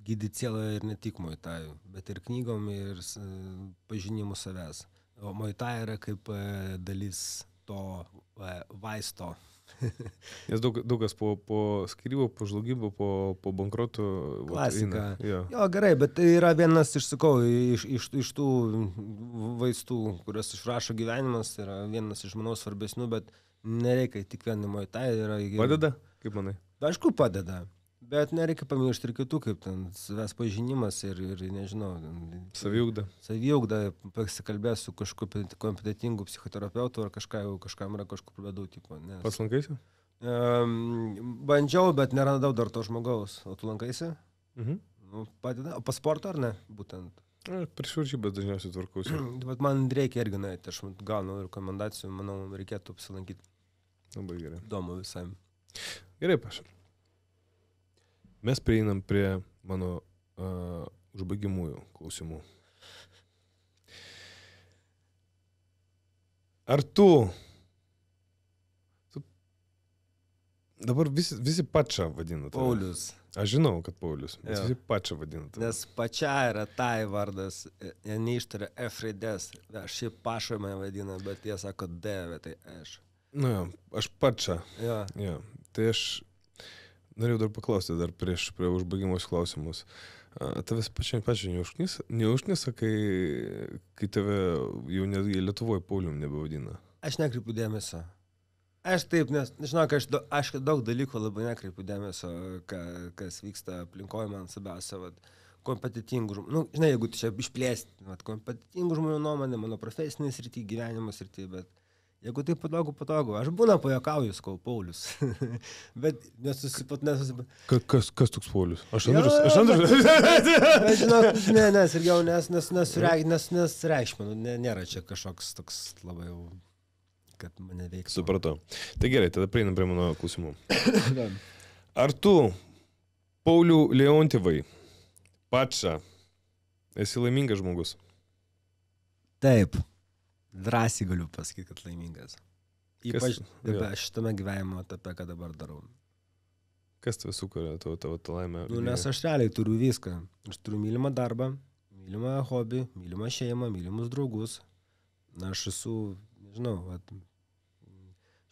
gydyti sielą ir ne tik Muay Thai, bet ir knygom, ir pažinimu savęs. O Muay Thai yra kaip dalis to vaisto. Nes daug kas po skyrybų, po žlugybų, po bankrotų. Klasika. Jo, gerai, bet tai yra vienas, iš tų vaistų, kuriuos išrašo gyvenimas, tai yra vienas iš manau svarbesnių, bet nereikia tik vieną Muay Thai. Padeda, kaip manai? Aišku, padeda. Bet nereikia pamiršti ir kitų, kaip ten savęs pažinimas ir nežinau. Saviugda. Saviugda, pasikalbės su kažkokiu kompetentingu psichoterapeutu ar kažkam yra kažkur pravedau. Pats lankaisi? Bandžiau, bet neradau dar to žmogaus. O tu lankaisi? Padeda. O pas sportą ar ne? Būtent. Prieš varžybas dažniausiai tvarkausi. Bet man reikia irgi nueiti, aš gaunu rekomendacijų, manau, reikėtų apsilankyti. Labai gerai. Įdomu visai. Gerai, Paša. Mes prieinam prie mano užbaigimųjų klausimų. Ar tu dabar visi Pačą vadina? Paulius. Aš žinau, kad Paulius. Visi Pačą vadina. Nes Pačia yra tai vardas, jie neištaria F raidės. Šiaip Pašą mane vadina, bet jie sako D, bet tai aš. Aš Pačą. Jo. Tai aš norėjau dar paklausti, dar prie užbaigimus klausimus. Tavęs pačiai neužknisa, kai tave jau netgi Lietuvoje Paulium nebevadina? Aš nekreipiu dėmesio. Aš taip, nes žinok, aš daug dalykų labai nekreipiu dėmesio, kas vyksta aplinkoje, man svarbiausia, kompetitingų žmonių. Žinai, jeigu tu čia išplėsti, kompetitingų žmonių nuomonė, mano profesinė srity, gyvenimo srity, bet jeigu tai patogu. Aš būna pajuokauju, skau Paulius. Bet nesusipatnesusipat. Kas toks Paulius? Aš Andrius. Bet žinok, Sergiau, nesreikšminu, nėra čia kažkoks toks labai jau, kad mane veiktų. Supratau. Tai gerai, tada prieinam prie mano klausimų. Ar tu, Paulių Leontivai, Pača, esi laimingas žmogus? Taip. Drąsiai galiu pasakyti, kad laimingas. Ypač šitame gyvenimo etape, ką dabar darau. Kas tave sukuria tavo laimę? Nes aš realiai turiu viską. Aš turiu mylimą darbą, mylimą hobį, mylimą šeimą, mylimus draugus. Aš esu, nežinau,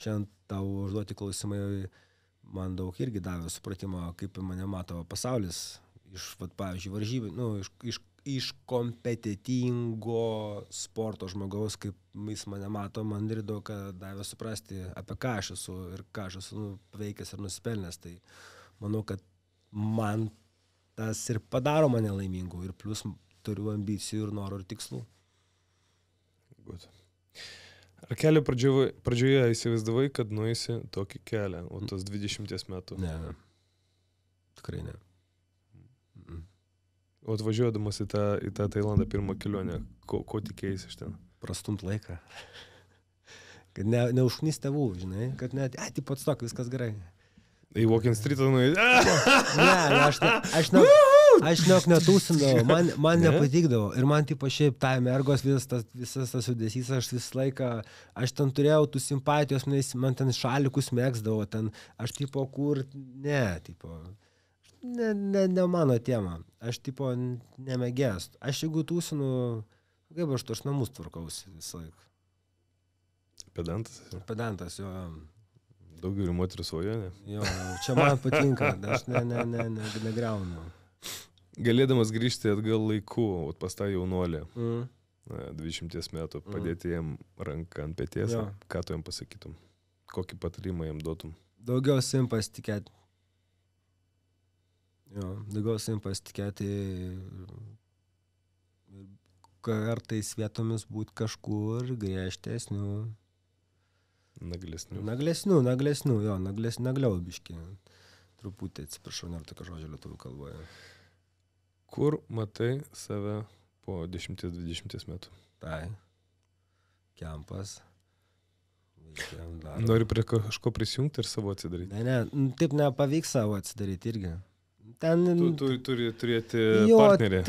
šiandien tau užduoti klausimai man daug irgi davė supratimo, kaip mane mato pasaulis. Iš, pavyzdžiui, varžybų, iš kompetitingo sporto žmogaus, kaip jis mane mato, man ir daug ką davė suprasti, apie ką aš esu ir ką aš esu paveikęs ir nusipelnęs. Tai manau, kad man tas ir padaro mane laimingu ir plus turiu ambicijų ir norų ir tikslų. Good. Ar kelio pradžioje įsivaizdavai, kad nueisi tokį kelią, o tos 20 metų? Ne, tikrai ne. O atvažiuodamas į tą Tailandą pirmą kelionę, ko tikėjai iš ten? Prastumt laiką. Kad neužknys tėvų, žinai, kad net, tipo atstok, viskas gerai. Į Walking Street'ą nuėjai? Ne, aš netūsindavau, man nepatikdavo. Ir man, tipo, šiaip tai mergos visas tas judesys, aš visą laiką, aš ten turėjau tų simpatijos, man ten šalikus mėgsdavo, ten, aš, tipo, kur, ne mano tema. Aš, tipo, nemėgęs. Aš jeigu tūsinu, kaip aš namus tvarkausi visą laiką. Pedantas? Pedantas, jo. Daugiau moterų svajonė? Jo, čia man patinka, aš negriaunu. Galėdamas grįžti atgal laiku, pas tą jaunuolį, 20 metų, padėti jam ranką ant peties, ką tu jam pasakytum? Kokį patarimą jam duotum? Daugiau savim pasitikėti. Jo, daugiau savim pasitikėti ir kartais vietomis būti kažkur griežtesnių. Naglesnių, jo, nagliau biškį. Truputį, atsiprašau, nėra tokio žodžio lietuvių kalboje. Kur matai save po 10-20 metų? Tai. Kempas. Nori prie kažko prisijungti ir savo atsidaryti? Ne, taip nepavyks savo atsidaryti irgi. Ten... Tu turi turėti partnerį.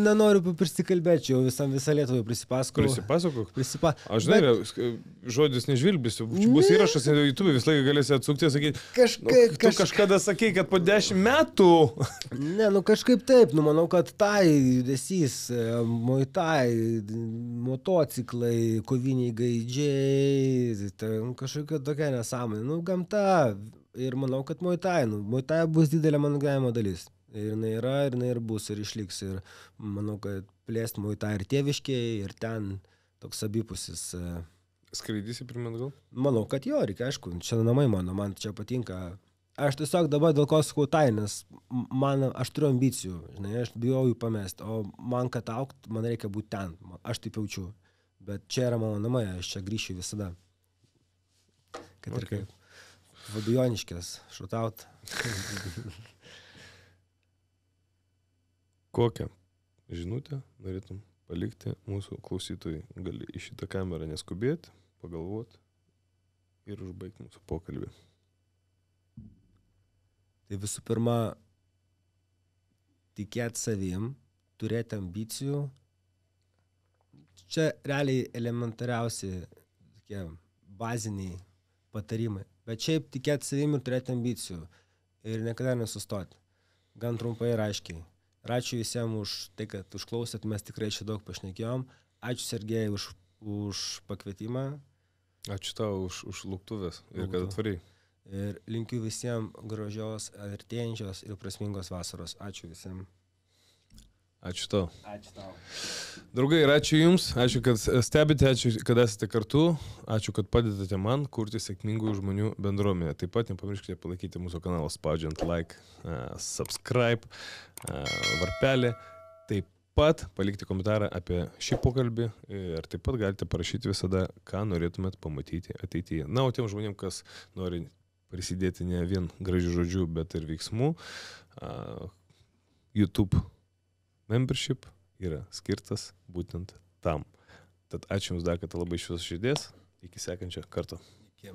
Nenoriu prisikalbėti, jau visą Lietuvą prisipasakau. Aš žinai, žodis nežvilbisiu. Bus įrašas YouTube, visą laiką galėsi atsukti ir sakyti, tu kažkada sakei, kad po 10 metų. Ne, kažkaip taip, manau, kad tai judesys, Muay Thai, motociklai, koviniai gaidžiai, kažkokia tokia nesąmonė, gamta. Ir manau, kad Muay Thai bus didelė mano gyvenimo dalis. Ir jinai yra, ir jinai ir bus, ir išliks. Ir manau, kad plėsti Muay Thai ir tėviškiai, ir ten toks abipusis. Skraidysi pirmą gal? Manau, kad jo, reikia, aišku, čia namai mano, man čia patinka. Aš tiesiog dabar dėl ko sakau tai, nes aš turiu ambicijų, žinai, aš bijau jų pamesti, o man, kad aukt, man reikia būti ten. Aš taip jaučiu. Bet čia yra mano namai, aš čia grįšiu visada. Kad ir kaip. Vadujoniškės, šutaut. Kokią žinutę norėtum palikti mūsų klausytojai? Gali į šitą kamerą neskubėti, pagalvoti ir užbaigti mūsų pokalbį. Tai visų pirma, tikėti savim, turėti ambicijų. Čia realiai elementariausi baziniai patarimai. Bet šiaip tikėti savim ir turėti ambicijų. Ir niekada nesustoti. Gan trumpai ir aiškiai. Ir ačiū visiems už tai, kad užklausėt. Mes tikrai čia daug pašnekėjom. Ačiū Sergejai už pakvietimą. Ačiū tau už lauktuvės ir kad atvariai. Ir linkiu visiems gražios, artėjančios ir prasmingos vasaros. Ačiū visiems. Ačiū tau. Ačiū tau. Draugai, ir ačiū Jums, ačiū, kad stebite, ačiū, kad esate kartu, ačiū, kad padedate man kurti sėkmingų žmonių bendruomenę. Taip pat nepamirškite palaikyti mūsų kanalą spaudžiant like, subscribe, varpelį. Taip pat palikti komentarą apie šį pokalbį ir taip pat galite parašyti visada, ką norėtumėt pamatyti ateityje. Na, o tiem žmonėm, kas nori prisidėti ne vien gražių žodžių, bet ir veiksmų, YouTube membership yra skirtas būtent tam. Tad ačiū Jums dar kartą labai iš visos širdies. Iki sekančio karto. Iki.